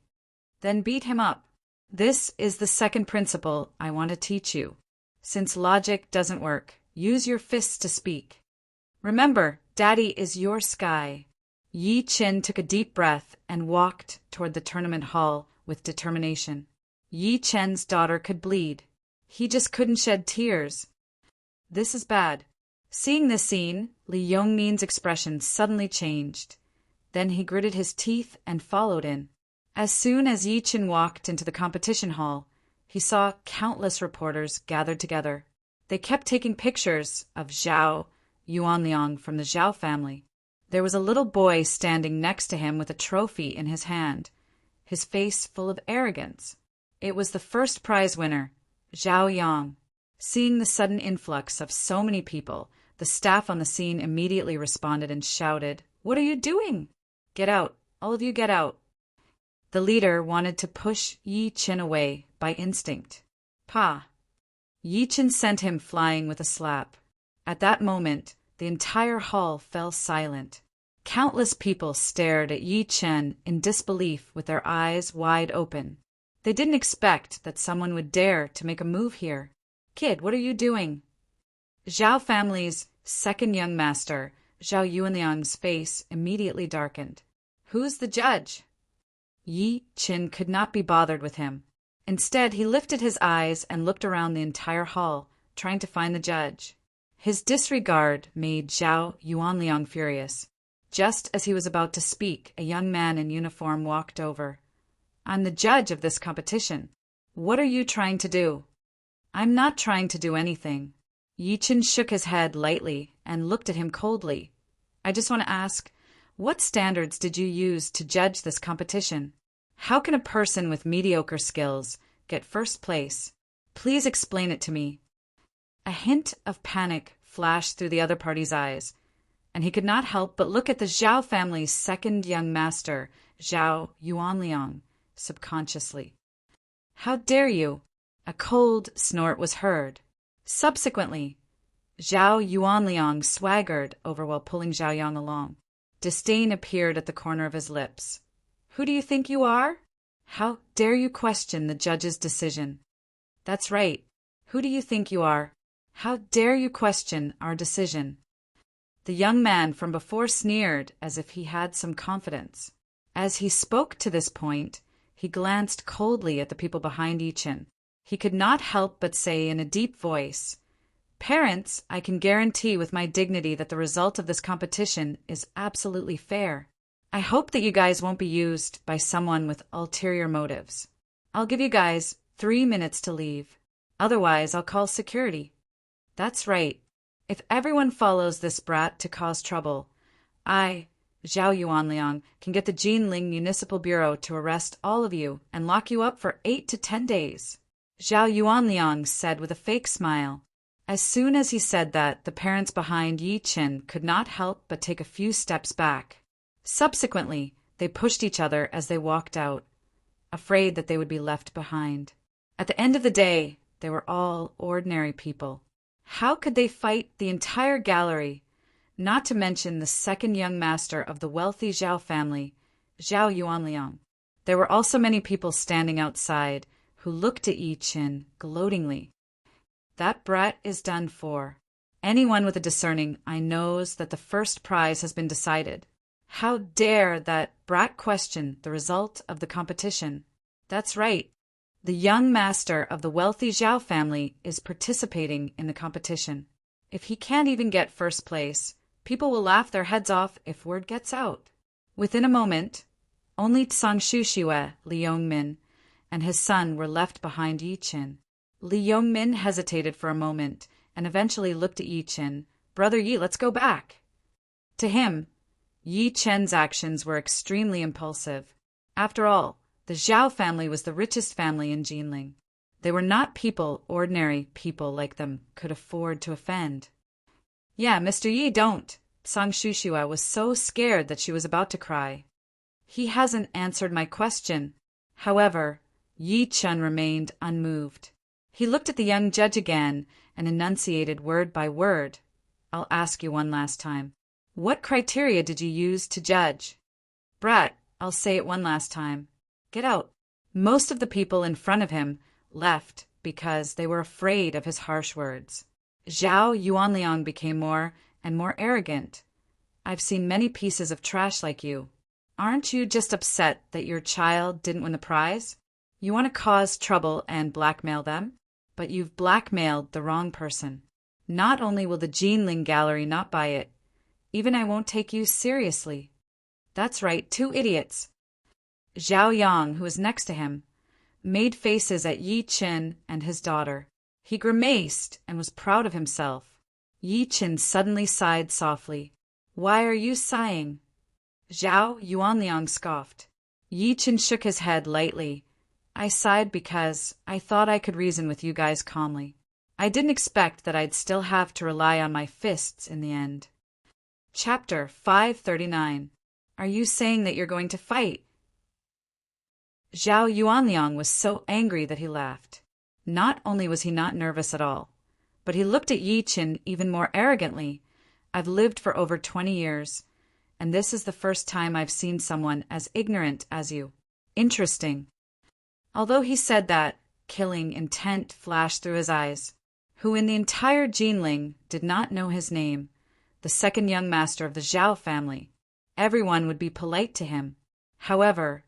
Then beat him up. This is the second principle I want to teach you. Since logic doesn't work, use your fists to speak. Remember, Daddy is your sky. Yi Qin took a deep breath and walked toward the tournament hall with determination. Yi Chen's daughter could bleed. He just couldn't shed tears. This is bad. Seeing this scene, Li Yongmin's expression suddenly changed. Then he gritted his teeth and followed in. As soon as Yi Qin walked into the competition hall, he saw countless reporters gathered together. They kept taking pictures of Zhao Yuanliang from the Zhao family. There was a little boy standing next to him with a trophy in his hand, his face full of arrogance. It was the first prize winner, Zhao Yang. Seeing the sudden influx of so many people, the staff on the scene immediately responded and shouted, "What are you doing? Get out! All of you get out!" The leader wanted to push Yi Qin away by instinct. Pa! Yi Qin sent him flying with a slap. At that moment, the entire hall fell silent. Countless people stared at Yi Qin in disbelief with their eyes wide open. They didn't expect that someone would dare to make a move here. "Kid, what are you doing?" Zhao family's second young master, Zhao Yuanliang's face immediately darkened. "Who's the judge?" Yi Qin could not be bothered with him. Instead, he lifted his eyes and looked around the entire hall, trying to find the judge. His disregard made Zhao Yuanliang furious. Just as he was about to speak, a young man in uniform walked over. "I'm the judge of this competition. What are you trying to do?" "I'm not trying to do anything." Yi Qin shook his head lightly and looked at him coldly. "I just want to ask, what standards did you use to judge this competition? How can a person with mediocre skills get first place? Please explain it to me." A hint of panic flashed through the other party's eyes, and he could not help but look at the Zhao family's second young master, Zhao Yuanliang, subconsciously. "How dare you!" A cold snort was heard. Subsequently, Zhao Yuanliang swaggered over while pulling Zhao Yang along. Disdain appeared at the corner of his lips. "Who do you think you are? How dare you question the judge's decision?" "That's right. Who do you think you are? How dare you question our decision?" The young man from before sneered as if he had some confidence. As he spoke to this point, he glanced coldly at the people behind Yi Qin. He could not help but say in a deep voice, "Parents, I can guarantee with my dignity that the result of this competition is absolutely fair. I hope that you guys won't be used by someone with ulterior motives. I'll give you guys 3 minutes to leave. Otherwise, I'll call security." "That's right. If everyone follows this brat to cause trouble, I, Zhao Yuanliang, can get the Jinling Municipal Bureau to arrest all of you and lock you up for 8 to 10 days. Zhao Yuanliang said with a fake smile. As soon as he said that, the parents behind Yi Qin could not help but take a few steps back. Subsequently, they pushed each other as they walked out, afraid that they would be left behind. At the end of the day, they were all ordinary people. How could they fight the entire gallery, not to mention the second young master of the wealthy Zhao family, Zhao Yuanliang? There were also many people standing outside who looked at Yi Qin gloatingly. That brat is done for. Anyone with a discerning eye knows that the first prize has been decided. How dare that brat question the result of the competition? That's right. The young master of the wealthy Zhao family is participating in the competition. If he can't even get first place, people will laugh their heads off if word gets out. Within a moment, only Tsang Shushue, Li Yongmin, and his son were left behind Yi Qin. Li Yongmin hesitated for a moment and eventually looked at Yi Qin. "Brother Yi, let's go back." To him, Yi Qin's actions were extremely impulsive. After all, the Zhao family was the richest family in Jinling. They were not people ordinary people like them could afford to offend. "Yeah, Mr. Yi, don't." Tsang Shushue was so scared that she was about to cry. "He hasn't answered my question." However, Yi Qin remained unmoved. He looked at the young judge again and enunciated word by word. "I'll ask you one last time. What criteria did you use to judge?" "Brat, I'll say it one last time. Get out." Most of the people in front of him left because they were afraid of his harsh words. Zhao Yuanliang became more and more arrogant. I've seen many pieces of trash like you. Aren't you just upset that your child didn't win the prize? You want to cause trouble and blackmail them? But you've blackmailed the wrong person. Not only will the Jinling Gallery not buy it, even I won't take you seriously. That's right, 2 idiots. Zhao Yang, who was next to him, made faces at Yi Qin and his daughter. He grimaced and was proud of himself. Yi Qin suddenly sighed softly. Why are you sighing? Zhao Yuanliang scoffed. Yi Qin shook his head lightly. I sighed because I thought I could reason with you guys calmly. I didn't expect that I'd still have to rely on my fists in the end. Chapter 539. Are you saying that you're going to fight? Zhao Yuanliang was so angry that he laughed. Not only was he not nervous at all, but he looked at Yi Qin even more arrogantly. I've lived for over 20 years, and this is the first time I've seen someone as ignorant as you. Interesting. Although he said that, killing intent flashed through his eyes. Who in the entire Jinling did not know his name, the second young master of the Zhao family. Everyone would be polite to him. However,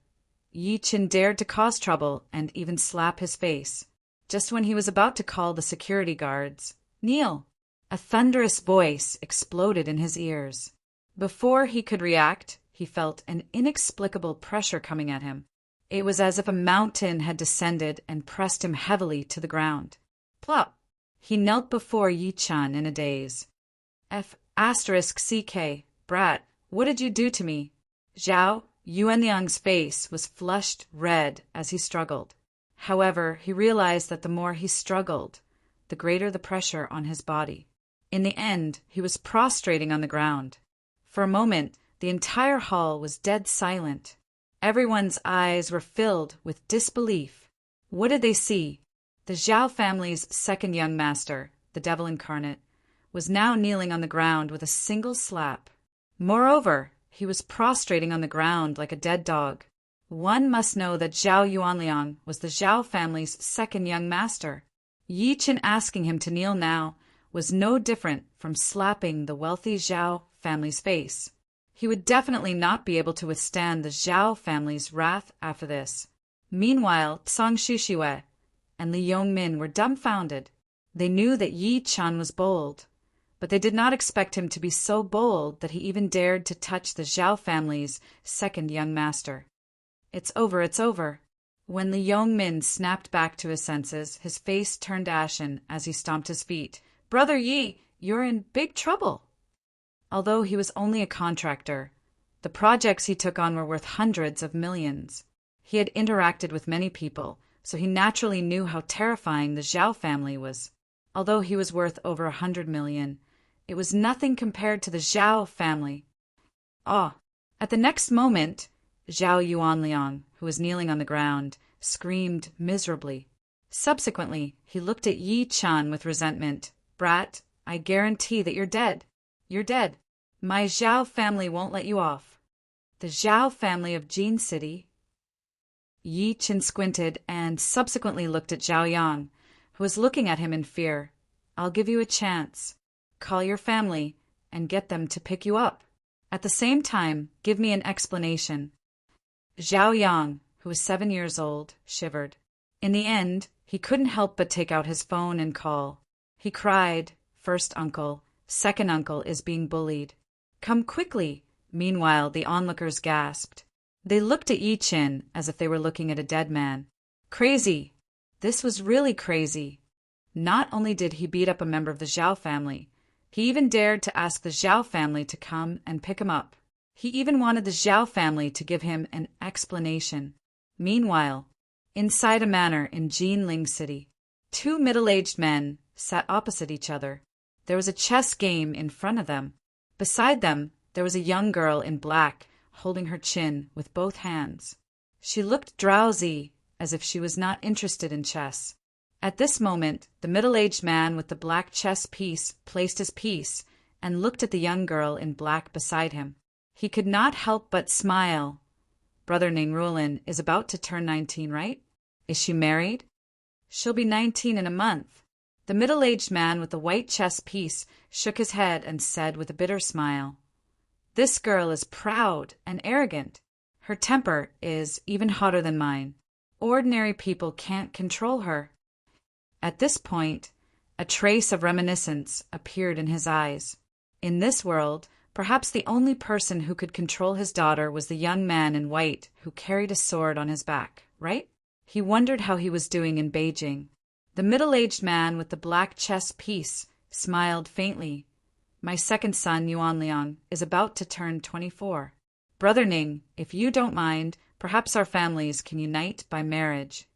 Yi Qin dared to cause trouble and even slap his face. Just when he was about to call the security guards, "Kneel!" a thunderous voice exploded in his ears. Before he could react, he felt an inexplicable pressure coming at him. It was as if a mountain had descended and pressed him heavily to the ground. Plop! He knelt before Yi Qin in a daze. *CK, brat, what did you do to me? Zhao Yuanliang's face was flushed red as he struggled. However, he realized that the more he struggled, the greater the pressure on his body. In the end, he was prostrating on the ground. For a moment, the entire hall was dead silent. Everyone's eyes were filled with disbelief. What did they see? The Zhao family's second young master, the devil incarnate, was now kneeling on the ground with a single slap. Moreover, he was prostrating on the ground like a dead dog. One must know that Zhao Yuanliang was the Zhao family's second young master. Yi Qin asking him to kneel now was no different from slapping the wealthy Zhao family's face. He would definitely not be able to withstand the Zhao family's wrath after this. Meanwhile, Tsang Shushiwei and Li Yongmin were dumbfounded. They knew that Yi Qin was bold, but they did not expect him to be so bold that he even dared to touch the Zhao family's second young master. It's over, it's over. When Li Yongmin snapped back to his senses, his face turned ashen as he stomped his feet. Brother Yi, you're in big trouble. Although he was only a contractor, the projects he took on were worth hundreds of millions. He had interacted with many people, so he naturally knew how terrifying the Zhao family was. Although he was worth over 100 million, it was nothing compared to the Zhao family. At the next moment, Zhao Yuanliang, who was kneeling on the ground, screamed miserably. Subsequently, he looked at Yi Qin with resentment. Brat, I guarantee that you're dead. You're dead. My Zhao family won't let you off. The Zhao family of Jin City? Yi Qin squinted and subsequently looked at Zhao Yang, who was looking at him in fear. I'll give you a chance. Call your family and get them to pick you up. At the same time, give me an explanation. Zhao Yang, who was 7 years old, shivered. In the end, he couldn't help but take out his phone and call. He cried, First uncle, second uncle is being bullied. Come quickly. Meanwhile, the onlookers gasped. They looked at Yi Qin as if they were looking at a dead man. Crazy. This was really crazy. Not only did he beat up a member of the Zhao family, he even dared to ask the Zhao family to come and pick him up. He even wanted the Zhao family to give him an explanation. Meanwhile, inside a manor in Jinling City, 2 middle-aged men sat opposite each other. There was a chess game in front of them. Beside them, there was a young girl in black, holding her chin with both hands. She looked drowsy, as if she was not interested in chess. At this moment, the middle-aged man with the black chess piece placed his piece and looked at the young girl in black beside him. He could not help but smile. Brother Ningrulin is about to turn 19, right? Is she married? She'll be 19 in a month. The middle-aged man with the white chess piece shook his head and said with a bitter smile, "This girl is proud and arrogant. Her temper is even hotter than mine. Ordinary people can't control her." At this point, a trace of reminiscence appeared in his eyes. In this world, perhaps the only person who could control his daughter was the young man in white who carried a sword on his back, right? He wondered how he was doing in Beijing. The middle-aged man with the black chess piece smiled faintly. "My second son, Yuan Liang, is about to turn 24. Brother Ning, if you don't mind, perhaps our families can unite by marriage."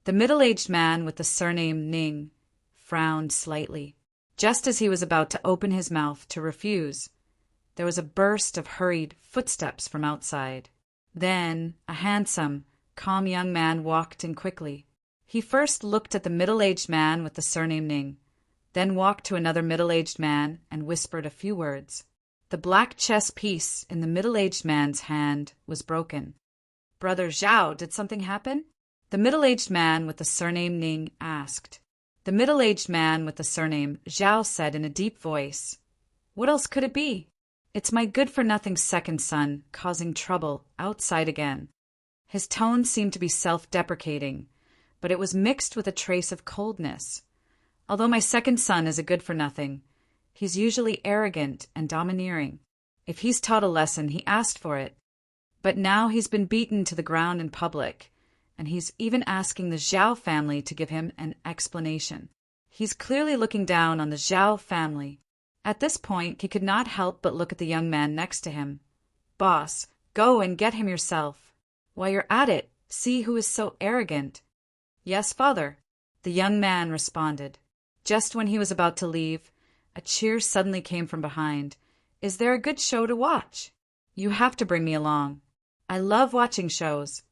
The middle-aged man with the surname Ning frowned slightly. Just as he was about to open his mouth to refuse, there was a burst of hurried footsteps from outside. Then a handsome, calm young man walked in quickly. He first looked at the middle-aged man with the surname Ning, then walked to another middle-aged man and whispered a few words. The black chess piece in the middle-aged man's hand was broken. "Brother Zhao, did something happen?" the middle-aged man with the surname Ning asked. The middle-aged man with the surname Zhao said in a deep voice, "What else could it be? It's my good-for-nothing second son causing trouble outside again." His tone seemed to be self-deprecating, but it was mixed with a trace of coldness. "Although my second son is a good-for-nothing, he's usually arrogant and domineering. If he's taught a lesson, he asked for it. But now he's been beaten to the ground in public, and he's even asking the Zhao family to give him an explanation. He's clearly looking down on the Zhao family." At this point, he could not help but look at the young man next to him. "Boss, go and get him yourself. While you're at it, see who is so arrogant." "Yes, father," the young man responded. Just when he was about to leave, a cheer suddenly came from behind. "Is there a good show to watch? You have to bring me along. I love watching shows."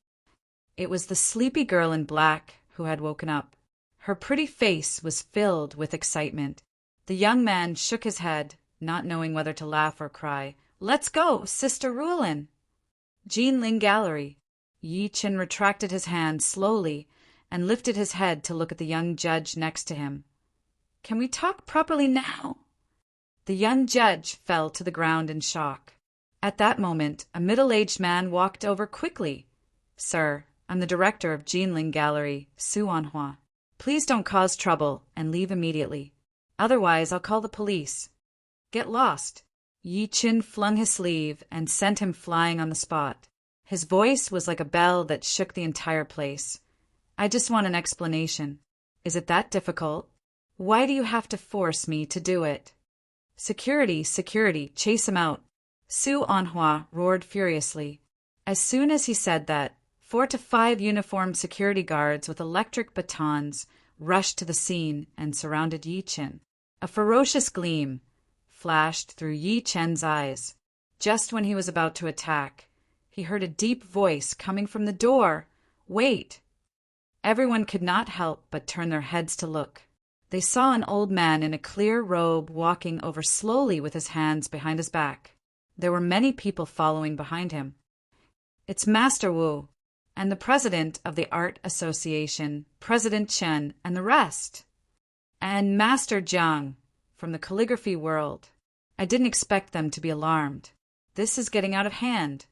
It was the sleepy girl in black who had woken up. Her pretty face was filled with excitement. The young man shook his head, not knowing whether to laugh or cry. "Let's go, Sister Ruolin." Jinling Gallery. Yi Qin retracted his hand slowly and lifted his head to look at the young judge next to him. "Can we talk properly now?" The young judge fell to the ground in shock. At that moment, a middle-aged man walked over quickly. "Sir, I'm the director of Jinling Gallery, Su Anhua. Please don't cause trouble and leave immediately. Otherwise, I'll call the police." "Get lost." Yi Qin flung his sleeve and sent him flying on the spot. His voice was like a bell that shook the entire place. "I just want an explanation. Is it that difficult? Why do you have to force me to do it?" "Security, security, chase him out." Su Anhua roared furiously. As soon as he said that, 4 to 5 uniformed security guards with electric batons rushed to the scene and surrounded Yi Qin. A ferocious gleam flashed through Yi Chen's eyes. Just when he was about to attack, he heard a deep voice coming from the door. "Wait!" Everyone could not help but turn their heads to look. They saw an old man in a clear robe walking over slowly with his hands behind his back. There were many people following behind him. "It's Master Wu, and the president of the Art Association, President Chen, and the rest. And Master Jiang, from the calligraphy world. I didn't expect them to be alarmed. This is getting out of hand."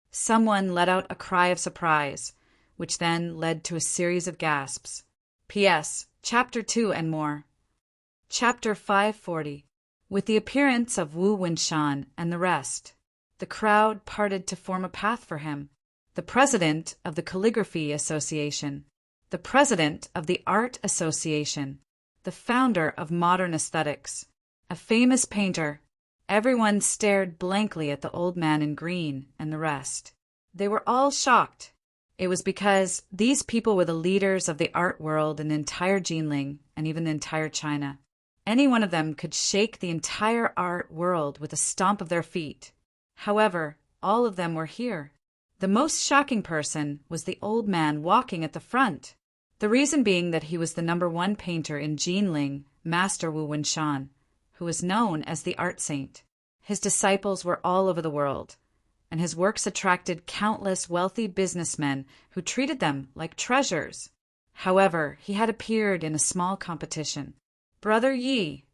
Someone let out a cry of surprise, which then led to a series of gasps. P.S. Chapter 2 and more. Chapter 540. With the appearance of Wu Winshan and the rest, the crowd parted to form a path for him. The president of the Calligraphy Association, the president of the Art Association, the founder of modern aesthetics, a famous painter. Everyone stared blankly at the old man in green and the rest. They were all shocked. It was because these people were the leaders of the art world in the entire Jinling and even the entire China. Any one of them could shake the entire art world with a stomp of their feet. However, all of them were here. The most shocking person was the old man walking at the front. The reason being that he was the #1 painter in Jinling, Master Wu Winshan, who was known as the Art Saint. His disciples were all over the world, and his works attracted countless wealthy businessmen who treated them like treasures. However, he had appeared in a small competition. "Brother Yi."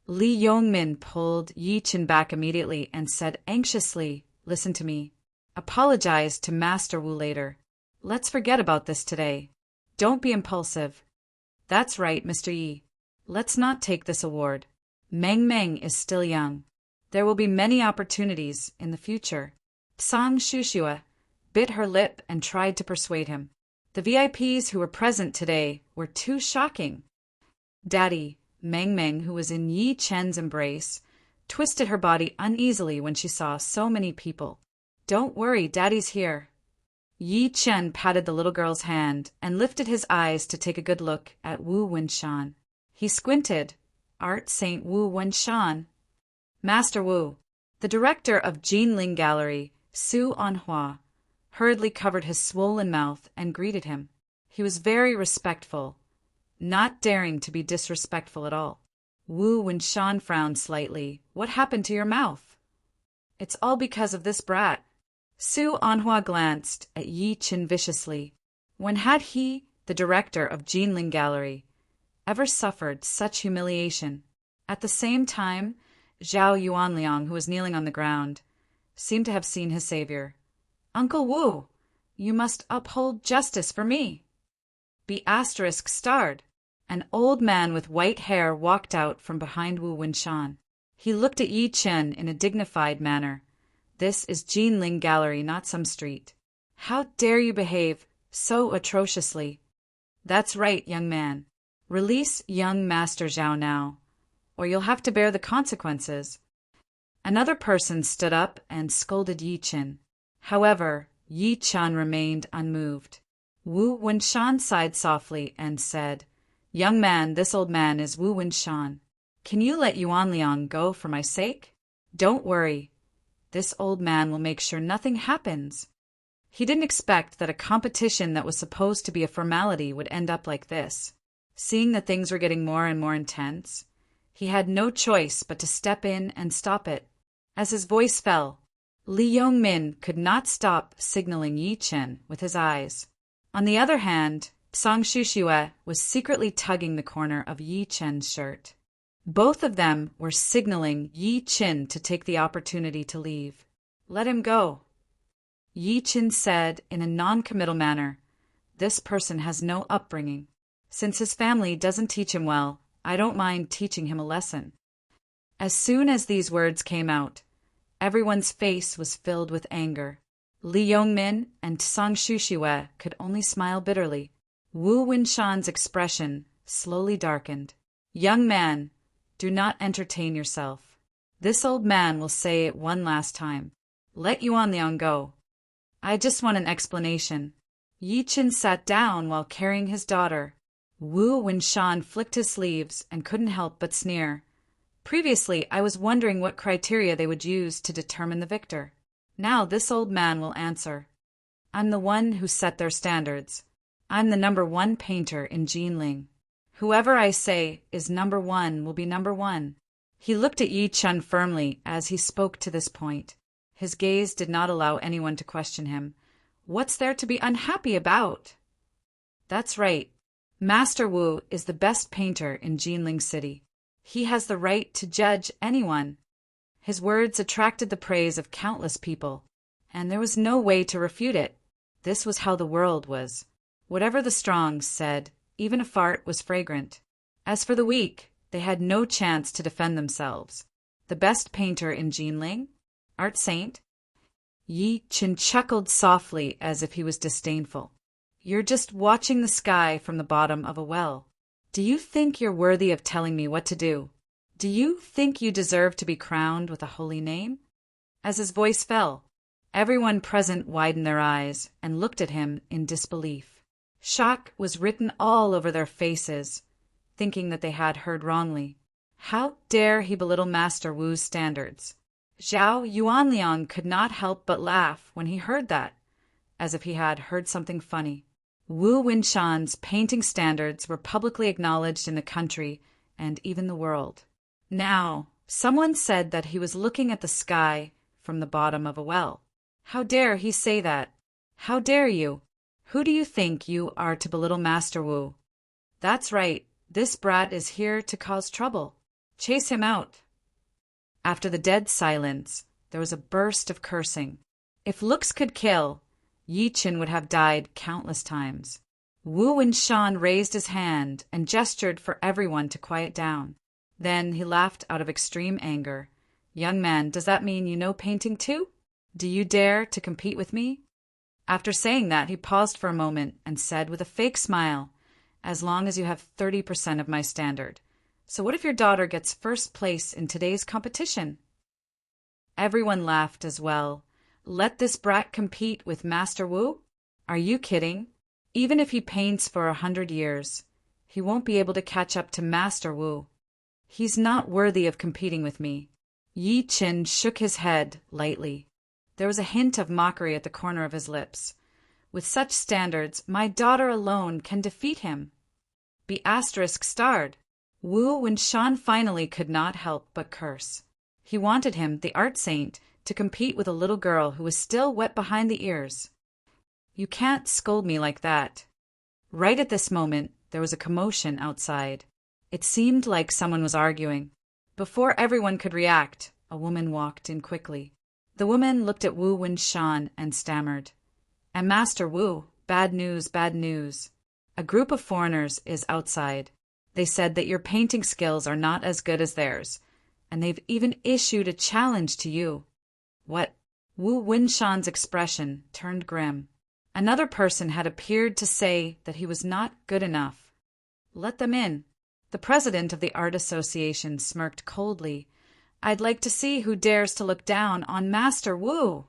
Li Yongmin pulled Yi Chen back immediately and said anxiously, "Listen to me. Apologize to Master Wu later. Let's forget about this today. Don't be impulsive." "That's right, Mr. Yi. Let's not take this award. Meng Meng is still young. There will be many opportunities in the future." Tsang Shushua bit her lip and tried to persuade him. The VIPs who were present today were too shocking. Daddy, Meng Meng, who was in Yi Chen's embrace, twisted her body uneasily when she saw so many people. "Don't worry, Daddy's here." Yi Chen patted the little girl's hand and lifted his eyes to take a good look at Wu Wenshan. He squinted. Art Saint Wu Wenshan. "Master Wu." The director of Jinling Gallery, Su Anhua, hurriedly covered his swollen mouth and greeted him. He was very respectful, not daring to be disrespectful at all. Wu Wenshan frowned slightly. "What happened to your mouth?" "It's all because of this brat." Su Anhua glanced at Yi Chen viciously. When had he, the director of Jinling Gallery, ever suffered such humiliation? At the same time, Zhao Yuanliang, who was kneeling on the ground, seemed to have seen his savior. "Uncle Wu, you must uphold justice for me." Be *starred. An old man with white hair walked out from behind Wu Wenshan. He looked at Yi Chen in a dignified manner. "This is Jinling Gallery, not some street. How dare you behave so atrociously?" "That's right, young man. Release young Master Zhao now, or you'll have to bear the consequences." Another person stood up and scolded Yi Chen. However, Yi Chen remained unmoved. Wu Wenshan sighed softly and said, "Young man, this old man is Wu Wenshan. Can you let Yuanliang go for my sake?" "Don't worry. This old man will make sure nothing happens." He didn't expect that a competition that was supposed to be a formality would end up like this. Seeing that things were getting more and more intense, he had no choice but to step in and stop it. As his voice fell, Li Yongmin could not stop signaling Yi Chen with his eyes. On the other hand, Tsang Shushue was secretly tugging the corner of Yi Chen's shirt. Both of them were signaling Yi Chen to take the opportunity to leave. "Let him go." Yi Chen said in a non-committal manner, "This person has no upbringing. Since his family doesn't teach him well, I don't mind teaching him a lesson." As soon as these words came out, everyone's face was filled with anger. Li Yongmin and Tsang Shushue could only smile bitterly. Wu Wenshan's expression slowly darkened. "Young man, do not entertain yourself. This old man will say it one last time. Let Yuanliang go. I just want an explanation." Yi Chen sat down while carrying his daughter. Wu Wenshan flicked his sleeves and couldn't help but sneer. "Previously, I was wondering what criteria they would use to determine the victor. Now this old man will answer. I'm the one who set their standards. I'm the #1 painter in Jinling. Whoever I say is #1 will be #1. He looked at Yi Chen firmly as he spoke to this point. His gaze did not allow anyone to question him. What's there to be unhappy about? That's right. Master Wu is the best painter in Jinling City. He has the right to judge anyone. His words attracted the praise of countless people, and there was no way to refute it. This was how the world was. Whatever the strong said, even a fart was fragrant. As for the weak, they had no chance to defend themselves. The best painter in Jinling? Art Saint? Yi Chen chuckled softly as if he was disdainful. You're just watching the sky from the bottom of a well. Do you think you're worthy of telling me what to do? Do you think you deserve to be crowned with a holy name? As his voice fell, everyone present widened their eyes and looked at him in disbelief. Shock was written all over their faces, thinking that they had heard wrongly. How dare he belittle Master Wu's standards? Zhao Yuanliang could not help but laugh when he heard that, as if he had heard something funny. Wu Wenshan's painting standards were publicly acknowledged in the country and even the world. Now, someone said that he was looking at the sky from the bottom of a well. How dare he say that? How dare you? Who do you think you are to belittle Master Wu? That's right, this brat is here to cause trouble. Chase him out. After the dead silence, there was a burst of cursing. If looks could kill, Yi Qin would have died countless times. Wu Winshan raised his hand and gestured for everyone to quiet down. Then he laughed out of extreme anger. Young man, does that mean you know painting too? Do you dare to compete with me? After saying that, he paused for a moment and said with a fake smile, as long as you have 30% of my standard. So what if your daughter gets first place in today's competition? Everyone laughed as well. Let this brat compete with Master Wu? Are you kidding? Even if he paints for 100 years, he won't be able to catch up to Master Wu. He's not worthy of competing with me. Yi Qin shook his head lightly. There was a hint of mockery at the corner of his lips. With such standards, my daughter alone can defeat him. Be *starred. Wu Winshan finally could not help but curse. He wanted him, the art saint, to compete with a little girl who was still wet behind the ears. You can't scold me like that. Right at this moment, there was a commotion outside. It seemed like someone was arguing. Before everyone could react, a woman walked in quickly. The woman looked at Wu Winshan and stammered. And Master Wu, bad news, bad news. A group of foreigners is outside. They said that your painting skills are not as good as theirs, and they've even issued a challenge to you. What? Wu Winshan's expression turned grim. Another person had appeared to say that he was not good enough. Let them in. The president of the Art Association smirked coldly. I'd like to see who dares to look down on Master Wu.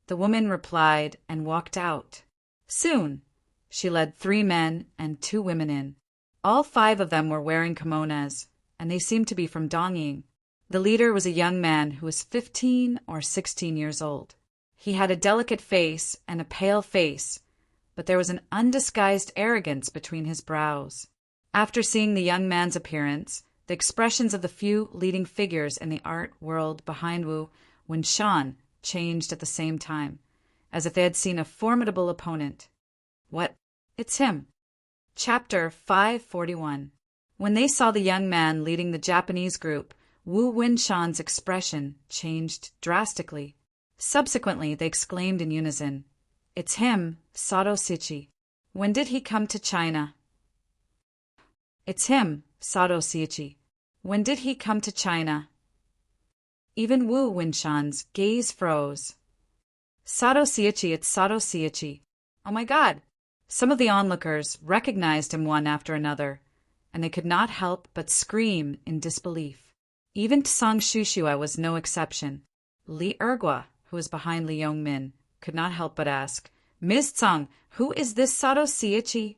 The woman replied and walked out. Soon, she led 3 men and 2 women in. All 5 of them were wearing kimonos, and they seemed to be from Dongying. The leader was a young man who was 15 or 16 years old. He had a delicate face and a pale face, but there was an undisguised arrogance between his brows. After seeing the young man's appearance, the expressions of the few leading figures in the art world behind Wu Winshan changed at the same time, as if they had seen a formidable opponent. What? It's him. Chapter 541. When they saw the young man leading the Japanese group, Wu Winshan's expression changed drastically. Subsequently, they exclaimed in unison, It's him, Sato Shichi. When did he come to China? It's him, Sato Shichi. When did he come to China? Even Wu Winshan's gaze froze. Sato Shichi, it's Sato Shichi. Oh my God! Some of the onlookers recognized him one after another, and they could not help but scream in disbelief. Even Tsang Shushua was no exception. Li Ergua, who was behind Li Yongmin, could not help but ask, Ms. Tsang, who is this Sato Shichi?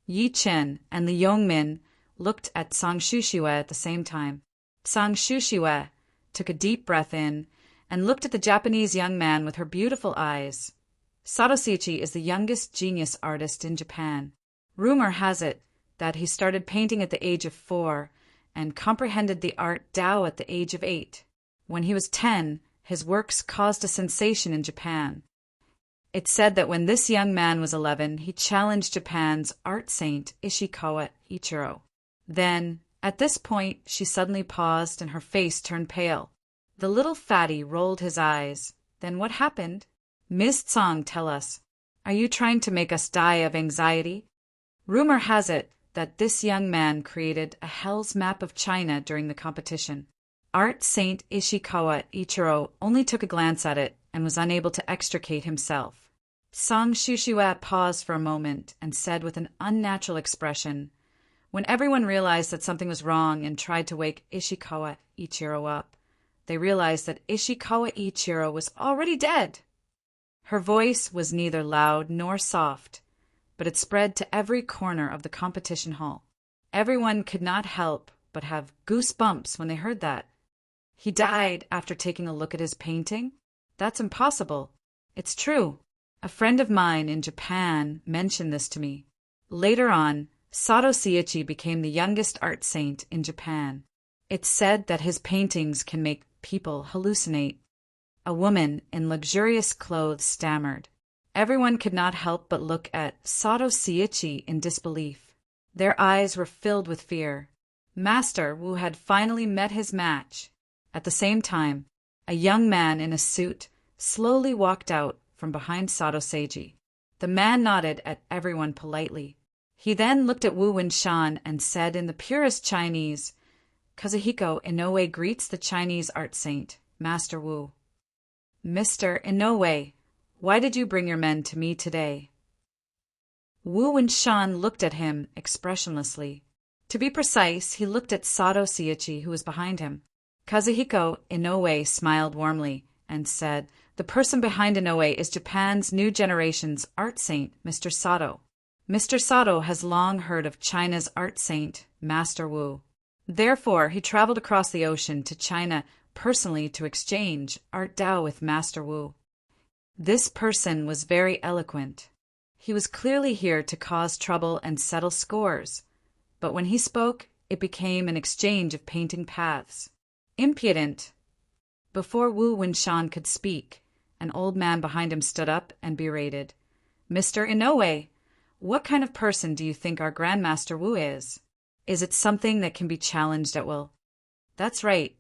Yi Qin and Li Yongmin looked at Tsang Shushua at the same time. Tsang Shushua took a deep breath in and looked at the Japanese young man with her beautiful eyes. Sato Shichi is the youngest genius artist in Japan. Rumor has it that he started painting at the age of 4 and comprehended the art Dao at the age of 8. When he was 10, his works caused a sensation in Japan. It's said that when this young man was 11, he challenged Japan's art saint Ishikawa Ichiro. Then, at this point, she suddenly paused and her face turned pale. The little fatty rolled his eyes. Then what happened? Ms. Tsang, tell us. Are you trying to make us die of anxiety? Rumor has it that this young man created a hell's map of China during the competition. Art Saint Ishikawa Ichiro only took a glance at it and was unable to extricate himself. Tsang Shushua paused for a moment and said with an unnatural expression, when everyone realized that something was wrong and tried to wake Ishikawa Ichiro up, they realized that Ishikawa Ichiro was already dead. Her voice was neither loud nor soft, but it spread to every corner of the competition hall. Everyone could not help but have goosebumps when they heard that. He died after taking a look at his painting? That's impossible. It's true. A friend of mine in Japan mentioned this to me. Later on, Sato Shichi became the youngest art saint in Japan. It's said that his paintings can make people hallucinate. A woman in luxurious clothes stammered. Everyone could not help but look at Sato Seiichi in disbelief. Their eyes were filled with fear. Master Wu had finally met his match. At the same time, a young man in a suit slowly walked out from behind Sato Seiji. The man nodded at everyone politely. He then looked at Wu Winshan and said in the purest Chinese, "Kazuhiko Inoue greets the Chinese art saint, Master Wu." "Mr. Inoue, why did you bring your men to me today?" Wu Winshan looked at him expressionlessly. To be precise, he looked at Sato Seiichi, who was behind him. Kazuhiko Inoue smiled warmly and said, "The person behind Inoue is Japan's new generation's art saint, Mr. Sato. Mr. Sato has long heard of China's art saint, Master Wu. Therefore, he traveled across the ocean to China personally to exchange art Dao with Master Wu." This person was very eloquent. He was clearly here to cause trouble and settle scores, but when he spoke, it became an exchange of painting paths. Impudent! Before Wu Winshan could speak, an old man behind him stood up and berated, "Mr. Inoue, what kind of person do you think our Grandmaster Wu is? Is it something that can be challenged at will?" "That's right.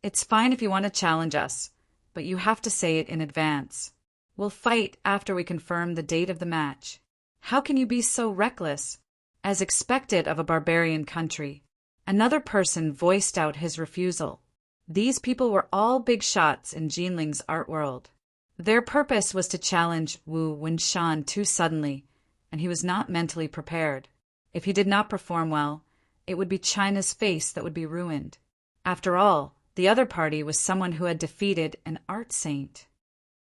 It's fine if you want to challenge us, but you have to say it in advance. We'll fight after we confirm the date of the match. How can you be so reckless? As expected of a barbarian country." Another person voiced out his refusal. These people were all big shots in Jinling's art world. Their purpose was to challenge Wu Winshan too suddenly, and he was not mentally prepared. If he did not perform well, it would be China's face that would be ruined. After all, the other party was someone who had defeated an art saint.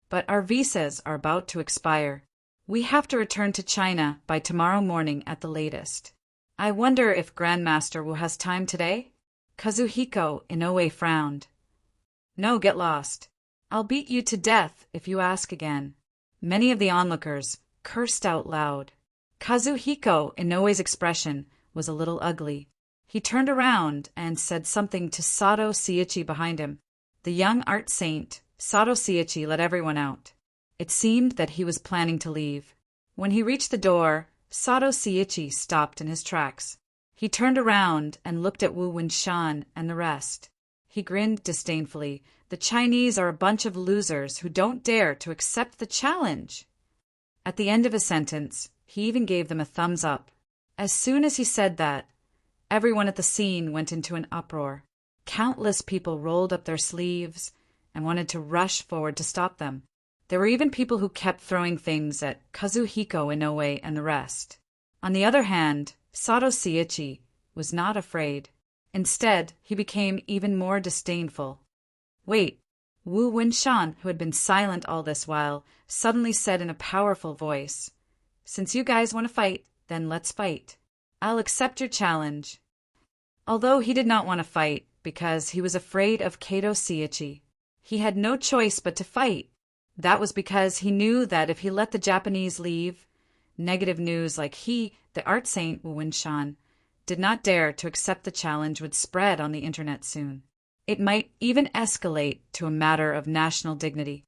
"But our visas are about to expire. We have to return to China by tomorrow morning at the latest. I wonder if Grandmaster Wu has time today?" Kazuhiko Inoue frowned. "No, get lost. I'll beat you to death if you ask again." Many of the onlookers cursed out loud. Kazuhiko Inoue's expression was a little ugly. He turned around and said something to Sato Seiichi behind him. The young art saint, Sato Seiichi, let everyone out. It seemed that he was planning to leave. When he reached the door, Sato Seiichi stopped in his tracks. He turned around and looked at Wu Winshan and the rest. He grinned disdainfully. "The Chinese are a bunch of losers who don't dare to accept the challenge." At the end of his sentence, he even gave them a thumbs up. As soon as he said that, everyone at the scene went into an uproar. Countless people rolled up their sleeves and wanted to rush forward to stop them. There were even people who kept throwing things at Kazuhiko Inoue and the rest. On the other hand, Sato Seiichi was not afraid. Instead, he became even more disdainful. "Wait." Wu Winshan, who had been silent all this while, suddenly said in a powerful voice, "Since you guys want to fight, then let's fight. I'll accept your challenge." Although he did not want to fight because he was afraid of Kato Seiichi, he had no choice but to fight. That was because he knew that if he let the Japanese leave, negative news like he, the art saint Wu Winshan, did not dare to accept the challenge would spread on the internet soon. It might even escalate to a matter of national dignity.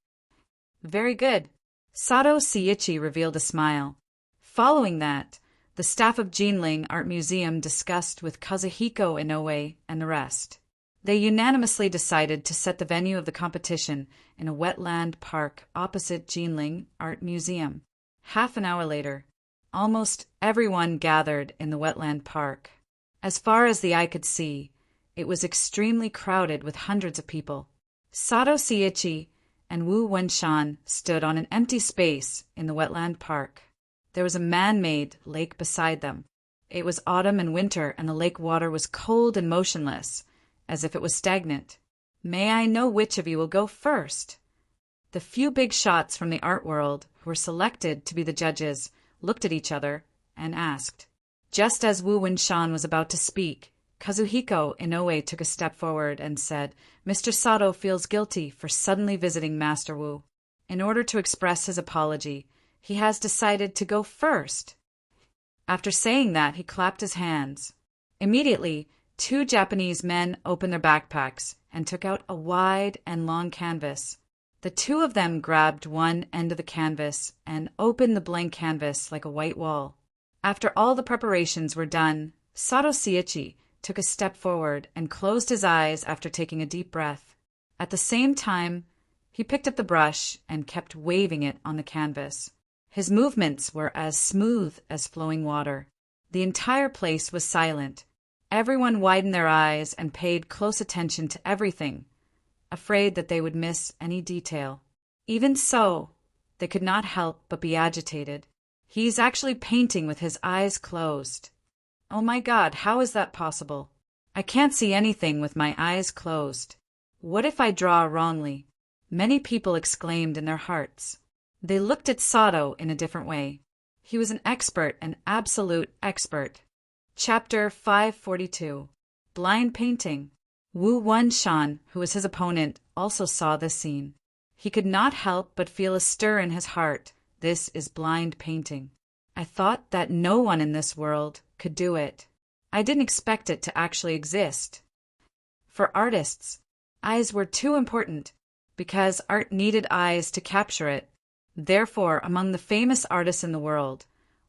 "Very good." Sato Seiichi revealed a smile. Following that, the staff of Jinling Art Museum discussed with Kazuhiko Inoue and the rest. They unanimously decided to set the venue of the competition in a wetland park opposite Jinling Art Museum. Half an hour later, almost everyone gathered in the wetland park. As far as the eye could see, it was extremely crowded with hundreds of people. Sato Seiichi and Wu Winshan stood on an empty space in the wetland park. There was a man-made lake beside them. It was autumn and winter, and the lake water was cold and motionless, as if it was stagnant. "May I know which of you will go first?" The few big shots from the art world who were selected to be the judges looked at each other and asked. Just as Wu Winshan was about to speak, Kazuhiko Inoue took a step forward and said, "Mr. Sato feels guilty for suddenly visiting Master Wu. In order to express his apology, he has decided to go first." After saying that, he clapped his hands. Immediately, 2 Japanese men opened their backpacks and took out a wide and long canvas. The two of them grabbed one end of the canvas and opened the blank canvas like a white wall. After all the preparations were done, Sato Seiichi took a step forward and closed his eyes after taking a deep breath. At the same time, he picked up the brush and kept waving it on the canvas. His movements were as smooth as flowing water. The entire place was silent. Everyone widened their eyes and paid close attention to everything, afraid that they would miss any detail. Even so, they could not help but be agitated. He's actually painting with his eyes closed. Oh my God, how is that possible? I can't see anything with my eyes closed. What if I draw wrongly? Many people exclaimed in their hearts. They looked at Sato in a different way. He was an expert, an absolute expert. Chapter 542. Blind Painting. Wu Wenshan, who was his opponent, also saw this scene. He could not help but feel a stir in his heart. This is blind painting. I thought that no one in this world could do it. I didn't expect it to actually exist. For artists, eyes were too important, because art needed eyes to capture it. Therefore, among the famous artists in the world,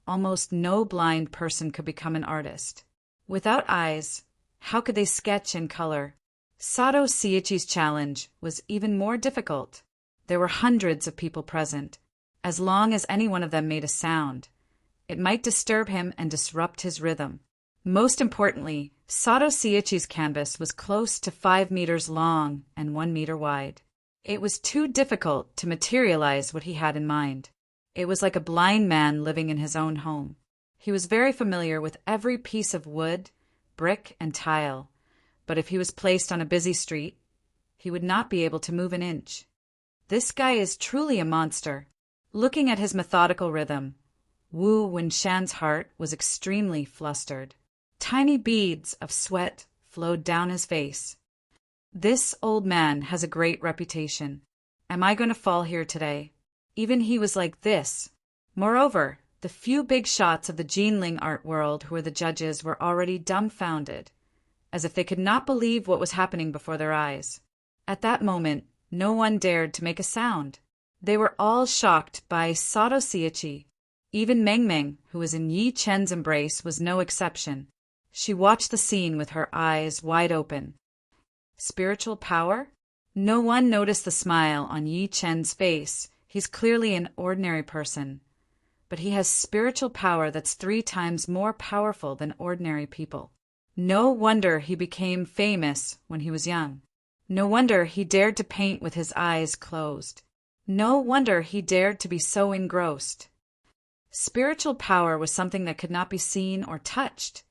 almost no blind person could become an artist. Without eyes, how could they sketch and color? Sato Seiichi's challenge was even more difficult. There were hundreds of people present. As long as any one of them made a sound, it might disturb him and disrupt his rhythm. Most importantly, Sato Seiichi's canvas was close to 5 meters long and 1 meter wide. It was too difficult to materialize what he had in mind. It was like a blind man living in his own home. He was very familiar with every piece of wood, brick, and tile, but if he was placed on a busy street, he would not be able to move an inch. This guy is truly a monster. Looking at his methodical rhythm, Wu Wenshan's heart was extremely flustered. Tiny beads of sweat flowed down his face. This old man has a great reputation. Am I going to fall here today? Even he was like this. Moreover, the few big shots of the Jinling art world who were the judges were already dumbfounded, as if they could not believe what was happening before their eyes. At that moment, no one dared to make a sound. They were all shocked by Sato Seiichi. Even Meng Meng, who was in Yi Chen's embrace, was no exception. She watched the scene with her eyes wide open. Spiritual power? No one noticed the smile on Yi Chen's face. He's clearly an ordinary person, but he has spiritual power that's 3 times more powerful than ordinary people. No wonder he became famous when he was young. No wonder he dared to paint with his eyes closed. No wonder he dared to be so engrossed. Spiritual power was something that could not be seen or touched,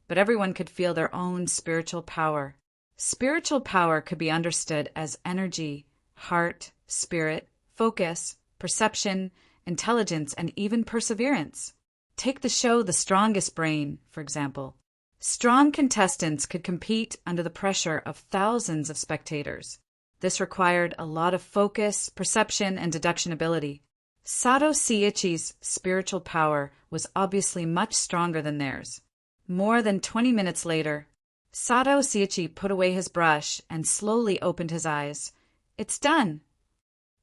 but everyone could feel their own spiritual power. Spiritual power could be understood as energy, heart, spirit, focus, perception, intelligence, and even perseverance. Take the show The Strongest Brain, for example. Strong contestants could compete under the pressure of thousands of spectators. This required a lot of focus, perception, and deduction ability. Sato Seiichi's spiritual power was obviously much stronger than theirs. More than 20 minutes later, Sato Seiichi put away his brush and slowly opened his eyes. It's done!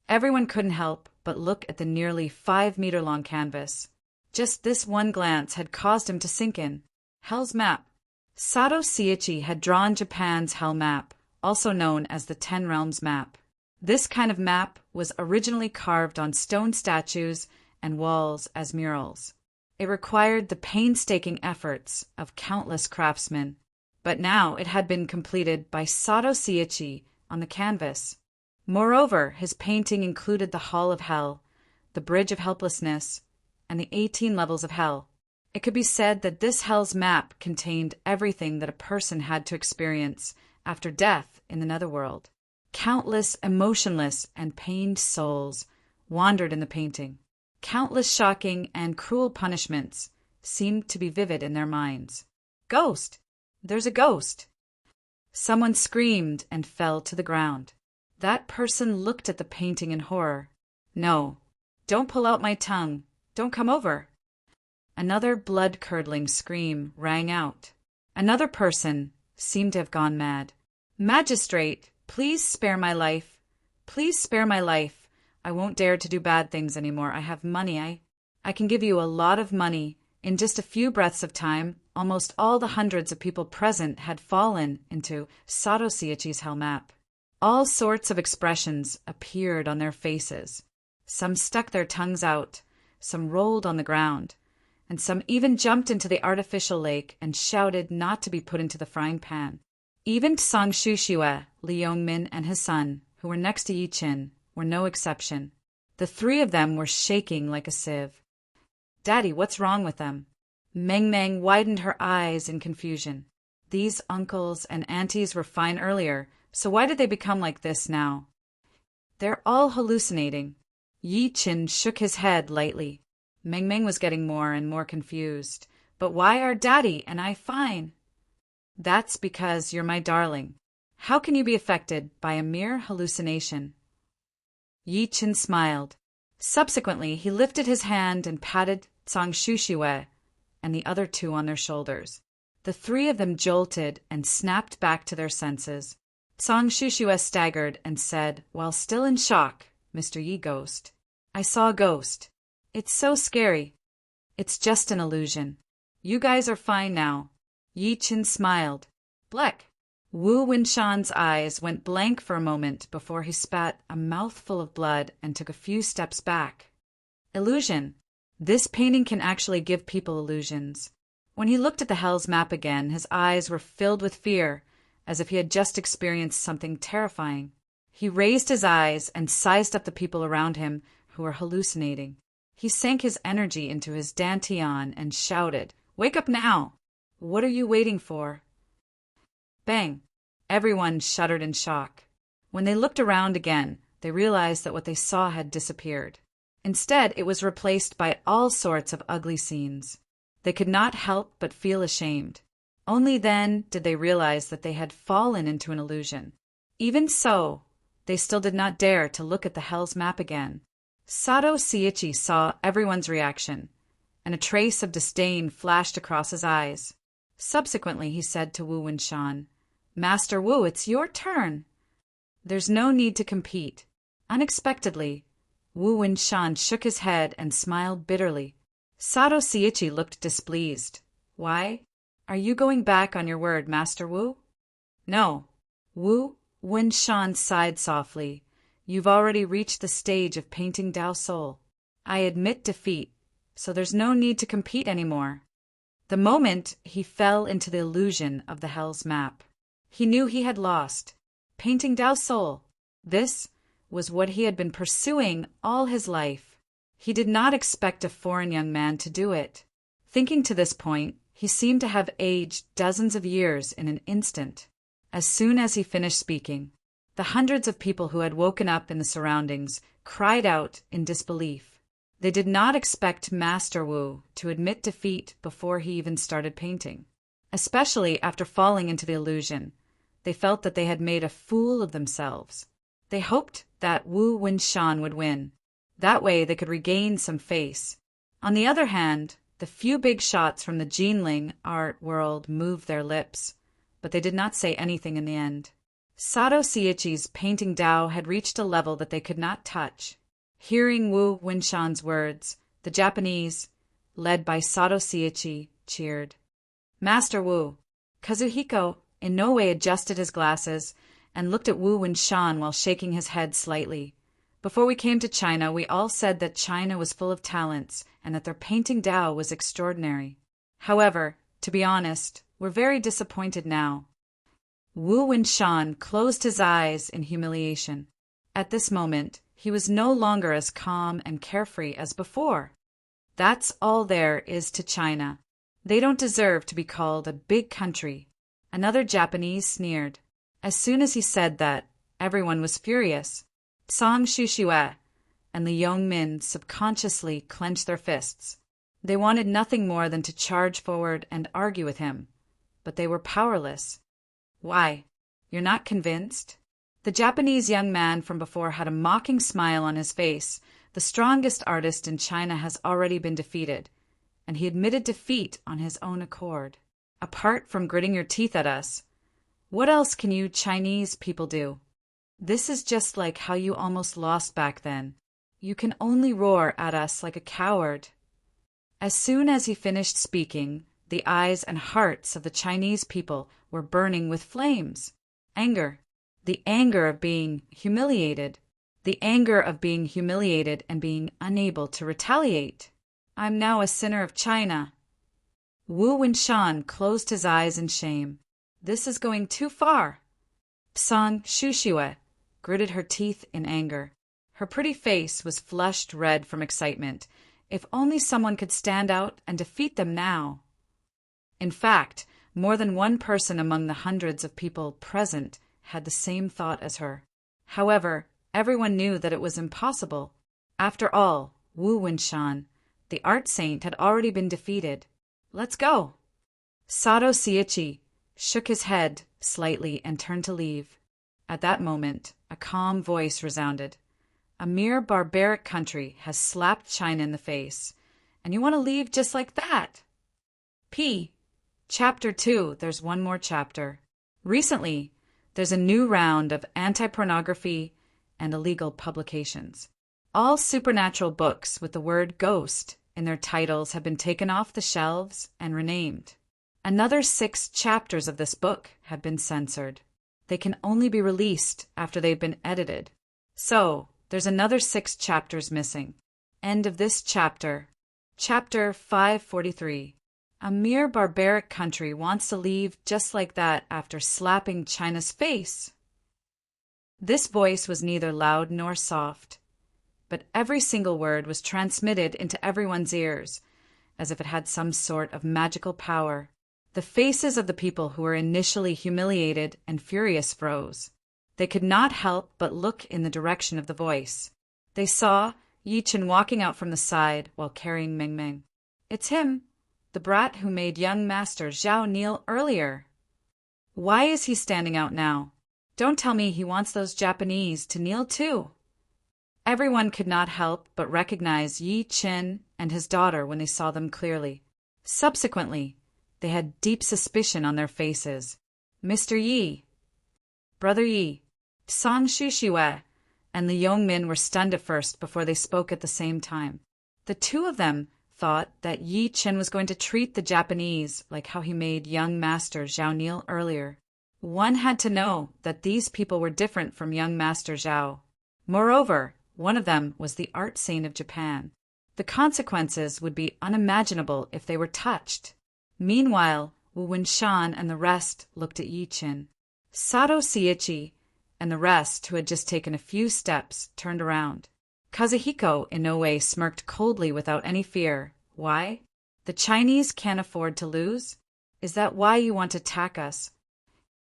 Everyone couldn't help but look at the nearly 5-meter-long canvas. Just this one glance had caused him to sink in. Hell's Map. Sato Seiichi had drawn Japan's Hell Map, also known as the 10 Realms Map. This kind of map was originally carved on stone statues and walls as murals. It required the painstaking efforts of countless craftsmen, but now it had been completed by Sato Seiichi on the canvas. Moreover, his painting included the Hall of Hell, the Bridge of Helplessness, and the 18 levels of hell. It could be said that this hell's map contained everything that a person had to experience after death in the netherworld. Countless emotionless and pained souls wandered in the painting. Countless shocking and cruel punishments seemed to be vivid in their minds. Ghost! There's a ghost! Someone screamed and fell to the ground. That person looked at the painting in horror. No, don't pull out my tongue. Don't come over. Another blood-curdling scream rang out. Another person seemed to have gone mad. Magistrate, please spare my life. Please spare my life. I won't dare to do bad things anymore. I have money. I can give you a lot of money. In just a few breaths of time, almost all the hundreds of people present had fallen into Sato Seiichi's hell map. All sorts of expressions appeared on their faces. Some stuck their tongues out, some rolled on the ground, and some even jumped into the artificial lake and shouted not to be put into the frying pan. Even Tsang Shushue, Li Yongmin, and his son, who were next to Yi Qin, were no exception. The three of them were shaking like a sieve. Daddy, what's wrong with them? Meng Meng widened her eyes in confusion. These uncles and aunties were fine earlier, so why did they become like this now? They're all hallucinating. Yi Qin shook his head lightly. Meng Meng was getting more and more confused. But why are Daddy and I fine? That's because you're my darling. How can you be affected by a mere hallucination? Yi Qin smiled. Subsequently, he lifted his hand and patted Tsang Shushue and the other two on their shoulders. The three of them jolted and snapped back to their senses. Tsang Shushue staggered and said, while still in shock, Mr. Yi Ghost, I saw a ghost. It's so scary. It's just an illusion. You guys are fine now. Yi Qin smiled. Bleck. Wu Winshan's eyes went blank for a moment before he spat a mouthful of blood and took a few steps back. Illusion. This painting can actually give people illusions. When he looked at the Hell's map again, his eyes were filled with fear, as if he had just experienced something terrifying. He raised his eyes and sized up the people around him who were hallucinating. He sank his energy into his dantian and shouted, Wake up now! What are you waiting for? Bang! Everyone shuddered in shock. When they looked around again, they realized that what they saw had disappeared. Instead, it was replaced by all sorts of ugly scenes. They could not help but feel ashamed. Only then did they realize that they had fallen into an illusion. Even so, they still did not dare to look at the Hell's map again. Sato Seiichi saw everyone's reaction, and a trace of disdain flashed across his eyes. Subsequently, he said to Wu Winshan, Master Wu, it's your turn. There's no need to compete. Unexpectedly, Wu Winshan shook his head and smiled bitterly. Sato Seiichi looked displeased. Why? Are you going back on your word, Master Wu? No. Wu Winshan sighed softly. You've already reached the stage of painting Dao Soul. I admit defeat, so there's no need to compete anymore. The moment he fell into the illusion of the Hell's map, he knew he had lost. Painting Dao Soul. This was what he had been pursuing all his life. He did not expect a foreign young man to do it. Thinking to this point, he seemed to have aged dozens of years in an instant. As soon as he finished speaking, the hundreds of people who had woken up in the surroundings cried out in disbelief. They did not expect Master Wu to admit defeat before he even started painting. Especially after falling into the illusion, they felt that they had made a fool of themselves. They hoped that Wu Winshan would win. That way they could regain some face. On the other hand, the few big shots from the Jinling art world moved their lips, but they did not say anything in the end. Sato Seiichi's painting Dao had reached a level that they could not touch. Hearing Wu Winshan's words, the Japanese, led by Sato Seiichi, cheered. Master Wu. Kazuhiko in no way adjusted his glasses and looked at Wu Winshan while shaking his head slightly. Before we came to China, we all said that China was full of talents and that their painting Dao was extraordinary. However, to be honest, we're very disappointed now. Wu Winshan closed his eyes in humiliation. At this moment, he was no longer as calm and carefree as before. That's all there is to China. They don't deserve to be called a big country. Another Japanese sneered. As soon as he said that, everyone was furious. Tsang Shushue and Li Yongmin subconsciously clenched their fists. They wanted nothing more than to charge forward and argue with him, but they were powerless. Why? You're not convinced? The Japanese young man from before had a mocking smile on his face. The strongest artist in China has already been defeated, and he admitted defeat on his own accord. Apart from gritting your teeth at us, what else can you Chinese people do? This is just like how you almost lost back then. You can only roar at us like a coward." As soon as he finished speaking, the eyes and hearts of the Chinese people were burning with flames. Anger. The anger of being humiliated. The anger of being humiliated and being unable to retaliate. "I'm now a sinner of China." Wu Winshan closed his eyes in shame. This is going too far. P'sang Shushiwe gritted her teeth in anger. Her pretty face was flushed red from excitement. If only someone could stand out and defeat them now. In fact, more than one person among the hundreds of people present had the same thought as her. However, everyone knew that it was impossible. After all, Wu Winshan, the art saint, had already been defeated. "Let's go." Sato Seiichi shook his head slightly and turned to leave. At that moment, a calm voice resounded. "A mere barbaric country has slapped China in the face, and you want to leave just like that?" Chapter 2, there's one more chapter. Recently, there's a new round of anti-pornography and illegal publications. All supernatural books with the word ghost in their titles have been taken off the shelves and renamed. Another 6 chapters of this book have been censored. They can only be released after they've been edited. So, there's another 6 chapters missing. End of this chapter. Chapter 543. A mere barbaric country wants to leave just like that after slapping China's face. This voice was neither loud nor soft, but every single word was transmitted into everyone's ears, as if it had some sort of magical power. The faces of the people who were initially humiliated and furious froze. They could not help but look in the direction of the voice. They saw Yi Chen walking out from the side while carrying Ming Ming. "It's him, the brat who made young Master Zhao kneel earlier. Why is he standing out now? Don't tell me he wants those Japanese to kneel too." Everyone could not help but recognize Yi Chen and his daughter when they saw them clearly. Subsequently, they had deep suspicion on their faces. "Mr. Yi, Brother Yi, P'sang Shushiwe," and the Yongmin were stunned at first before they spoke at the same time. The two of them thought that Yi Chen was going to treat the Japanese like how he made young Master Zhao kneel earlier. One had to know that these people were different from young Master Zhao. Moreover, one of them was the art saint of Japan. The consequences would be unimaginable if they were touched. Meanwhile, Wu Winshan and the rest looked at Yi Chen. Sato Seiichi and the rest, who had just taken a few steps, turned around. Kazuhiko in no way smirked coldly without any fear. "Why? The Chinese can't afford to lose? Is that why you want to attack us?"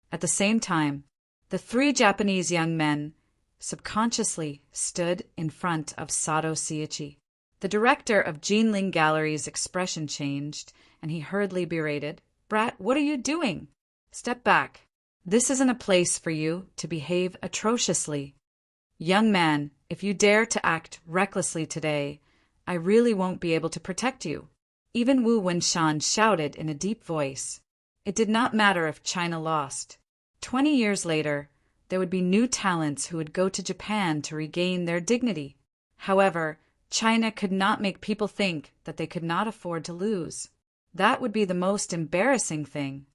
At the same time, the 3 Japanese young men subconsciously stood in front of Sato Seiichi. The director of Jinling Gallery's expression changed, and he hurriedly berated, "Brat, what are you doing? Step back. This isn't a place for you to behave atrociously. Young man, if you dare to act recklessly today, I really won't be able to protect you." Even Wu Winshan shouted in a deep voice. It did not matter if China lost. 20 years later, there would be new talents who would go to Japan to regain their dignity. However, China could not make people think that they could not afford to lose. That would be the most embarrassing thing.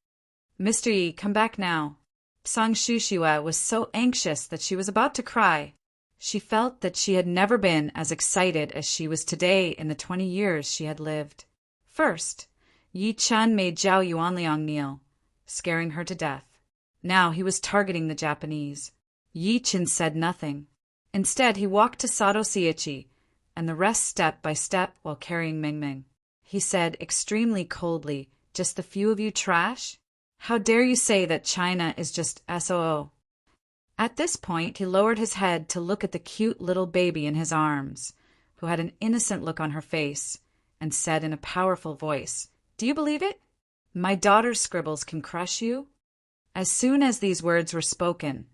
"Mr. Yi, come back now." P'sang Shushiwe was so anxious that she was about to cry. She felt that she had never been as excited as she was today in the 20 years she had lived. First, Yi Chen made Zhao Yuanliang kneel, scaring her to death. Now he was targeting the Japanese. Yi Chen said nothing. Instead, he walked to Sato Seiichi, and the rest step by step while carrying Ming Ming. He said extremely coldly, "Just the few of you trash? How dare you say that China is just SOO?" At this point, he lowered his head to look at the cute little baby in his arms, who had an innocent look on her face, and said in a powerful voice, "Do you believe it? My daughter's scribbles can crush you?" As soon as these words were spoken,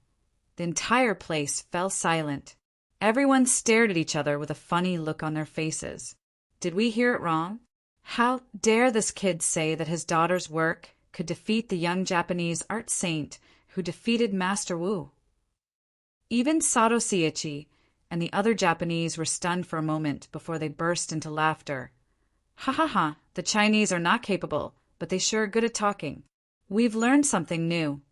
the entire place fell silent. Everyone stared at each other with a funny look on their faces. Did we hear it wrong? How dare this kid say that his daughter's work could defeat the young Japanese art saint who defeated Master Wu? Even Sato Seiichi and the other Japanese were stunned for a moment before they burst into laughter. Ha ha ha, the Chinese are not capable, but they sure are good at talking. We've learned something new.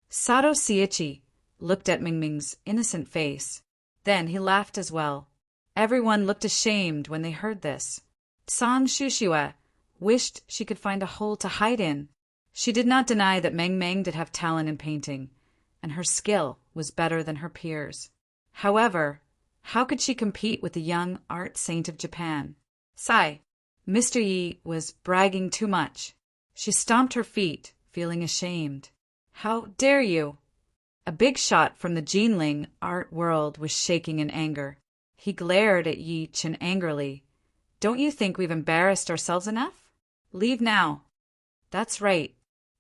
Sato Seiichi looked at Mingming's innocent face. Then he laughed as well. Everyone looked ashamed when they heard this. Sang Shuxiue wished she could find a hole to hide in. She did not deny that Meng Meng did have talent in painting, and her skill was better than her peers. However, how could she compete with the young art saint of Japan? Sigh. Mr. Yi was bragging too much. She stomped her feet, feeling ashamed. How dare you? A big shot from the Jinling art world was shaking in anger. He glared at Yi Chen angrily. Don't you think we've embarrassed ourselves enough? Leave now. That's right.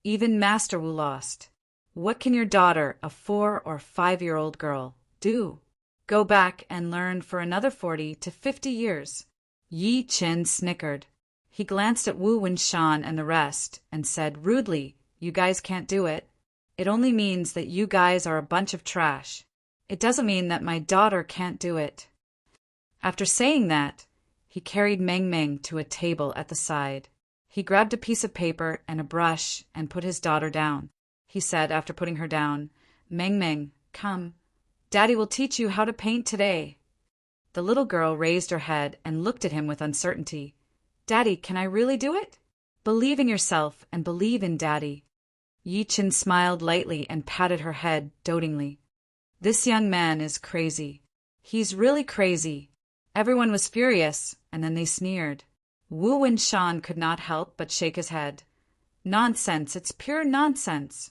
Even Master Wu lost. What can your daughter, a 4 or 5-year-old girl, do? Go back and learn for another 40 to 50 years. Yi Chen snickered. He glanced at Wu Winshan and the rest and said rudely, You guys can't do it. It only means that you guys are a bunch of trash. It doesn't mean that my daughter can't do it. After saying that, he carried Meng Meng to a table at the side. He grabbed a piece of paper and a brush and put his daughter down. He said after putting her down, Meng Meng, come. Daddy will teach you how to paint today. The little girl raised her head and looked at him with uncertainty. Daddy, can I really do it? Believe in yourself and believe in Daddy. Yi Chen smiled lightly and patted her head dotingly. This young man is crazy. He's really crazy. Everyone was furious, and then they sneered. Wu Winshan could not help but shake his head. Nonsense, it's pure nonsense.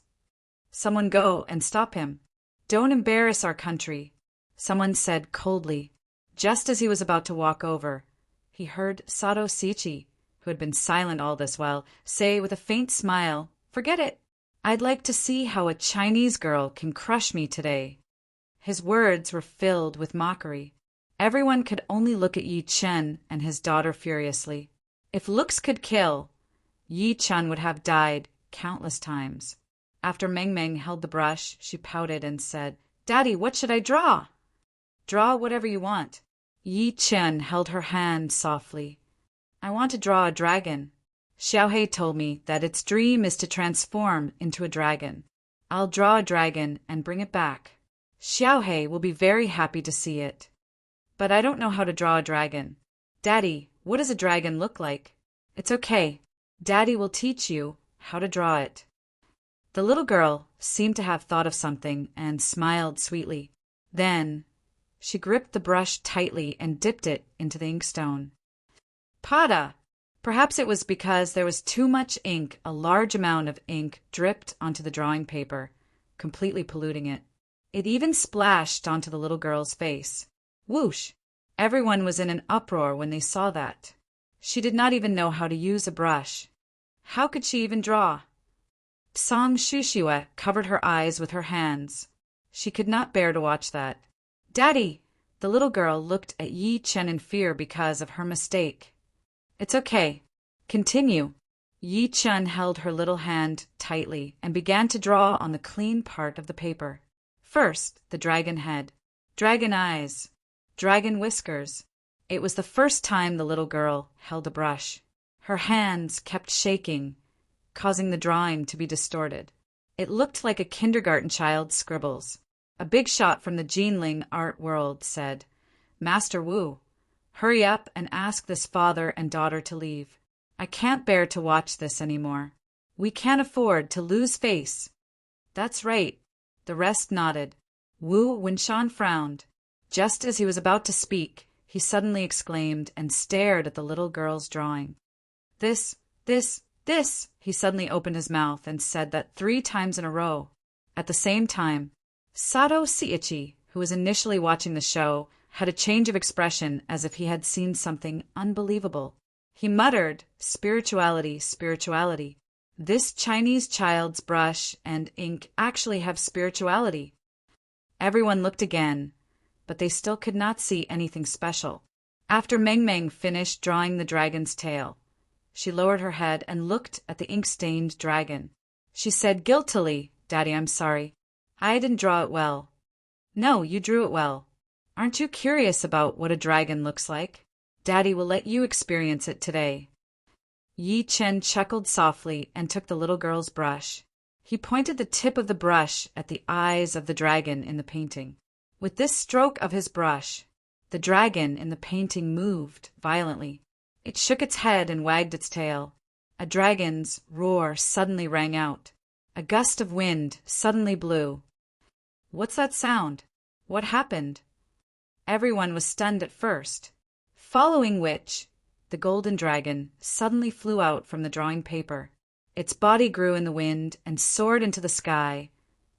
Someone go and stop him. Don't embarrass our country, someone said coldly. Just as he was about to walk over, he heard Sato Seiichi, who had been silent all this while, say with a faint smile, Forget it. I'd like to see how a Chinese girl can crush me today. His words were filled with mockery. Everyone could only look at Yi Chen and his daughter furiously. If looks could kill, Yi Chen would have died countless times. After Meng Meng held the brush, she pouted and said, Daddy, what should I draw? Draw whatever you want. Yi Chen held her hand softly. I want to draw a dragon. Xiaohei told me that its dream is to transform into a dragon. I'll draw a dragon and bring it back. Xiaohei will be very happy to see it. But I don't know how to draw a dragon. Daddy, what does a dragon look like? It's okay. Daddy will teach you how to draw it. The little girl seemed to have thought of something and smiled sweetly. Then she gripped the brush tightly and dipped it into the inkstone. Pada! Perhaps it was because there was too much ink. A large amount of ink dripped onto the drawing paper, completely polluting it. It even splashed onto the little girl's face. Whoosh! Everyone was in an uproar when they saw that. She did not even know how to use a brush. How could she even draw? Sang Shuxiue covered her eyes with her hands. She could not bear to watch that. Daddy! The little girl looked at Yi Chen in fear because of her mistake. It's okay. Continue. Yi Chen held her little hand tightly and began to draw on the clean part of the paper. First, the dragon head, dragon eyes, dragon whiskers. It was the first time the little girl held a brush. Her hands kept shaking, causing the drawing to be distorted. It looked like a kindergarten child's scribbles. A big shot from the Jinling art world said, Master Wu, hurry up and ask this father and daughter to leave. I can't bear to watch this anymore. We can't afford to lose face. That's right. The rest nodded. Wu Winshan frowned. Just as he was about to speak, he suddenly exclaimed and stared at the little girl's drawing. This, he suddenly opened his mouth and said that 3 times in a row. At the same time, Sato Seiichi, who was initially watching the show, had a change of expression as if he had seen something unbelievable. He muttered, Spirituality, spirituality. This Chinese child's brush and ink actually have spirituality. Everyone looked again, but they still could not see anything special. After Meng Meng finished drawing the dragon's tail, she lowered her head and looked at the ink-stained dragon. She said guiltily, Daddy, I'm sorry. I didn't draw it well. No, you drew it well. Aren't you curious about what a dragon looks like? Daddy will let you experience it today. Yi Chen chuckled softly and took the little girl's brush. He pointed the tip of the brush at the eyes of the dragon in the painting. With this stroke of his brush, the dragon in the painting moved violently. It shook its head and wagged its tail. A dragon's roar suddenly rang out. A gust of wind suddenly blew. What's that sound? What happened? Everyone was stunned at first, following which the golden dragon suddenly flew out from the drawing paper. Its body grew in the wind and soared into the sky,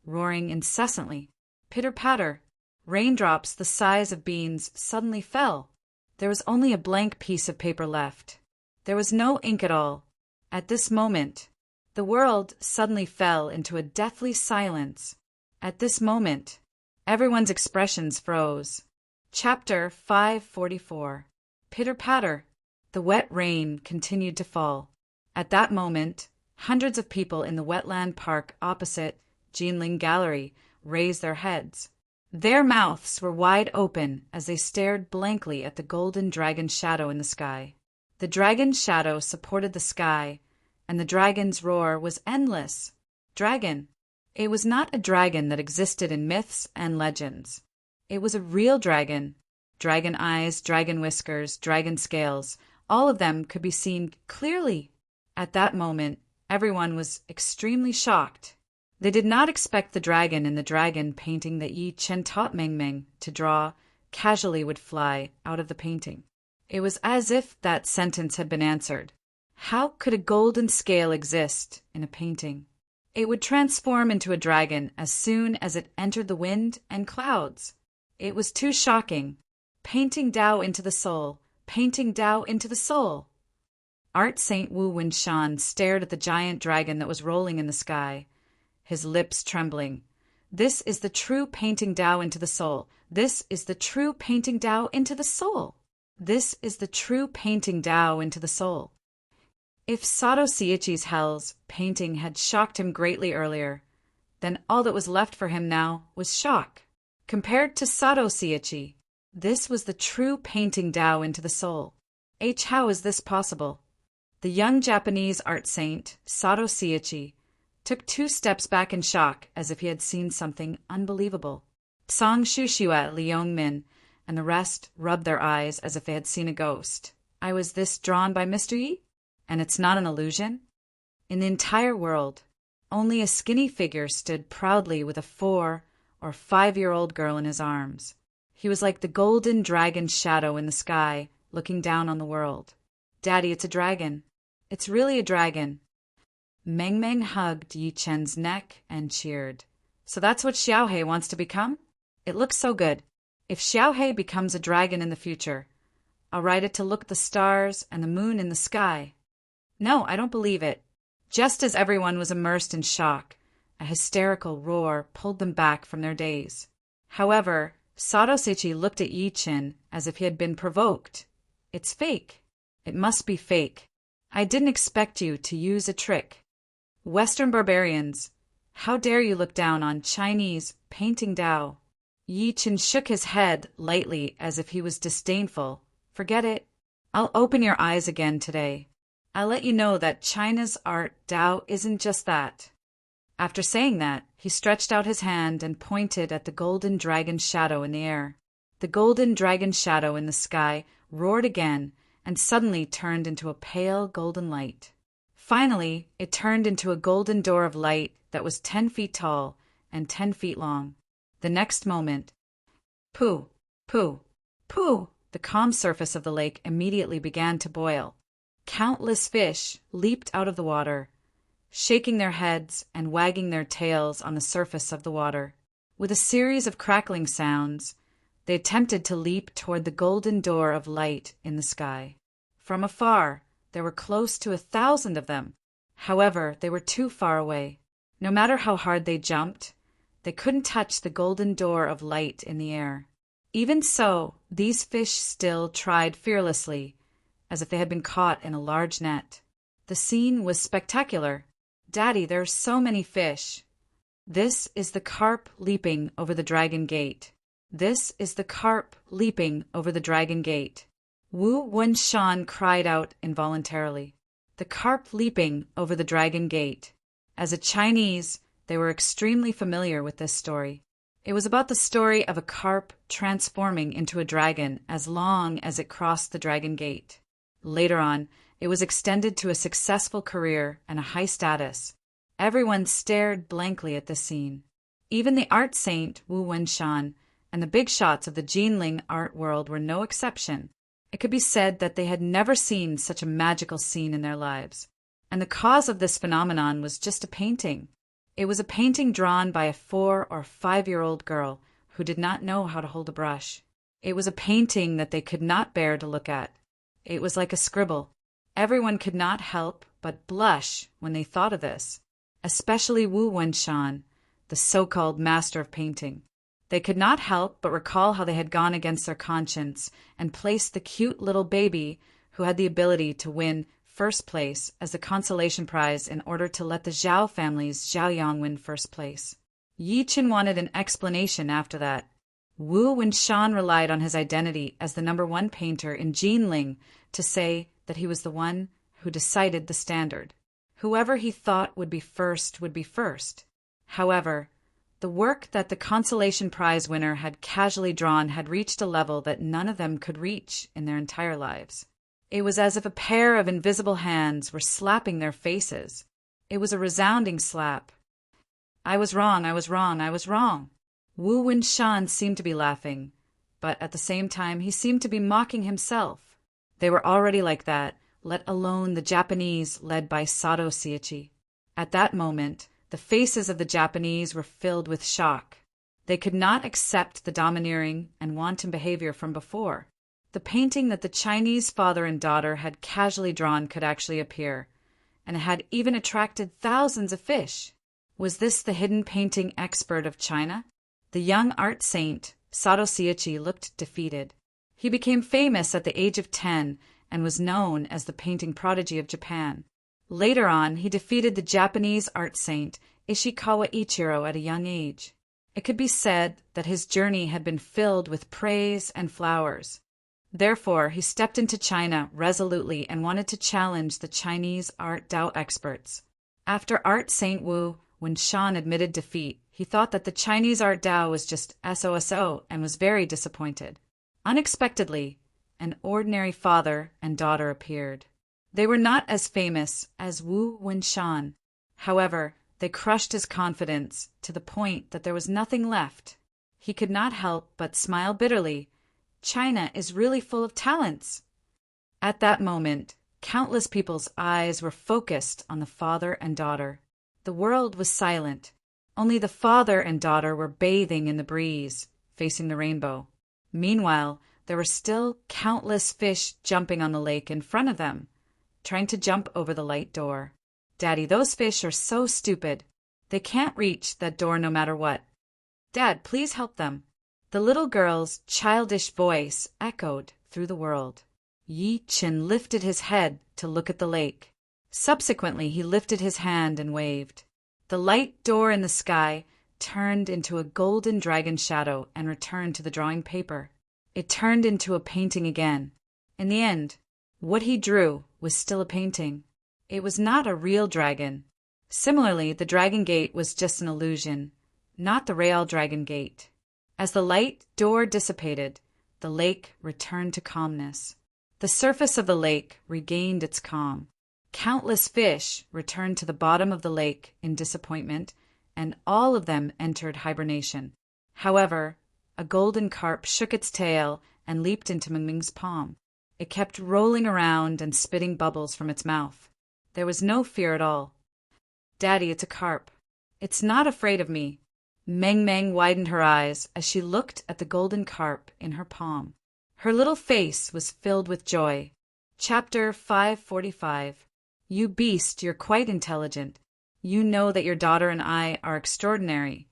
roaring incessantly. Pitter-patter. Raindrops the size of beans suddenly fell. There was only a blank piece of paper left. There was no ink at all. At this moment, the world suddenly fell into a deathly silence. At this moment, everyone's expressions froze. Chapter 544. Pitter-patter. The wet rain continued to fall. At that moment, hundreds of people in the wetland park opposite Jinling Gallery raised their heads. Their mouths were wide open as they stared blankly at the golden dragon's shadow in the sky. The dragon's shadow supported the sky, and the dragon's roar was endless. Dragon. It was not a dragon that existed in myths and legends. It was a real dragon. Dragon eyes, dragon whiskers, dragon scales, all of them could be seen clearly. At that moment, everyone was extremely shocked. They did not expect the dragon in the dragon painting that Yi Chen taught Meng Meng to draw casually would fly out of the painting. It was as if that sentence had been answered. How could a golden scale exist in a painting? It would transform into a dragon as soon as it entered the wind and clouds. It was too shocking. Painting Tao into the soul. Painting Tao into the soul. Art Saint Wu Winshan stared at the giant dragon that was rolling in the sky, his lips trembling. This is the true painting Tao into the soul. This is the true painting Tao into the soul. This is the true painting Tao into the soul. If Sato Seiichi's Hell's painting had shocked him greatly earlier, then all that was left for him now was shock. Compared to Sato Seiichi, this was the true painting Tao into the soul. How is this possible? The young Japanese art saint, Sato Seiichi, took 2 steps back in shock as if he had seen something unbelievable. Tsang Shushua, Liang Min, and the rest rubbed their eyes as if they had seen a ghost. I was this drawn by Mr. Yi? And it's not an illusion? In the entire world, only a skinny figure stood proudly with a 4 or 5-year-old girl in his arms. He was like the golden dragon's shadow in the sky, looking down on the world. Daddy, it's a dragon. It's really a dragon. Meng Meng hugged Yi Chen's neck and cheered. So that's what Xiaohei wants to become? It looks so good. If Xiaohei becomes a dragon in the future, I'll write it to look at the stars and the moon in the sky. No, I don't believe it. Just as everyone was immersed in shock, a hysterical roar pulled them back from their daze. However, Sato Seiichi looked at Yi Chen as if he had been provoked. It's fake. It must be fake. I didn't expect you to use a trick. Western barbarians, how dare you look down on Chinese painting Tao? Yi Chen shook his head lightly as if he was disdainful. Forget it. I'll open your eyes again today. I'll let you know that China's art Tao isn't just that. After saying that, he stretched out his hand and pointed at the golden dragon's shadow in the air. The golden dragon's shadow in the sky roared again and suddenly turned into a pale golden light. Finally, it turned into a golden door of light that was 10 feet tall and 10 feet long. The next moment, pooh, pooh, pooh, the calm surface of the lake immediately began to boil. Countless fish leaped out of the water, shaking their heads and wagging their tails on the surface of the water. With a series of crackling sounds, they attempted to leap toward the golden door of light in the sky. From afar, there were close to 1,000 of them. However, they were too far away. No matter how hard they jumped, they couldn't touch the golden door of light in the air. Even so, these fish still tried fearlessly, as if they had been caught in a large net. The scene was spectacular. Daddy, there are so many fish. This is the carp leaping over the dragon gate. This is the carp leaping over the dragon gate. Wu Wenshan cried out involuntarily. The carp leaping over the dragon gate. As a Chinese, they were extremely familiar with this story. It was about the story of a carp transforming into a dragon as long as it crossed the dragon gate. Later on, it was extended to a successful career and a high status. Everyone stared blankly at this scene. Even the art saint Wu Wenshan and the big shots of the Jinling art world were no exception. It could be said that they had never seen such a magical scene in their lives. And the cause of this phenomenon was just a painting. It was a painting drawn by a 4 or 5-year-old girl who did not know how to hold a brush. It was a painting that they could not bear to look at. It was like a scribble. Everyone could not help but blush when they thought of this, especially Wu Wenshan, the so-called master of painting. They could not help but recall how they had gone against their conscience and placed the cute little baby who had the ability to win first place as the consolation prize in order to let the Zhao family's Zhaoyang win first place. Yi Qin wanted an explanation after that. Wu Wenshan relied on his identity as the #1 painter in Jinling to say that he was the one who decided the standard. Whoever he thought would be first would be first. However, the work that the consolation prize winner had casually drawn had reached a level that none of them could reach in their entire lives. It was as if a pair of invisible hands were slapping their faces. It was a resounding slap. I was wrong, I was wrong, I was wrong. Wu Wenshan seemed to be laughing, but at the same time he seemed to be mocking himself. They were already like that, let alone the Japanese led by Sato Seiichi. At that moment, the faces of the Japanese were filled with shock. They could not accept the domineering and wanton behavior from before. The painting that the Chinese father and daughter had casually drawn could actually appear, and it had even attracted thousands of fish. Was this the hidden painting expert of China? The young art saint, Sato Seiichi, looked defeated. He became famous at the age of 10 and was known as the painting prodigy of Japan. Later on, he defeated the Japanese art saint Ishikawa Ichiro at a young age. It could be said that his journey had been filled with praise and flowers. Therefore, he stepped into China resolutely and wanted to challenge the Chinese art Dao experts. After art saint Wu Wenshan admitted defeat, he thought that the Chinese art Dao was just SOSO and was very disappointed. Unexpectedly, an ordinary father and daughter appeared. They were not as famous as Wu Wenshan. However, they crushed his confidence to the point that there was nothing left. He could not help but smile bitterly. China is really full of talents. At that moment, countless people's eyes were focused on the father and daughter. The world was silent. Only the father and daughter were bathing in the breeze, facing the rainbow. Meanwhile, there were still countless fish jumping on the lake in front of them, trying to jump over the light door. Daddy, those fish are so stupid. They can't reach that door no matter what. Dad, please help them. The little girl's childish voice echoed through the world. Yi Qin lifted his head to look at the lake. Subsequently, he lifted his hand and waved. The light door in the sky turned into a golden dragon shadow and returned to the drawing paper. It turned into a painting again. In the end, what he drew was still a painting. It was not a real dragon. Similarly, the dragon gate was just an illusion, not the real dragon gate. As the light door dissipated, the lake returned to calmness. The surface of the lake regained its calm. Countless fish returned to the bottom of the lake in disappointment, and all of them entered hibernation. However, a golden carp shook its tail and leaped into Mingming's palm. It kept rolling around and spitting bubbles from its mouth. There was no fear at all. Daddy, it's a carp. It's not afraid of me. Meng widened her eyes as she looked at the golden carp in her palm. Her little face was filled with joy. Chapter 545. You beast, you're quite intelligent. You know that your daughter and I are extraordinary.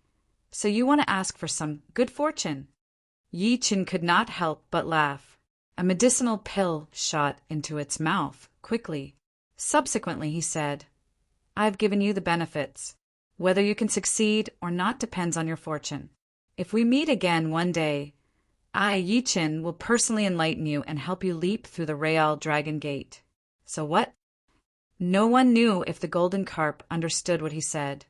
So you want to ask for some good fortune. Yi Qin could not help but laugh. A medicinal pill shot into its mouth quickly. Subsequently, he said, I've given you the benefits. Whether you can succeed or not depends on your fortune. If we meet again one day, I, Yi Qin, will personally enlighten you and help you leap through the Real Dragon Gate. So what? No one knew if the golden carp understood what he said,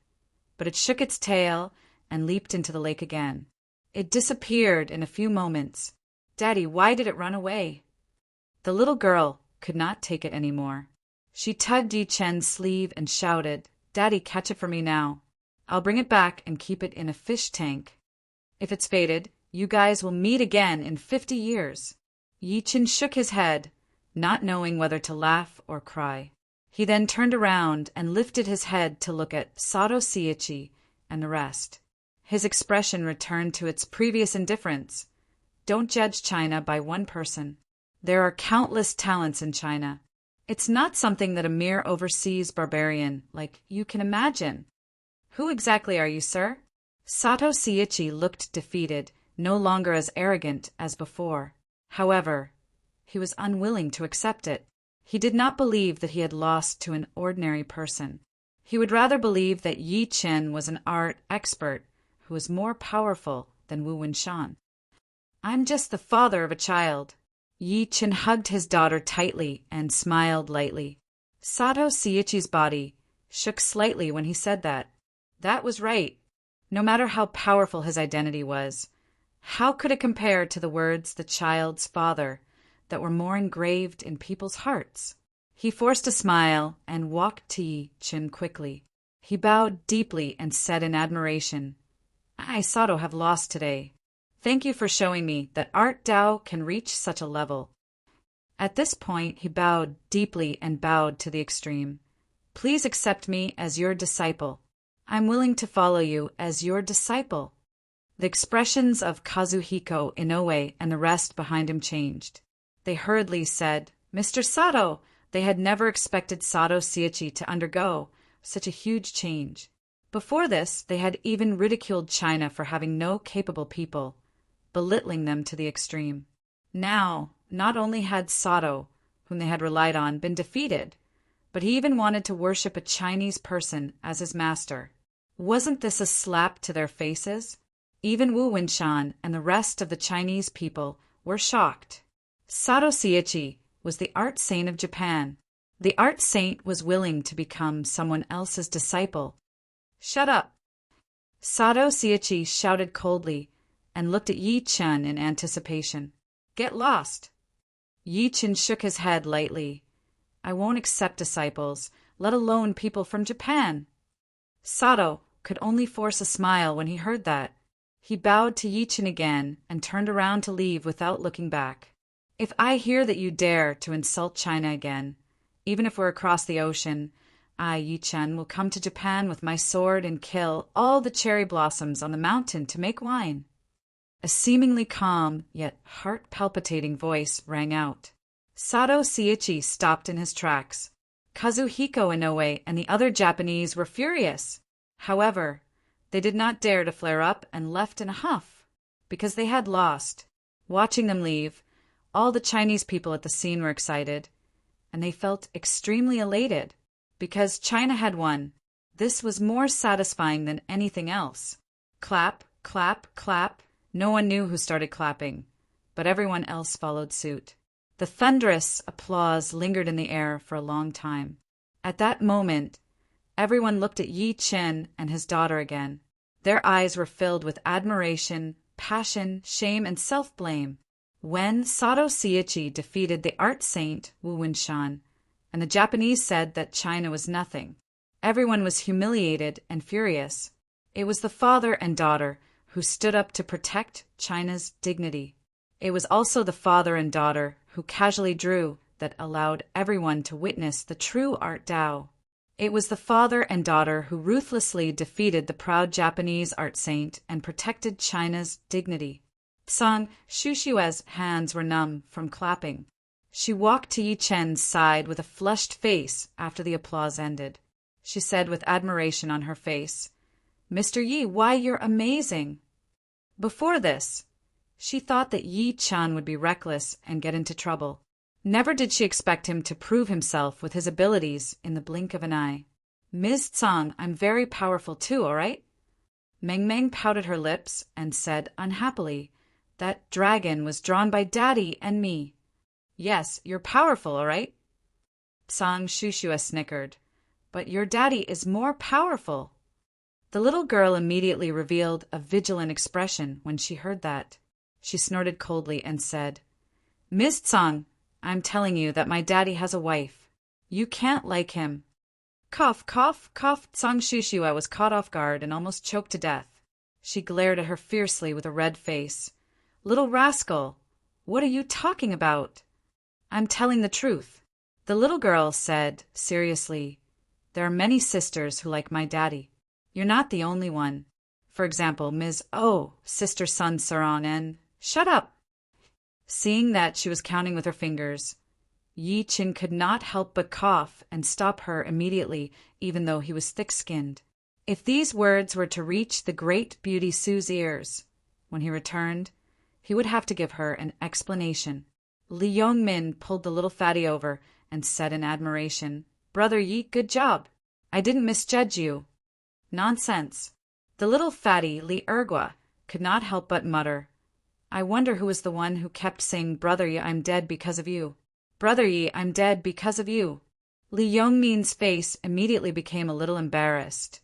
but it shook its tail and leaped into the lake again. It disappeared in a few moments. Daddy, why did it run away? The little girl could not take it anymore. She tugged Yi Chen's sleeve and shouted, Daddy, catch it for me now. I'll bring it back and keep it in a fish tank. If it's fated, you guys will meet again in 50 years. Yi Chen shook his head, not knowing whether to laugh or cry. He then turned around and lifted his head to look at Sato Seiichi and the rest. His expression returned to its previous indifference. Don't judge China by one person. There are countless talents in China. It's not something that a mere overseas barbarian like you can imagine. Who exactly are you, sir? Sato Seiichi looked defeated, no longer as arrogant as before. However, he was unwilling to accept it. He did not believe that he had lost to an ordinary person. He would rather believe that Yi Chen was an art expert who was more powerful than Wu Winshan. I'm just the father of a child. Yi Chen hugged his daughter tightly and smiled lightly. Sato Seiichi's body shook slightly when he said that. That was right. No matter how powerful his identity was, how could it compare to the words the child's father that were more engraved in people's hearts? He forced a smile and walked to Yi Chen quickly. He bowed deeply and said in admiration, I, Sato, have lost today. Thank you for showing me that art Dao can reach such a level. At this point, he bowed deeply and bowed to the extreme. Please accept me as your disciple. I'm willing to follow you as your disciple. The expressions of Kazuhiko Inoue and the rest behind him changed. They hurriedly said, Mr. Sato! They had never expected Sato Seiichi to undergo such a huge change. Before this, they had even ridiculed China for having no capable people, belittling them to the extreme. Now, not only had Sato, whom they had relied on, been defeated, but he even wanted to worship a Chinese person as his master. Wasn't this a slap to their faces? Even Wu Winshan and the rest of the Chinese people were shocked. Sato Seiichi was the art saint of Japan. The art saint was willing to become someone else's disciple. Shut up! Sato Seiichi shouted coldly and looked at Yi Chen in anticipation. Get lost! Yi Chen shook his head lightly. I won't accept disciples, let alone people from Japan. Sato could only force a smile when he heard that. He bowed to Yi Chen again and turned around to leave without looking back. If I hear that you dare to insult China again, even if we're across the ocean, I, Yi Chen, will come to Japan with my sword and kill all the cherry blossoms on the mountain to make wine. A seemingly calm, yet heart-palpitating voice rang out. Sato Seiichi stopped in his tracks. Kazuhiko Inoue and the other Japanese were furious. However, they did not dare to flare up and left in a huff, because they had lost. Watching them leave, all the Chinese people at the scene were excited, and they felt extremely elated, because China had won. This was more satisfying than anything else. Clap, clap, clap. No one knew who started clapping, but everyone else followed suit. The thunderous applause lingered in the air for a long time. At that moment, everyone looked at Yi Chen and his daughter again. Their eyes were filled with admiration, passion, shame, and self-blame. When Sato Seiichi defeated the art saint Wu Winshan, and the Japanese said that China was nothing, everyone was humiliated and furious. It was the father and daughter who stood up to protect China's dignity. It was also the father and daughter who casually drew that allowed everyone to witness the true art Dao. It was the father and daughter who ruthlessly defeated the proud Japanese art saint and protected China's dignity. Sang Shushue's hands were numb from clapping. She walked to Yi Chen's side with a flushed face after the applause ended. She said with admiration on her face, Mr. Yi, why, you're amazing. Before this, she thought that Yi Chen would be reckless and get into trouble. Never did she expect him to prove himself with his abilities in the blink of an eye. Ms. Tsang, I'm very powerful too, all right? Meng Meng pouted her lips and said unhappily, that dragon was drawn by Daddy and me. Yes, you're powerful, all right? Tsang Shushua snickered. But your daddy is more powerful. The little girl immediately revealed a vigilant expression when she heard that. She snorted coldly and said, Ms. Tsang, I'm telling you that my daddy has a wife. You can't like him. Cough, cough, cough. Tsang Shushua was caught off guard and almost choked to death. She glared at her fiercely with a red face. Little rascal, what are you talking about? I'm telling the truth. The little girl said, seriously, there are many sisters who like my daddy. You're not the only one. For example, Ms. O, Sister Sun Saran, and shut up. Seeing that she was counting with her fingers, Yi Qin could not help but cough and stop her immediately, even though he was thick-skinned. If these words were to reach the great beauty Su's ears, when he returned, he would have to give her an explanation. Li Yongmin pulled the little fatty over and said in admiration, Brother Yi, good job. I didn't misjudge you. Nonsense. The little fatty, Li Ergua, could not help but mutter, I wonder who was the one who kept saying, Brother Yi, I'm dead because of you. Brother Yi, I'm dead because of you. Li Yongmin's face immediately became a little embarrassed,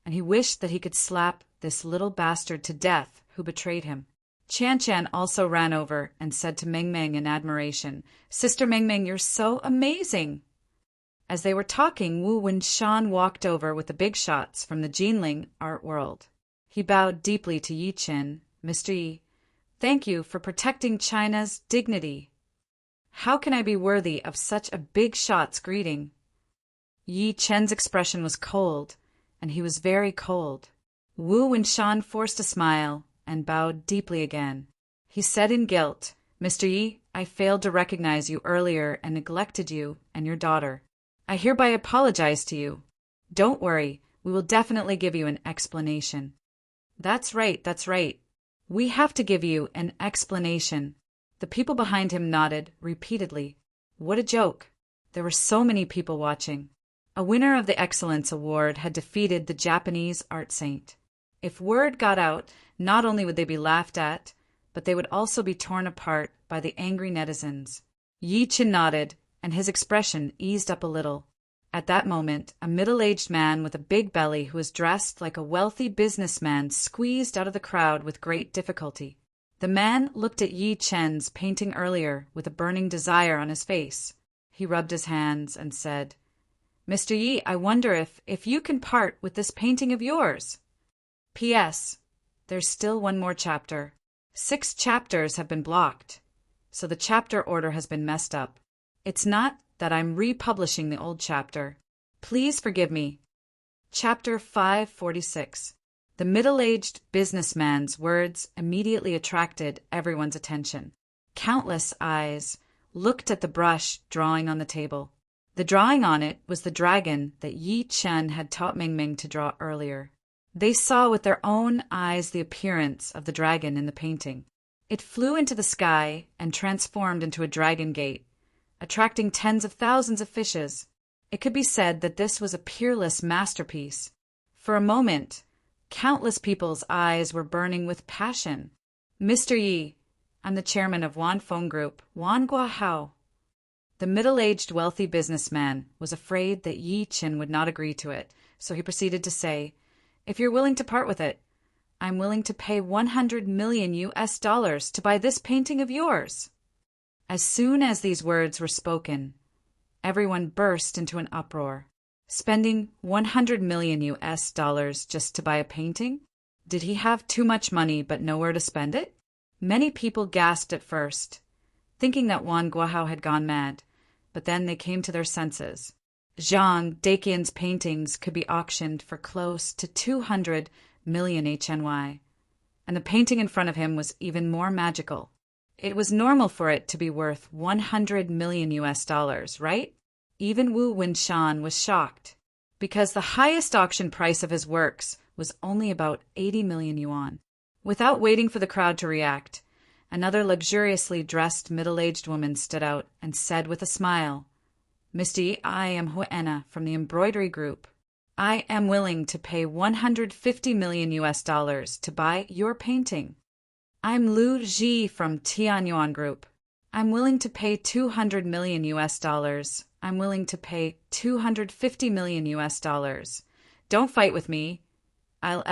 and he wished that he could slap this little bastard to death who betrayed him. Chan Chan also ran over and said to Meng Meng in admiration, Sister Meng Meng, you're so amazing. As they were talking, Wu Winshan walked over with the big shots from the Jinling art world. He bowed deeply to Yi Qin. Mr. Yi, thank you for protecting China's dignity. How can I be worthy of such a big shot's greeting? Yi Chen's expression was cold, and he was very cold. Wu Winshan forced a smile and bowed deeply again. He said in guilt, Mr. Yi, I failed to recognize you earlier and neglected you and your daughter. I hereby apologize to you. Don't worry, we will definitely give you an explanation. That's right, that's right. We have to give you an explanation. The people behind him nodded repeatedly. What a joke. There were so many people watching. A winner of the Excellence Award had defeated the Japanese art saint. If word got out, not only would they be laughed at, but they would also be torn apart by the angry netizens. Yi Qin nodded, and his expression eased up a little. At that moment, a middle-aged man with a big belly who was dressed like a wealthy businessman squeezed out of the crowd with great difficulty. The man looked at Yi Chen's painting earlier with a burning desire on his face. He rubbed his hands and said, Mr. Yi, I wonder if you can part with this painting of yours. P.S. There's still one more chapter. 6 chapters have been blocked, so the chapter order has been messed up. It's not that I'm republishing the old chapter. Please forgive me. Chapter 546. The middle-aged businessman's words immediately attracted everyone's attention. Countless eyes looked at the brush drawing on the table. The drawing on it was the dragon that Yi Chen had taught Ming Ming to draw earlier. They saw with their own eyes the appearance of the dragon in the painting. It flew into the sky and transformed into a dragon gate, attracting tens of thousands of fishes. It could be said that this was a peerless masterpiece. For a moment, countless people's eyes were burning with passion. Mr. Yi, I'm the chairman of Wan Feng Group, Wan Guahao. The middle-aged wealthy businessman was afraid that Yi Qin would not agree to it, so he proceeded to say, If you're willing to part with it, I'm willing to pay $100 million to buy this painting of yours. As soon as these words were spoken, everyone burst into an uproar. Spending $100 million just to buy a painting? Did he have too much money but nowhere to spend it? Many people gasped at first, thinking that Wan Guahao had gone mad, but then they came to their senses. Zhang Daqian's paintings could be auctioned for close to 200 million HNY, and the painting in front of him was even more magical. It was normal for it to be worth $100 million, right? Even Wu Winshan was shocked, because the highest auction price of his works was only about 80 million yuan. Without waiting for the crowd to react, another luxuriously dressed middle-aged woman stood out and said with a smile, Mr. Yi, I am Huena from the embroidery group. I am willing to pay 150 million US dollars to buy your painting. I'm Lu Ji from Tianyuan Group. I'm willing to pay 200 million US dollars. I'm willing to pay 250 million US dollars. Don't fight with me. I'll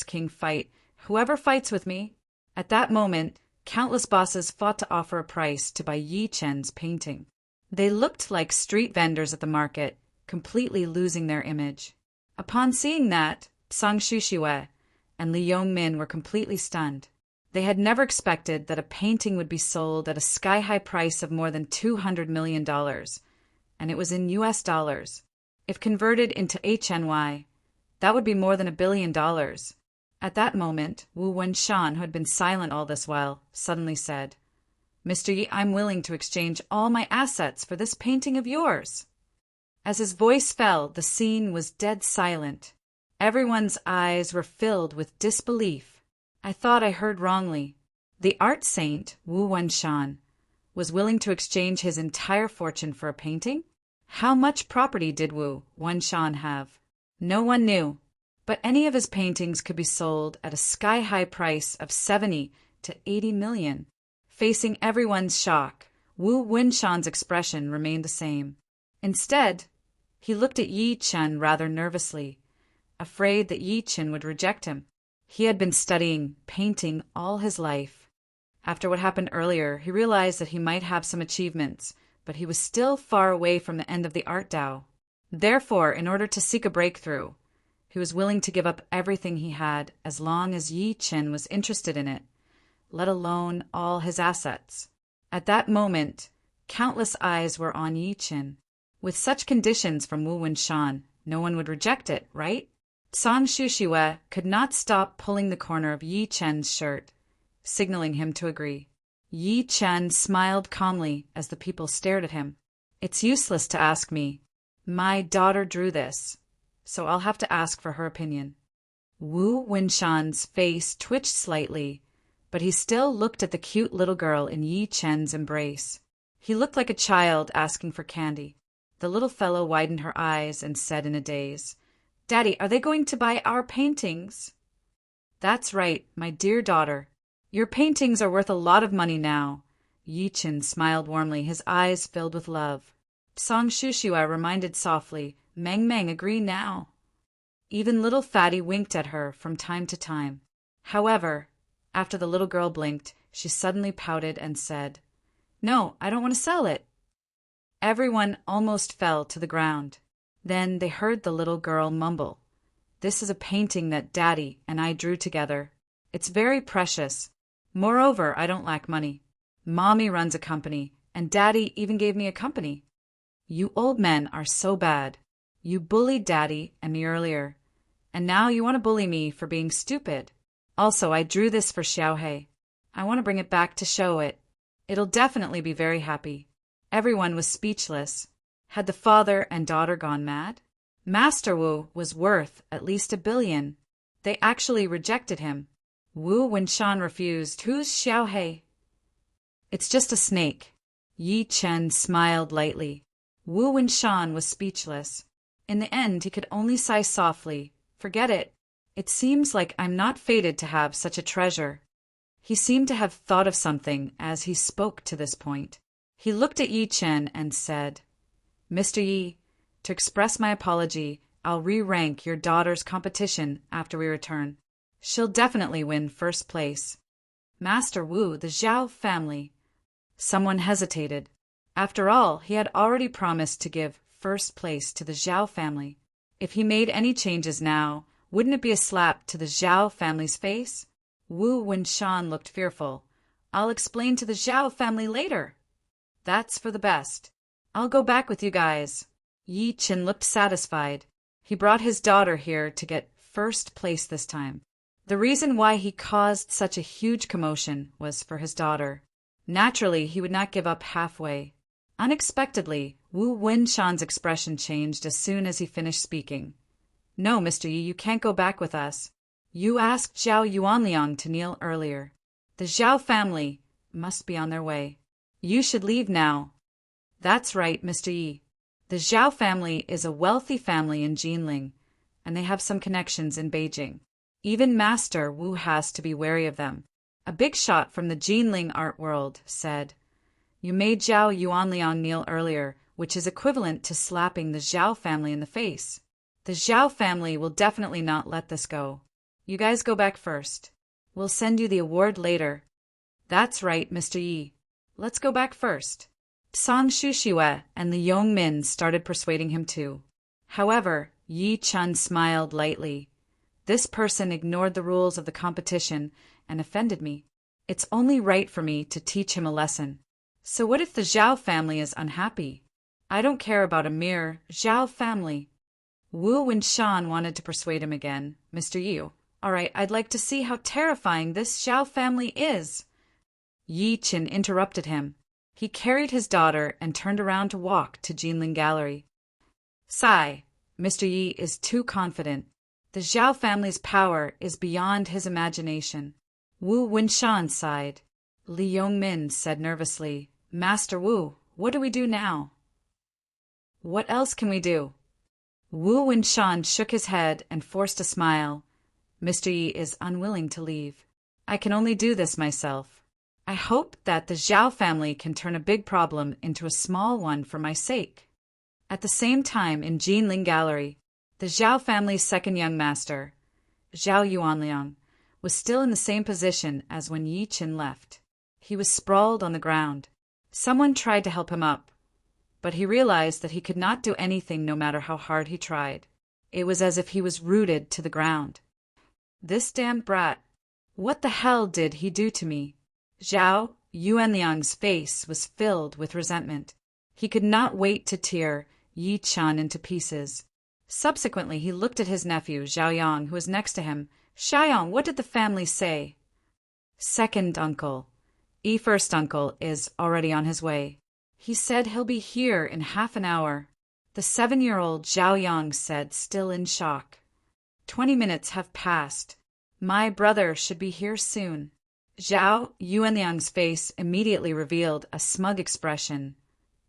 King fight. Whoever fights with me. At that moment, countless bosses fought to offer a price to buy Yi Chen's painting. They looked like street vendors at the market, completely losing their image. Upon seeing that, Sang Shushiwe and Li Yongmin were completely stunned. They had never expected that a painting would be sold at a sky-high price of more than $200 million, and it was in US dollars. If converted into HNY, that would be more than $1 billion. At that moment, Wu Wenshan, who had been silent all this while, suddenly said, "Mr. Yi, I'm willing to exchange all my assets for this painting of yours." As his voice fell, the scene was dead silent. Everyone's eyes were filled with disbelief. I thought I heard wrongly. The art saint, Wu Wenshan, was willing to exchange his entire fortune for a painting? How much property did Wu Wenshan have? No one knew, but any of his paintings could be sold at a sky-high price of 70 to 80 million. Facing everyone's shock, Wu Wenshan's expression remained the same. Instead, he looked at Yi Chen rather nervously, afraid that Yi Chen would reject him. He had been studying painting all his life. After what happened earlier, he realized that he might have some achievements, but he was still far away from the end of the art Dao. Therefore, in order to seek a breakthrough, he was willing to give up everything he had as long as Yi Chen was interested in it, let alone all his assets. At that moment, countless eyes were on Yi Chen. With such conditions from Wu Wenshan, no one would reject it, right? Sang Shushiwe could not stop pulling the corner of Yi Chen's shirt, signaling him to agree. Yi Chen smiled calmly as the people stared at him. "It's useless to ask me. My daughter drew this, so I'll have to ask for her opinion." Wu Wenshan's face twitched slightly, but he still looked at the cute little girl in Yi Chen's embrace. He looked like a child asking for candy. The little fellow widened her eyes and said in a daze, "Daddy, are they going to buy our paintings?" "That's right, my dear daughter. Your paintings are worth a lot of money now." Yi Chen smiled warmly, his eyes filled with love. Sang Shushiwe reminded softly, "Meng Meng, agree now." Even little Fatty winked at her from time to time. However, after the little girl blinked, she suddenly pouted and said, "No, I don't want to sell it." Everyone almost fell to the ground. Then they heard the little girl mumble, "This is a painting that Daddy and I drew together. It's very precious. Moreover, I don't lack money. Mommy runs a company, and Daddy even gave me a company. You old men are so bad. You bullied Daddy and me earlier, and now you want to bully me for being stupid. Also, I drew this for Xiaohei. I want to bring it back to show it. It'll definitely be very happy." Everyone was speechless. Had the father and daughter gone mad? Master Wu was worth at least $1 billion. They actually rejected him. Wu Wenshan refused. "Who's Xiaohei?" "It's just a snake." Yi Chen smiled lightly. Wu Wenshan was speechless. In the end, he could only sigh softly. "Forget it. It seems like I'm not fated to have such a treasure." He seemed to have thought of something as he spoke to this point. He looked at Yi Chen and said, "Mr. Yi, to express my apology, I'll re-rank your daughter's competition after we return. She'll definitely win first place." "Master Wu, the Zhao family." Someone hesitated. After all, he had already promised to give first place to the Zhao family. If he made any changes now, wouldn't it be a slap to the Zhao family's face? Wu Wenshan looked fearful. "I'll explain to the Zhao family later." "That's for the best. I'll go back with you guys." Yi Chen looked satisfied. He brought his daughter here to get first place this time. The reason why he caused such a huge commotion was for his daughter. Naturally, he would not give up halfway. Unexpectedly, Wu Wenshan's expression changed as soon as he finished speaking. "No, Mr. Yi, you can't go back with us. You asked Zhao Yuanliang to kneel earlier. The Zhao family must be on their way. You should leave now." "That's right, Mr. Yi. The Zhao family is a wealthy family in Jinling, and they have some connections in Beijing. Even Master Wu has to be wary of them. A big shot from the Jinling art world said, "You made Zhao Yuanliang kneel earlier, which is equivalent to slapping the Zhao family in the face. The Zhao family will definitely not let this go. You guys go back first. We'll send you the award later." "That's right, Mr. Yi. Let's go back first." Song Shushiwe and the Yong Min started persuading him too. However, Yi Chun smiled lightly. "This person ignored the rules of the competition and offended me. It's only right for me to teach him a lesson. So what if the Zhao family is unhappy? I don't care about a mere Zhao family." Wu Winshan wanted to persuade him again. "Mr. Yu, all right, I'd like to see how terrifying this Zhao family is." Yi Qin interrupted him. He carried his daughter and turned around to walk to Jinling Gallery. "Sigh, Mr. Yi is too confident. The Zhao family's power is beyond his imagination." Wu Winshan sighed. Li Yongmin said nervously, "Master Wu, what do we do now?" "What else can we do?" Wu Winshan shook his head and forced a smile. "Mr. Yi is unwilling to leave. I can only do this myself. I hope that the Zhao family can turn a big problem into a small one for my sake." At the same time in Jinling Gallery, the Zhao family's second young master, Zhao Yuanliang, was still in the same position as when Yi Qin left. He was sprawled on the ground. Someone tried to help him up, but he realized that he could not do anything no matter how hard he tried. It was as if he was rooted to the ground. "This damned brat! What the hell did he do to me?" Zhao Yuanliang's face was filled with resentment. He could not wait to tear Yi Chun into pieces. Subsequently, he looked at his nephew, Xiaoyang, who was next to him. "Xiaoyang, what did the family say?" "Second uncle. First uncle is already on his way. He said he'll be here in half an hour." The 7-year-old Xiaoyang said, still in shock. 20 minutes have passed. My brother should be here soon." Zhao Yuanliang's face immediately revealed a smug expression.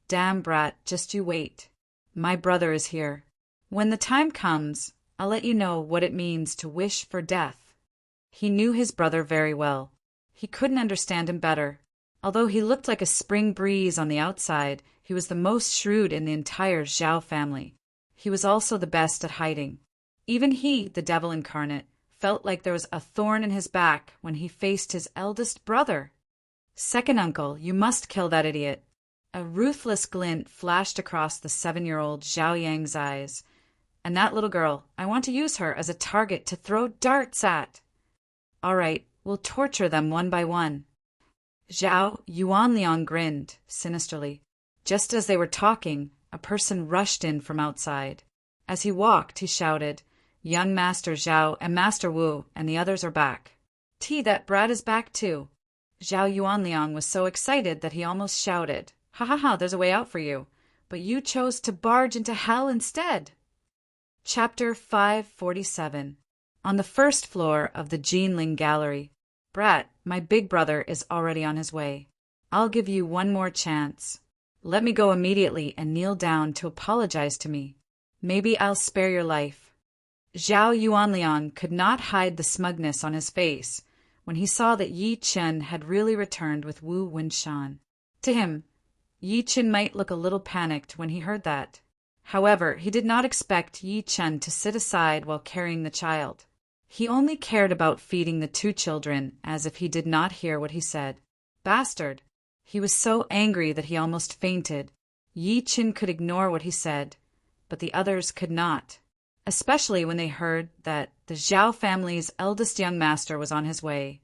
"Damn brat, just you wait. My brother is here. When the time comes, I'll let you know what it means to wish for death." He knew his brother very well. He couldn't understand him better. Although he looked like a spring breeze on the outside, he was the most shrewd in the entire Zhao family. He was also the best at hiding. Even he, the devil incarnate, felt like there was a thorn in his back when he faced his eldest brother. "Second uncle, you must kill that idiot." A ruthless glint flashed across the 7-year-old Zhao Yang's eyes. "And that little girl, I want to use her as a target to throw darts at." "All right, we'll torture them one by one." Zhao Yuanliang grinned sinisterly. Just as they were talking, a person rushed in from outside. As he walked, he shouted, "Young Master Zhao and Master Wu and the others are back." That brat is back too." Zhao Yuanliang was so excited that he almost shouted, "Ha ha ha, there's a way out for you. But you chose to barge into hell instead." Chapter 547. On the first floor of the Jinling Gallery. "Brat, my big brother is already on his way. I'll give you one more chance. Let me go immediately and kneel down to apologize to me. Maybe I'll spare your life." Zhao Yuanliang could not hide the smugness on his face when he saw that Yi Chen had really returned with Wu Winshan. To him, Yi Chen might look a little panicked when he heard that. However, he did not expect Yi Chen to sit aside while carrying the child. He only cared about feeding the 2 children, as if he did not hear what he said. Bastard! He was so angry that he almost fainted. Yi Chen could ignore what he said, but the others could not. Especially when they heard that the Zhao family's eldest young master was on his way.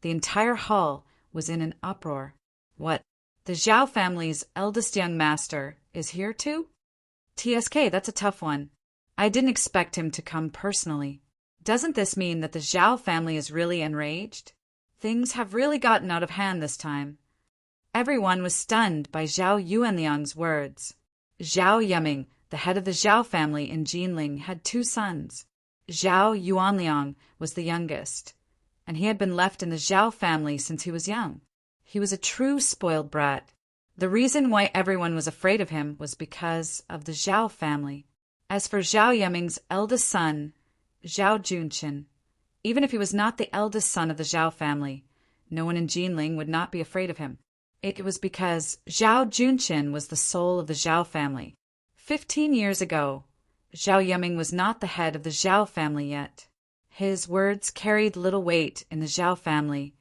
The entire hall was in an uproar. What? The Zhao family's eldest young master is here too? TSK, that's a tough one. I didn't expect him to come personally. Doesn't this mean that the Zhao family is really enraged? Things have really gotten out of hand this time. Everyone was stunned by Zhao Yuanliang's words. Zhao Yiming, the head of the Zhao family in Jinling, had 2 sons. Zhao Yuanliang was the youngest, and he had been left in the Zhao family since he was young. He was a true spoiled brat. The reason why everyone was afraid of him was because of the Zhao family. As for Zhao Yiming's eldest son, Zhao Junqin, even if he was not the eldest son of the Zhao family, no one in Jinling would not be afraid of him. It was because Zhao Junqin was the soul of the Zhao family. 15 years ago, Zhao Yiming was not the head of the Zhao family yet. His words carried little weight in the Zhao family,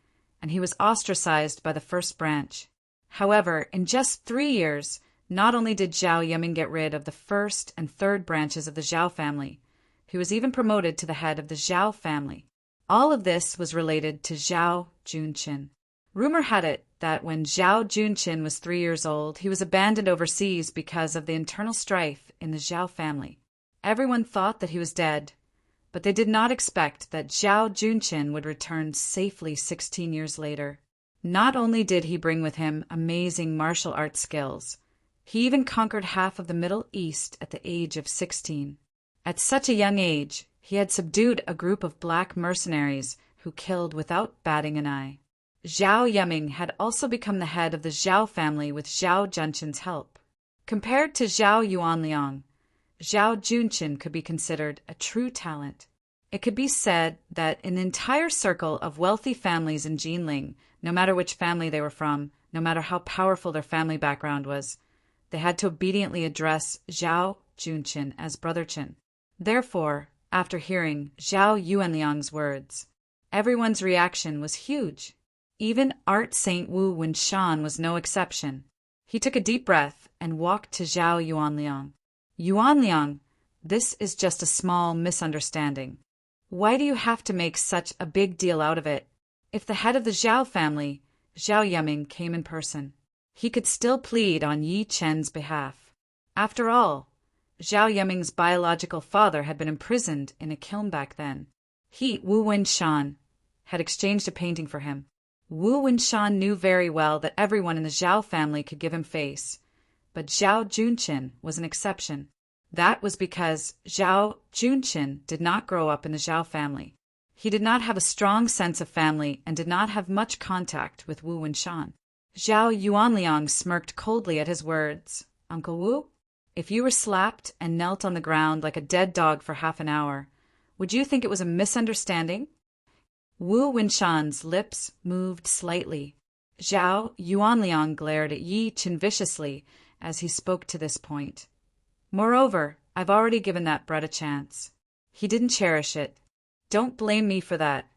and he was ostracized by the first branch. However, in just 3 years, not only did Zhao Yiming get rid of the first and third branches of the Zhao family, he was even promoted to the head of the Zhao family. All of this was related to Zhao Junqin. Rumor had it that when Zhao Junqin was 3 years old, he was abandoned overseas because of the internal strife in the Zhao family. Everyone thought that he was dead, but they did not expect that Zhao Junqin would return safely 16 years later. Not only did he bring with him amazing martial arts skills, he even conquered half of the Middle East at the age of 16. At such a young age, he had subdued a group of black mercenaries who killed without batting an eye. Zhao Yiming had also become the head of the Zhao family with Zhao Junqin's help. Compared to Zhao Yuanliang, Zhao Junqin could be considered a true talent. It could be said that an entire circle of wealthy families in Jinling, no matter which family they were from, no matter how powerful their family background was, they had to obediently address Zhao Junqin as Brother Qin. Therefore, after hearing Zhao Yuanliang's words, everyone's reaction was huge. Even Art Saint Wu Winshan was no exception. He took a deep breath and walked to Zhao Yuanliang. Yuanliang, this is just a small misunderstanding. Why do you have to make such a big deal out of it? If the head of the Zhao family, Zhao Yiming, came in person, he could still plead on Yi Chen's behalf. After all, Zhao Yiming's biological father had been imprisoned in a kiln back then. He, Wu Winshan, had exchanged a painting for him. Wu Winshan knew very well that everyone in the Zhao family could give him face, but Zhao Junqin was an exception. That was because Zhao Junqin did not grow up in the Zhao family. He did not have a strong sense of family and did not have much contact with Wu Winshan. Zhao Yuanliang smirked coldly at his words. Uncle Wu, if you were slapped and knelt on the ground like a dead dog for half an hour, would you think it was a misunderstanding? Wu Winshan's lips moved slightly. Zhao Yuanliang glared at Yi Chen viciously as he spoke to this point. Moreover, I've already given that brat a chance. He didn't cherish it. Don't blame me for that.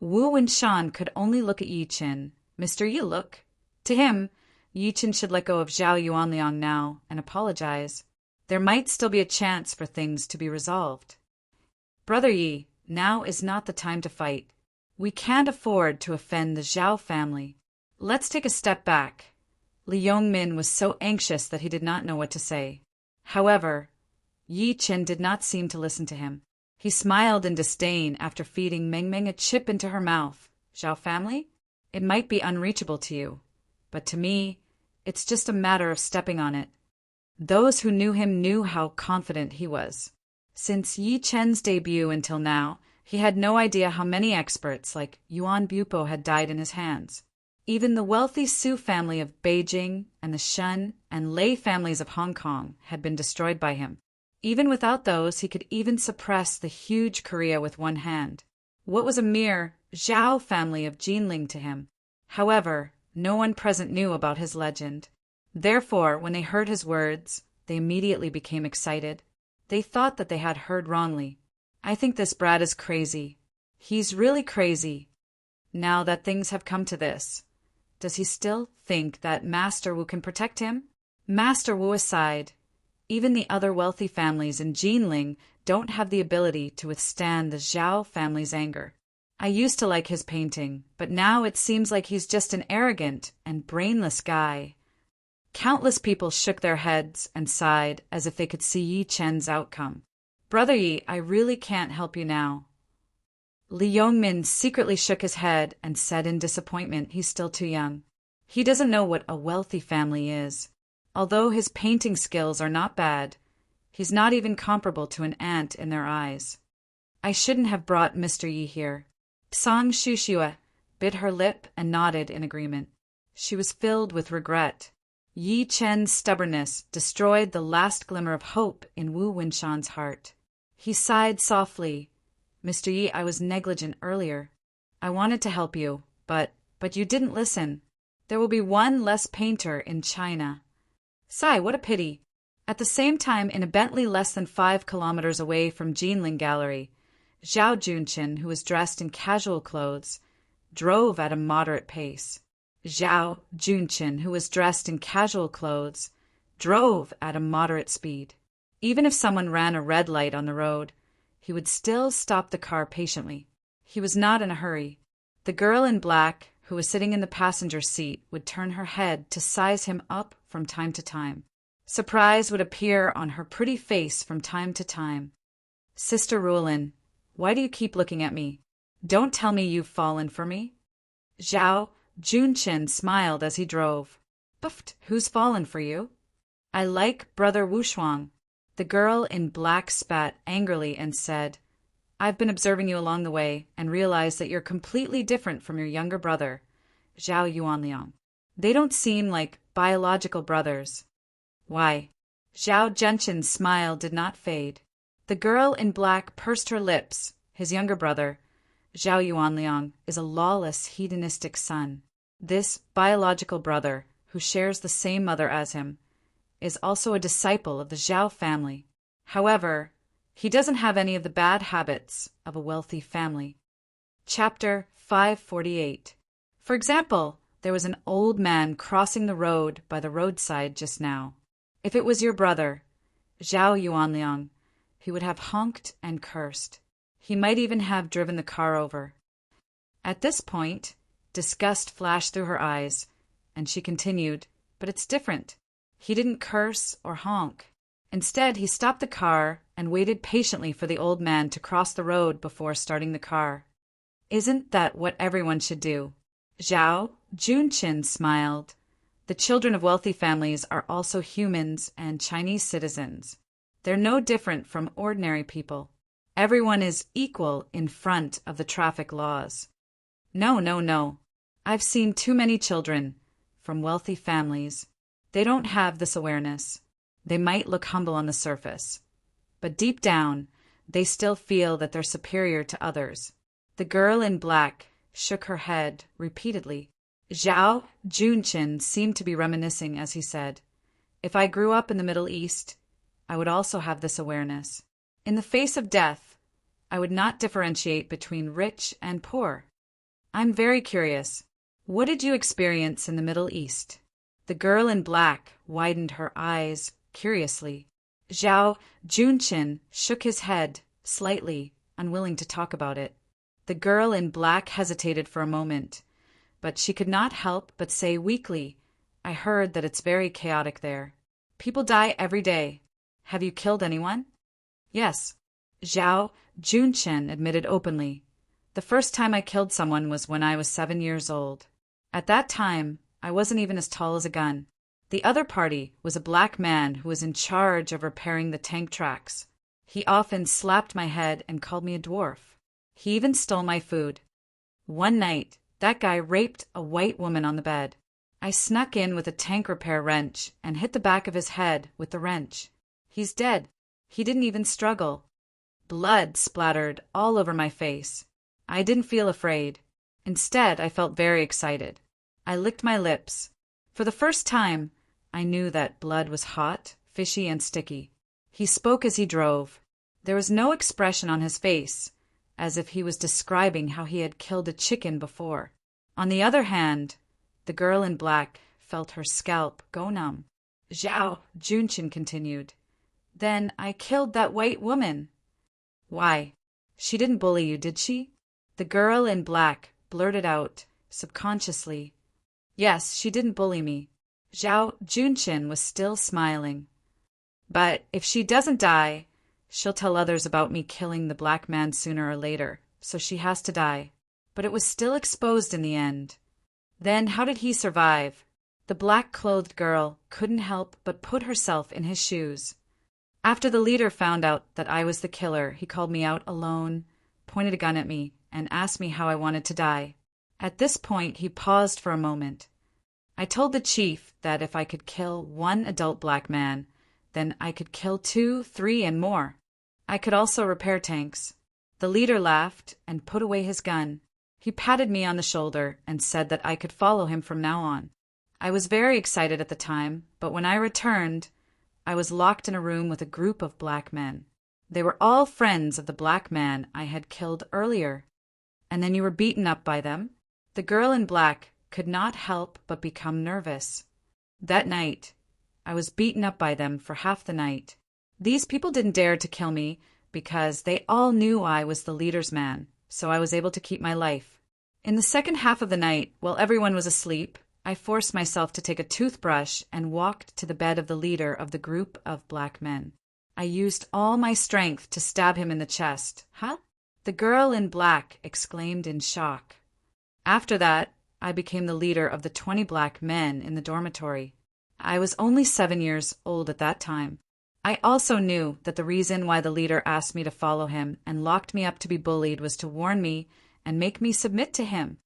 Wu Winshan could only look at Yi Chen. Mr. Yi, look. To him, Yi Chen should let go of Zhao Yuanliang now and apologize. There might still be a chance for things to be resolved. Brother Yi, now is not the time to fight. We can't afford to offend the Zhao family. Let's take a step back. Li Yongmin was so anxious that he did not know what to say. However, Yi Chen did not seem to listen to him. He smiled in disdain after feeding Meng Meng a chip into her mouth. Zhao family? It might be unreachable to you, but to me, it's just a matter of stepping on it. Those who knew him knew how confident he was. Since Yi Chen's debut until now, he had no idea how many experts like Yuan Bupo had died in his hands. Even the wealthy Su family of Beijing and the Shen and Lei families of Hong Kong had been destroyed by him. Even without those, he could even suppress the huge Korea with one hand. What was a mere Zhao family of Jinling to him? However, no one present knew about his legend. Therefore, when they heard his words, they immediately became excited. They thought that they had heard wrongly. I think this brat is crazy. He's really crazy. Now that things have come to this, does he still think that Master Wu can protect him? Master Wu aside, even the other wealthy families in Jinling don't have the ability to withstand the Zhao family's anger. I used to like his painting, but now it seems like he's just an arrogant and brainless guy. Countless people shook their heads and sighed as if they could see Yi Chen's outcome. Brother Yi, I really can't help you now. Li Yongmin secretly shook his head and said in disappointment he's still too young. He doesn't know what a wealthy family is. Although his painting skills are not bad, he's not even comparable to an ant in their eyes. I shouldn't have brought Mr. Yi here. Psang Shushua bit her lip and nodded in agreement. She was filled with regret. Yi Chen's stubbornness destroyed the last glimmer of hope in Wu Winshan's heart. He sighed softly. Mr. Yi, I was negligent earlier. I wanted to help you, but you didn't listen. There will be one less painter in China. Sigh, what a pity. At the same time, in a Bentley less than 5 kilometers away from Jinling Gallery, Zhao Junqin, who was dressed in casual clothes, drove at a moderate pace. Zhao Junqin, who was dressed in casual clothes, drove at a moderate speed. Even if someone ran a red light on the road, he would still stop the car patiently. He was not in a hurry. The girl in black, who was sitting in the passenger seat, would turn her head to size him up from time to time. Surprise would appear on her pretty face from time to time. Sister Ruolin, why do you keep looking at me? Don't tell me you've fallen for me. Zhao Junqin smiled as he drove. Buffed, who's fallen for you? I like Brother Wushuang. The girl in black spat angrily and said, I've been observing you along the way and realized that you're completely different from your younger brother, Zhao Yuanliang. They don't seem like biological brothers. Why? Zhao Junqin's smile did not fade. The girl in black pursed her lips. His younger brother, Zhao Yuanliang, is a lawless, hedonistic son. This biological brother, who shares the same mother as him, is also a disciple of the Zhao family. However, he doesn't have any of the bad habits of a wealthy family. Chapter 548. For example, there was an old man crossing the road by the roadside just now. If it was your brother, Zhao Yuanliang, he would have honked and cursed. He might even have driven the car over. At this point, disgust flashed through her eyes, and she continued, but it's different. He didn't curse or honk. Instead, he stopped the car and waited patiently for the old man to cross the road before starting the car. Isn't that what everyone should do? Zhao Junqin smiled. The children of wealthy families are also humans and Chinese citizens. They're no different from ordinary people. Everyone is equal in front of the traffic laws. No. I've seen too many children from wealthy families. They don't have this awareness. They might look humble on the surface, but deep down, they still feel that they're superior to others. The girl in black shook her head repeatedly. Zhao Junqin seemed to be reminiscing as he said, If I grew up in the Middle East, I would also have this awareness. In the face of death, I would not differentiate between rich and poor. I'm very curious. What did you experience in the Middle East? The girl in black widened her eyes curiously. Zhao Junqin shook his head slightly, unwilling to talk about it. The girl in black hesitated for a moment, but she could not help but say weakly, I heard that it's very chaotic there. People die every day. Have you killed anyone? Yes. Zhao Junqin admitted openly. The first time I killed someone was when I was 7 years old. At that time, I wasn't even as tall as a gun. The other party was a black man who was in charge of repairing the tank tracks. He often slapped my head and called me a dwarf. He even stole my food. One night, that guy raped a white woman on the bed. I snuck in with a tank repair wrench and hit the back of his head with the wrench. He's dead. He didn't even struggle. Blood splattered all over my face. I didn't feel afraid. Instead, I felt very excited. I licked my lips. For the first time, I knew that blood was hot, fishy, and sticky. He spoke as he drove. There was no expression on his face, as if he was describing how he had killed a chicken before. On the other hand, the girl in black felt her scalp go numb. Zhao Junqin continued. Then I killed that white woman. Why? She didn't bully you, did she? The girl in black blurted out, subconsciously. Yes, she didn't bully me. Zhao Junqin was still smiling. But if she doesn't die, she'll tell others about me killing the black man sooner or later, so she has to die. But it was still exposed in the end. Then how did he survive? The black-clothed girl couldn't help but put herself in his shoes. After the leader found out that I was the killer, he called me out alone, pointed a gun at me, and asked me how I wanted to die. At this point, he paused for a moment. I told the chief that if I could kill one adult black man, then I could kill 2, 3, and more. I could also repair tanks. The leader laughed and put away his gun. He patted me on the shoulder and said that I could follow him from now on. I was very excited at the time, but when I returned, I was locked in a room with a group of black men. They were all friends of the black man I had killed earlier. And then you were beaten up by them? The girl in black could not help but become nervous. That night, I was beaten up by them for half the night. These people didn't dare to kill me because they all knew I was the leader's man, so I was able to keep my life. In the second half of the night, while everyone was asleep, I forced myself to take a toothbrush and walked to the bed of the leader of the group of black men. I used all my strength to stab him in the chest. Huh? The girl in black exclaimed in shock. After that, I became the leader of the 20 black men in the dormitory. I was only 7 years old at that time. I also knew that the reason why the leader asked me to follow him and locked me up to be bullied was to warn me and make me submit to him.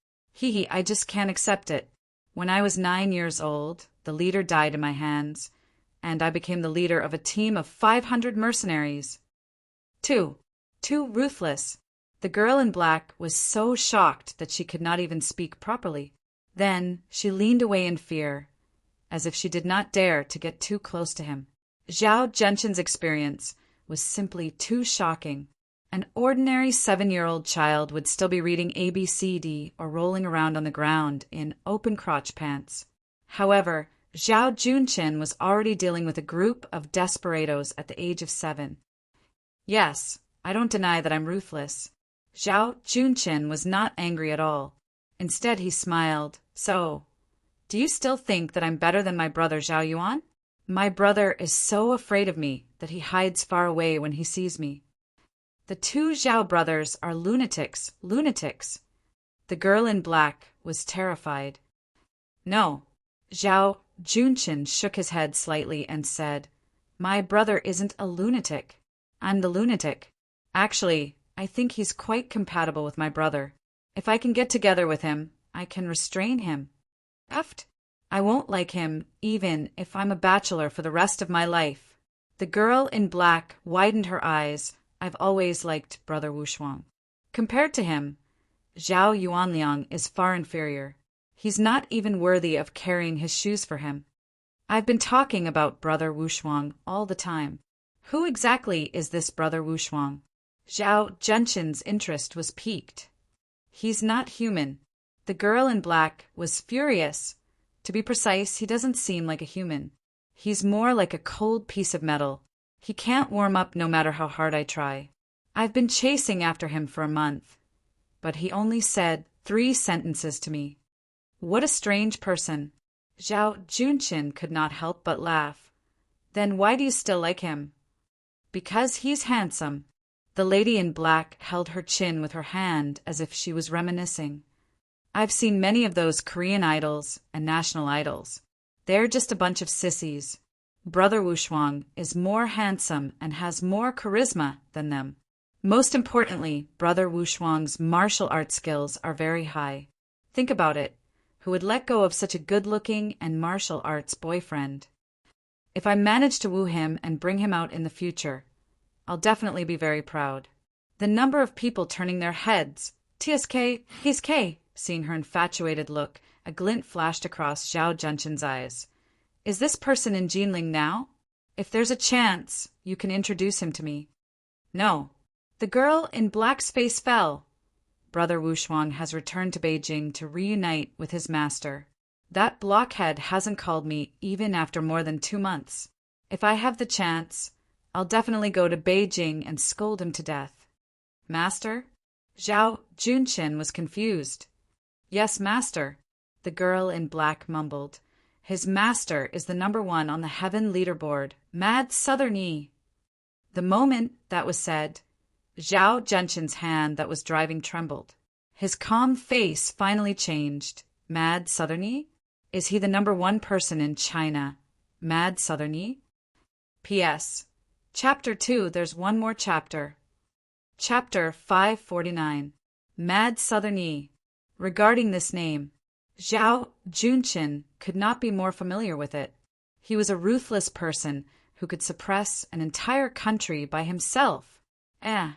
I just can't accept it. When I was 9 years old, the leader died in my hands, and I became the leader of a team of 500 mercenaries. Too ruthless. The girl in black was so shocked that she could not even speak properly. Then she leaned away in fear, as if she did not dare to get too close to him. Zhao Junshin's experience was simply too shocking. An ordinary 7-year-old child would still be reading ABCD or rolling around on the ground in open crotch pants. However, Zhao Junshin was already dealing with a group of desperados at the age of 7. Yes, I don't deny that I'm ruthless. Zhao Junshin was not angry at all. Instead, he smiled. So, do you still think that I'm better than my brother Zhao Yuan? My brother is so afraid of me that he hides far away when he sees me. The 2 Zhao brothers are lunatics. The girl in black was terrified. No. Zhao Junshin shook his head slightly and said, My brother isn't a lunatic. I'm the lunatic. Actually, I think he's quite compatible with my brother. If I can get together with him, I can restrain him. I won't like him even if I'm a bachelor for the rest of my life. The girl in black widened her eyes. I've always liked Brother Wushuang. Compared to him, Zhao Yuanliang is far inferior. He's not even worthy of carrying his shoes for him. I've been talking about Brother Wushuang all the time. Who exactly is this Brother Wushuang? Zhao Junshin's interest was piqued. He's not human. The girl in black was furious. To be precise, he doesn't seem like a human. He's more like a cold piece of metal. He can't warm up no matter how hard I try. I've been chasing after him for a month, but he only said 3 sentences to me. What a strange person. Zhao Junshin could not help but laugh. Then why do you still like him? Because he's handsome. The lady in black held her chin with her hand as if she was reminiscing. I've seen many of those Korean idols and national idols. They're just a bunch of sissies. Brother Wushuang is more handsome and has more charisma than them. Most importantly, Brother Wushuang's martial arts skills are very high. Think about it. Who would let go of such a good-looking and martial arts boyfriend? If I manage to woo him and bring him out in the future, I'll definitely be very proud. The number of people turning their heads. TSK, he's K. Seeing her infatuated look, a glint flashed across Zhao Junshin's eyes. Is this person in Jinling now? If there's a chance, you can introduce him to me. No. The girl in black's face fell. Brother Wushuang has returned to Beijing to reunite with his master. That blockhead hasn't called me even after more than 2 months. If I have the chance, I'll definitely go to Beijing and scold him to death. Master? Zhao Junshin was confused. Yes, master, the girl in black mumbled. His master is the number 1 on the heaven leaderboard, Mad Southerny. The moment that was said, Zhao Junshin's hand that was driving trembled. His calm face finally changed. Mad Southerny? Is he the number 1 person in China? Mad Southerny? P.S. Chapter 2, there's one more chapter. Chapter 549. Mad Southerny. Regarding this name, Zhao Junqin could not be more familiar with it. He was a ruthless person who could suppress an entire country by himself. Eh.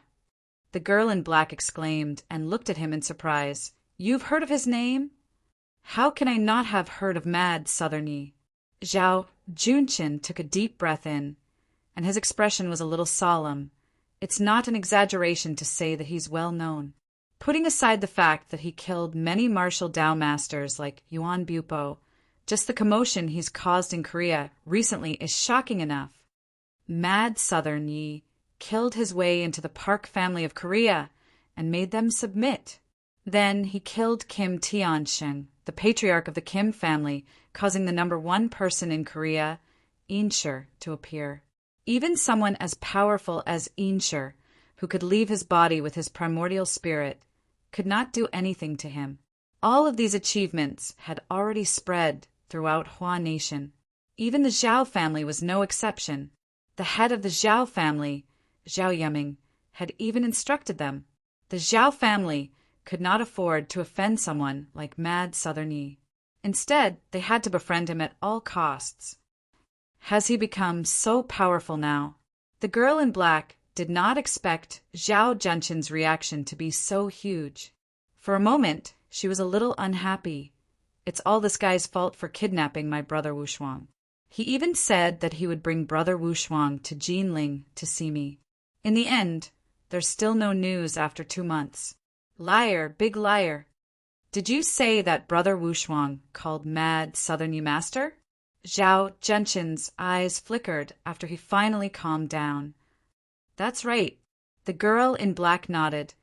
The girl in black exclaimed and looked at him in surprise. You've heard of his name? How can I not have heard of Mad Southern? Zhao Junqin took a deep breath in, and his expression was a little solemn. It's not an exaggeration to say that he's well known. Putting aside the fact that he killed many martial Dao masters like Yuan Bupo, just the commotion he's caused in Korea recently is shocking enough. Mad Southern Yi killed his way into the Park family of Korea and made them submit. Then he killed Kim Tianxin, the patriarch of the Kim family, causing the #1 person in Korea, Inshur, to appear. Even someone as powerful as Inshur, who could leave his body with his primordial spirit, could not do anything to him. All of these achievements had already spread throughout Hua Nation. Even the Zhao family was no exception. The head of the Zhao family, Zhao Yiming, had even instructed them. The Zhao family could not afford to offend someone like Mad Southern Yi. Instead, they had to befriend him at all costs. Has he become so powerful now? The girl in black did not expect Zhao Junqin's reaction to be so huge. For a moment, she was a little unhappy. It's all this guy's fault for kidnapping my brother Wu Shuang. He even said that he would bring brother Wu Shuang to Jinling to see me. In the end, there's still no news after 2 months. Liar, big liar. Did you say that brother Wu Shuang called Mad Southern Yi master? Zhao Junqin's eyes flickered after he finally calmed down. That's right. The girl in black nodded.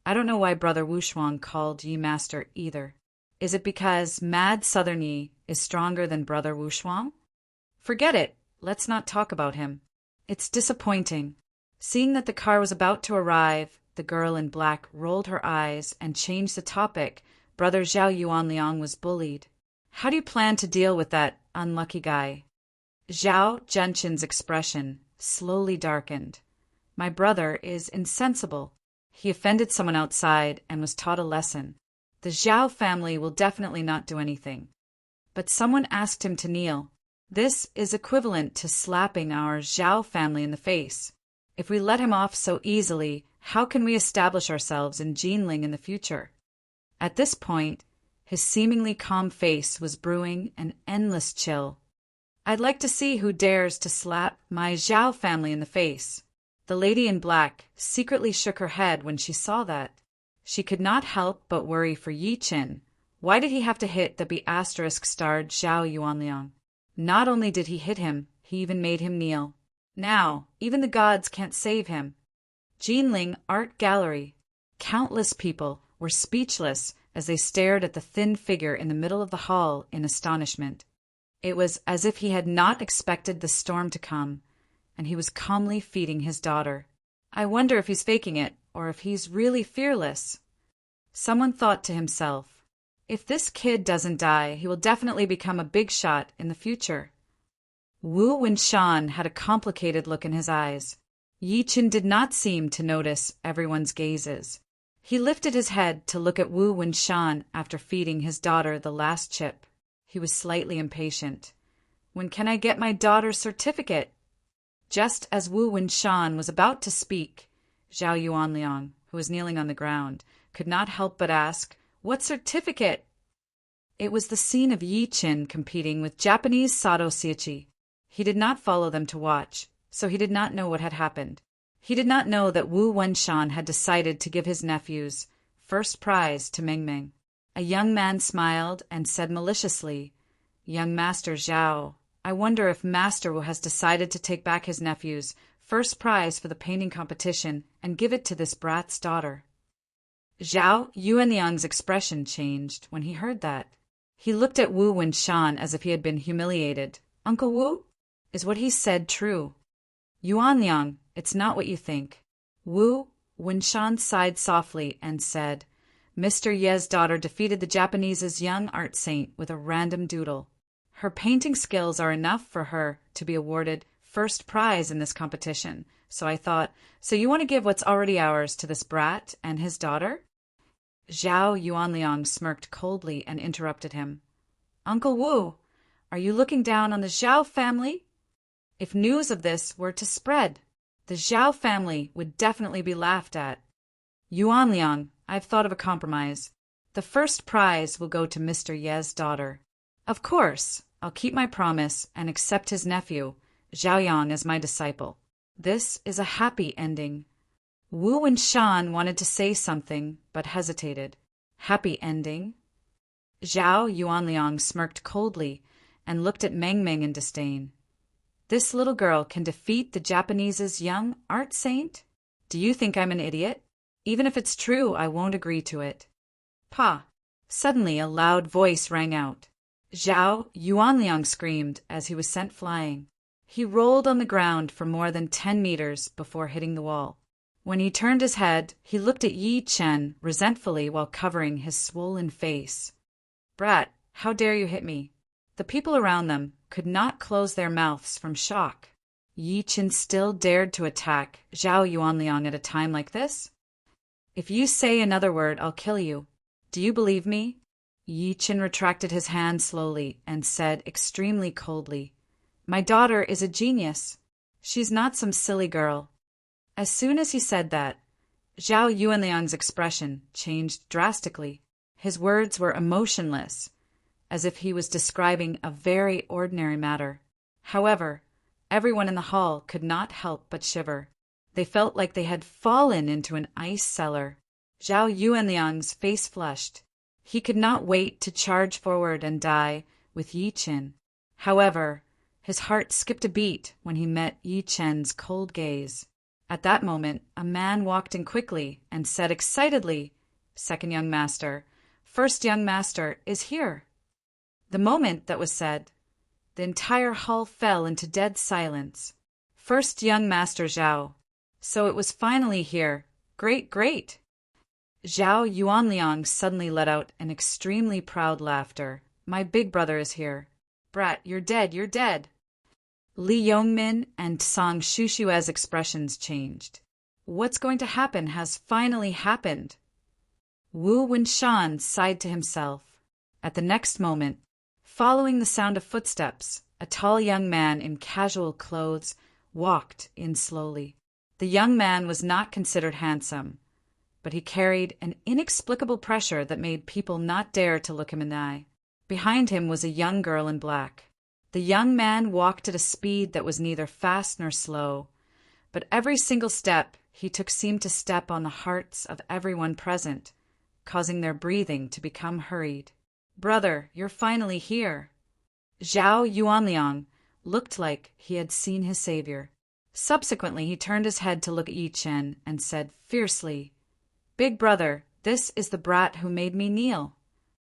I don't know why brother Wu Shuang called Yi master either. Is it because Mad Southern Yi is stronger than brother Wu Shuang? Forget it. Let's not talk about him. It's disappointing. Seeing that the car was about to arrive, the girl in black rolled her eyes and changed the topic. Brother Zhao Yuanliang was bullied. How do you plan to deal with that unlucky guy? Zhao Junqin's expression slowly darkened. My brother is insensible. He offended someone outside and was taught a lesson. The Zhao family will definitely not do anything. But someone asked him to kneel. This is equivalent to slapping our Zhao family in the face. If we let him off so easily, how can we establish ourselves in Jinling in the future? At this point, his seemingly calm face was brewing an endless chill. I'd like to see who dares to slap my Zhao family in the face. The lady in black secretly shook her head when she saw that. She could not help but worry for Yi Qin. Why did he have to hit the B***-starred Zhao Yuanliang? Not only did he hit him, he even made him kneel. Now, even the gods can't save him. Jinling Art Gallery. Countless people were speechless as they stared at the thin figure in the middle of the hall in astonishment. It was as if he had not expected the storm to come, and he was calmly feeding his daughter. I wonder if he's faking it, or if he's really fearless. Someone thought to himself, if this kid doesn't die, he will definitely become a big shot in the future. Wu Winshan had a complicated look in his eyes. Yi Qin did not seem to notice everyone's gazes. He lifted his head to look at Wu Winshan after feeding his daughter the last chip. He was slightly impatient. When can I get my daughter's certificate? Just as Wu Winshan was about to speak, Zhao Yuanliang, who was kneeling on the ground, could not help but ask, What certificate? It was the scene of Yi Qin competing with Japanese Sato Seichi. He did not follow them to watch, so he did not know what had happened. He did not know that Wu Wenshan had decided to give his nephews first prize to Mengmeng. A young man smiled and said maliciously, Young Master Zhao, I wonder if Master Wu has decided to take back his nephew's first prize for the painting competition and give it to this brat's daughter. Zhao Yuanliang's expression changed when he heard that. He looked at Wu Wenshan as if he had been humiliated. Uncle Wu? Is what he said true? Yuanliang, it's not what you think. Wu Wenshan sighed softly and said, Mr. Ye's daughter defeated the Japanese's young art saint with a random doodle. Her painting skills are enough for her to be awarded first prize in this competition. So I thought, so you want to give what's already ours to this brat and his daughter? Zhao Yuanliang smirked coldly and interrupted him. Uncle Wu, are you looking down on the Zhao family? If news of this were to spread, the Zhao family would definitely be laughed at. Yuanliang, I've thought of a compromise. The first prize will go to Mr. Ye's daughter. Of course, I'll keep my promise and accept his nephew, Zhaoyang, as my disciple. This is a happy ending. Wu and Shan wanted to say something, but hesitated. Happy ending? Zhao Yuanliang smirked coldly and looked at Meng Meng in disdain. This little girl can defeat the Japanese's young art saint? Do you think I'm an idiot? Even if it's true, I won't agree to it. Pa! Suddenly a loud voice rang out. Zhao Yuanliang screamed as he was sent flying. He rolled on the ground for more than 10 meters before hitting the wall. When he turned his head, he looked at Yi Chen resentfully while covering his swollen face. Brat, how dare you hit me? The people around them could not close their mouths from shock. Yi Chen still dared to attack Zhao Yuanliang at a time like this? If you say another word, I'll kill you. Do you believe me? Yi Chen retracted his hand slowly and said extremely coldly, My daughter is a genius. She's not some silly girl. As soon as he said that, Zhao Yuanliang's expression changed drastically. His words were emotionless, as if he was describing a very ordinary matter. However, everyone in the hall could not help but shiver. They felt like they had fallen into an ice cellar. Zhao Yuanliang's face flushed. He could not wait to charge forward and die with Yi Chen. However, his heart skipped a beat when he met Yi Chen's cold gaze. At that moment, a man walked in quickly and said excitedly, Second young master, first young master is here. The moment that was said, the entire hall fell into dead silence. First young master Zhao. So it was finally here. Great, great. Zhao Yuanliang suddenly let out an extremely proud laughter. My big brother is here. Brat, you're dead, you're dead. Li Yongmin and Song Shushue's expressions changed. What's going to happen has finally happened. Wu Wenshan sighed to himself. At the next moment, following the sound of footsteps, a tall young man in casual clothes walked in slowly. The young man was not considered handsome, but he carried an inexplicable pressure that made people not dare to look him in the eye. Behind him was a young girl in black. The young man walked at a speed that was neither fast nor slow, but every single step he took seemed to step on the hearts of everyone present, causing their breathing to become hurried. Brother, you're finally here. Zhao Yuanliang looked like he had seen his savior. Subsequently, he turned his head to look at Yi Chen and said fiercely, Big brother, this is the brat who made me kneel.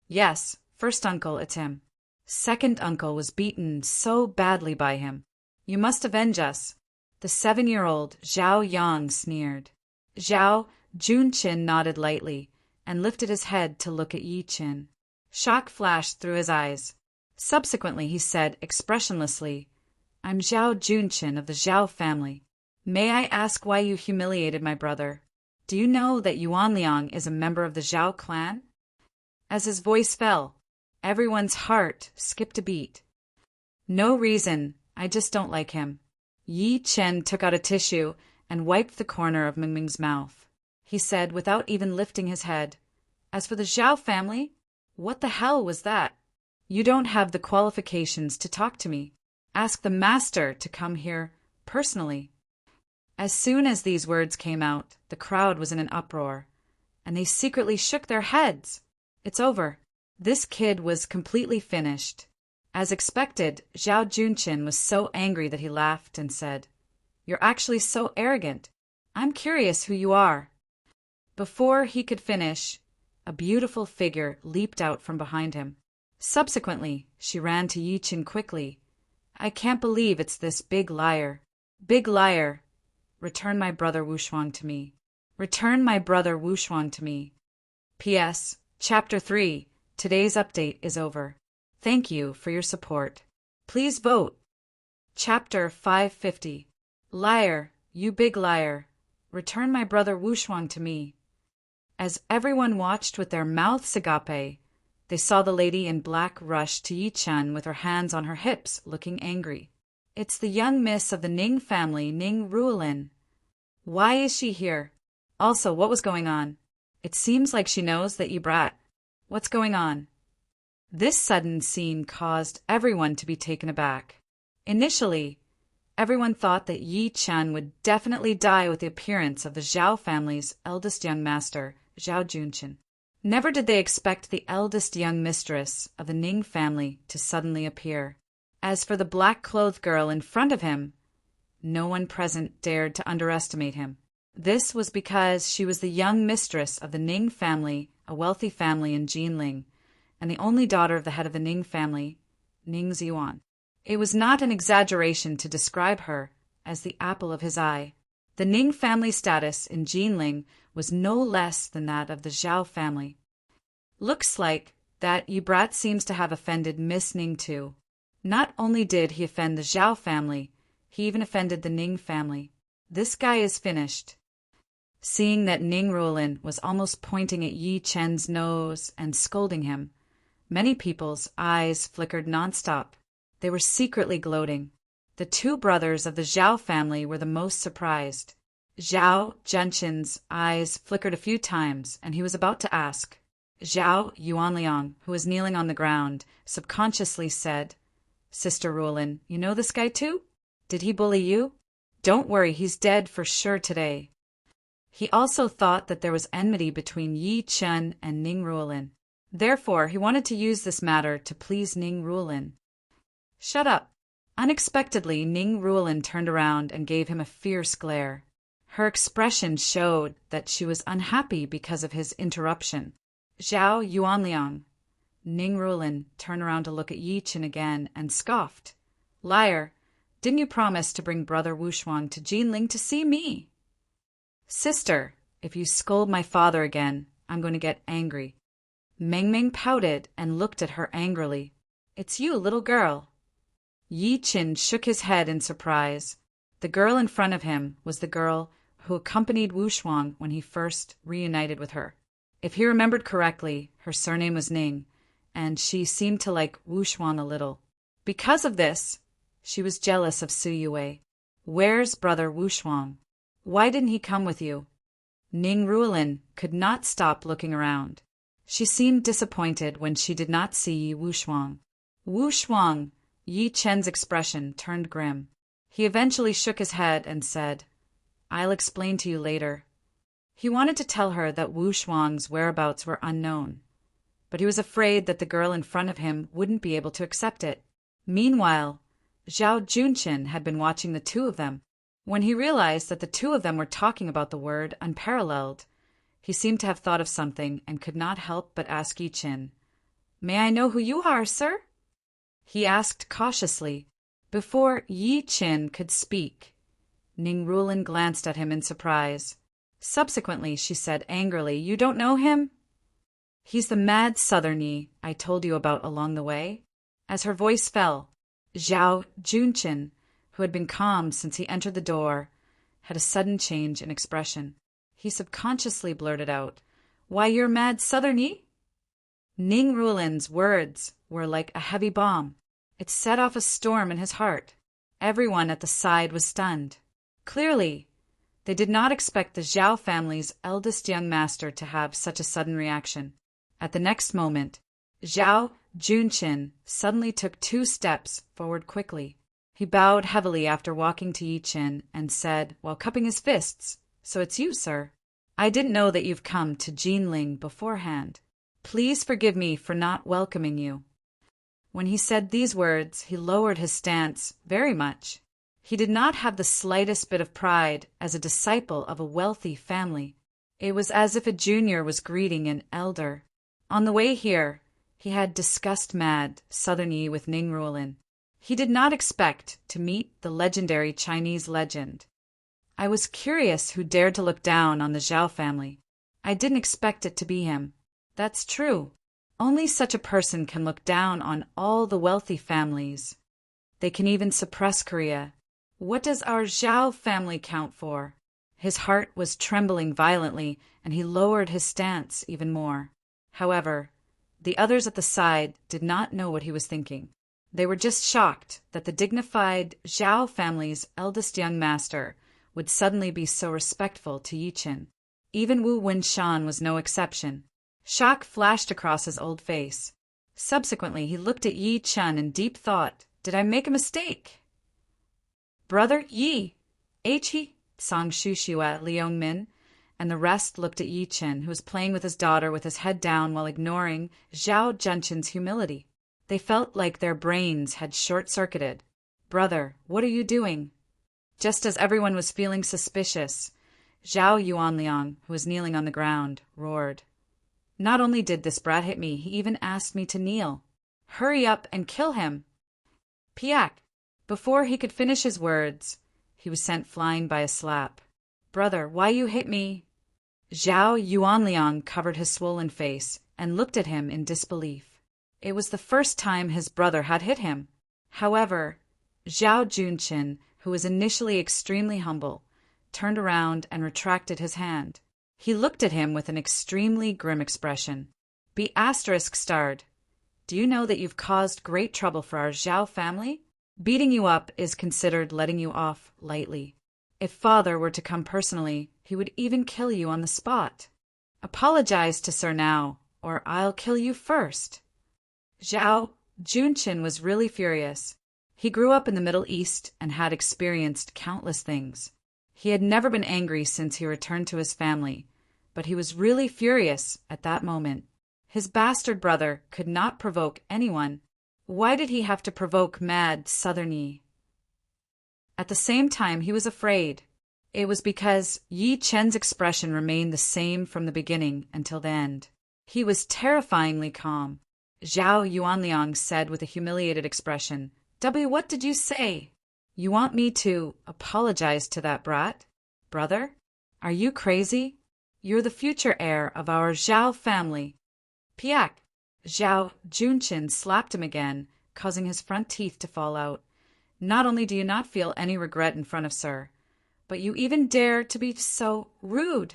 Yes, first uncle, it's him. Second uncle was beaten so badly by him. You must avenge us. The 7-year-old Zhao Yang sneered. Zhao Junchin nodded lightly and lifted his head to look at Yi Chen. Shock flashed through his eyes. Subsequently, he said expressionlessly, I'm Zhao Junchin of the Zhao family. May I ask why you humiliated my brother? Do you know that Yuanliang is a member of the Zhao clan? As his voice fell, everyone's heart skipped a beat. No reason, I just don't like him. Yi Chen took out a tissue and wiped the corner of Meng Meng's mouth. He said without even lifting his head, As for the Zhao family, what the hell was that? You don't have the qualifications to talk to me. Ask the master to come here personally. As soon as these words came out, the crowd was in an uproar, and they secretly shook their heads. It's over. This kid was completely finished. As expected, Zhao Junchin was so angry that he laughed and said, You're actually so arrogant. I'm curious who you are. Before he could finish, a beautiful figure leaped out from behind him. Subsequently, she ran to Yi Chen quickly. I can't believe it's this big liar. Big liar. Return my brother Wu Shuang to me. Return my brother Wu Shuang to me. P.S. Chapter 3. Today's update is over. Thank you for your support. Please vote. Chapter 550. Liar, you big liar. Return my brother Wu Shuang to me. As everyone watched with their mouths agape, they saw the lady in black rush to Yi Chen with her hands on her hips, looking angry. It's the young miss of the Ning family, Ning Ruolin. Why is she here? Also, what was going on? It seems like she knows that Yi brat. What's going on? This sudden scene caused everyone to be taken aback. Initially, everyone thought that Yi Chen would definitely die with the appearance of the Zhao family's eldest young master, Zhao Junqin. Never did they expect the eldest young mistress of the Ning family to suddenly appear. As for the black-clothed girl in front of him, no one present dared to underestimate him. This was because she was the young mistress of the Ning family, a wealthy family in Jinling, and the only daughter of the head of the Ning family, Ning Ziyuan. It was not an exaggeration to describe her as the apple of his eye. The Ning family status in Jinling was no less than that of the Zhao family. Looks like that Yi brat seems to have offended Miss Ning too. Not only did he offend the Zhao family, he even offended the Ning family. This guy is finished. Seeing that Ning Ruolin was almost pointing at Yi Chen's nose and scolding him, many people's eyes flickered nonstop. They were secretly gloating. The two brothers of the Zhao family were the most surprised. Zhao Junqin's eyes flickered a few times, and he was about to ask. Zhao Yuanliang, who was kneeling on the ground, subconsciously said, "Sister Ruolin, you know this guy too? Did he bully you? Don't worry, he's dead for sure today." He also thought that there was enmity between Yi Chen and Ning Ruolin. Therefore, he wanted to use this matter to please Ning Ruolin. "Shut up." Unexpectedly, Ning Ruolin turned around and gave him a fierce glare. Her expression showed that she was unhappy because of his interruption. Zhao Yuanliang. Ning Ruolin turned around to look at Yi Chen again and scoffed. "Liar, didn't you promise to bring brother Wushuang to Jinling to see me?" "Sister, if you scold my father again, I'm going to get angry." Meng Meng pouted and looked at her angrily. "It's you, little girl." Yi Chen shook his head in surprise. The girl in front of him was the girl who accompanied Wushuang when he first reunited with her. If he remembered correctly, her surname was Ning, and she seemed to like Wushuang a little. Because of this, she was jealous of Su Yue. "Where's brother Wushuang? Why didn't he come with you?" Ning Ruolin could not stop looking around. She seemed disappointed when she did not see Wushuang. "Wushuang!" Yi Chen's expression turned grim. He eventually shook his head and said, "I'll explain to you later." He wanted to tell her that Wushuang's whereabouts were unknown, but he was afraid that the girl in front of him wouldn't be able to accept it. Meanwhile, Zhao Junqin had been watching the two of them. When he realized that the two of them were talking about the word unparalleled, he seemed to have thought of something and could not help but ask Yi Chen, "May I know who you are, sir?" He asked cautiously. Before Yi Chen could speak, Ning Ruolin glanced at him in surprise. Subsequently, she said angrily, "You don't know him?" "He's the mad southernie I told you about along the way." As her voice fell, Zhao Junqin, who had been calm since he entered the door, had a sudden change in expression. He subconsciously blurted out, "Why, you're mad southernie?" Ning Ruolin's words were like a heavy bomb. It set off a storm in his heart. Everyone at the side was stunned. Clearly, they did not expect the Zhao family's eldest young master to have such a sudden reaction. At the next moment, Zhao Junqin suddenly took 2 steps forward quickly. He bowed heavily after walking to Yi Chen and said, while cupping his fists, "So it's you, sir. I didn't know that you've come to Jinling beforehand. Please forgive me for not welcoming you." When he said these words, he lowered his stance very much. He did not have the slightest bit of pride as a disciple of a wealthy family. It was as if a junior was greeting an elder. On the way here, he had discussed mad Southern Yi with Ning Ruolin. He did not expect to meet the legendary Chinese legend. "I was curious who dared to look down on the Zhao family. I didn't expect it to be him." "That's true. Only such a person can look down on all the wealthy families. They can even suppress Korea. What does our Zhao family count for?" His heart was trembling violently, and he lowered his stance even more. However, the others at the side did not know what he was thinking. They were just shocked that the dignified Zhao family's eldest young master would suddenly be so respectful to Yi Qin. Even Wu Winshan was no exception. Shock flashed across his old face. Subsequently, he looked at Yi Qin in deep thought. Did I make a mistake? Brother Yi, He, Song Shushua, Liang Min, and the rest looked at Yi Qin, who was playing with his daughter with his head down while ignoring Zhao Junqin's humility. They felt like their brains had short-circuited. Brother, what are you doing? Just as everyone was feeling suspicious, Zhao Yuanliang, who was kneeling on the ground, roared. Not only did this brat hit me, he even asked me to kneel. Hurry up and kill him. Piak! Before he could finish his words, he was sent flying by a slap. Brother, why you hit me? Zhao Yuanliang covered his swollen face and looked at him in disbelief. It was the first time his brother had hit him. However, Zhao Junqin, who was initially extremely humble, turned around and retracted his hand. He looked at him with an extremely grim expression. Be *starred. Do you know that you've caused great trouble for our Zhao family? Beating you up is considered letting you off lightly. If father were to come personally, he would even kill you on the spot. Apologize to sir now, or I'll kill you first. Zhao Junqin was really furious. He grew up in the Middle East and had experienced countless things. He had never been angry since he returned to his family, but he was really furious at that moment. His bastard brother could not provoke anyone. Why did he have to provoke mad Southern Yi? At the same time, he was afraid. It was because Yi Chen's expression remained the same from the beginning until the end. He was terrifyingly calm. Zhao Yuanliang said with a humiliated expression, What did you say? You want me to apologize to that brat? Brother? Are you crazy? You're the future heir of our Zhao family. Piak! Zhao Junqin slapped him again, causing his front teeth to fall out. Not only do you not feel any regret in front of sir, but you even dare to be so rude.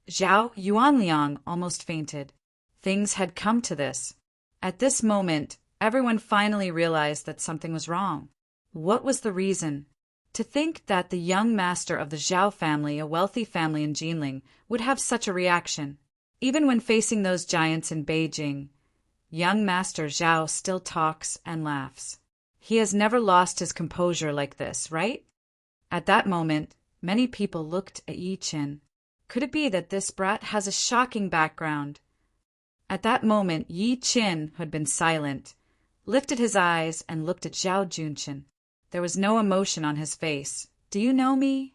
Zhao Yuanliang almost fainted. Things had come to this. At this moment, everyone finally realized that something was wrong. What was the reason? To think that the young master of the Zhao family, a wealthy family in Jinling, would have such a reaction. Even when facing those giants in Beijing, young Master Zhao still talks and laughs. He has never lost his composure like this, right? At that moment, many people looked at Yi Qin. Could it be that this brat has a shocking background? At that moment, Yi Qin, who had been silent, lifted his eyes and looked at Zhao Junqin. There was no emotion on his face. Do you know me?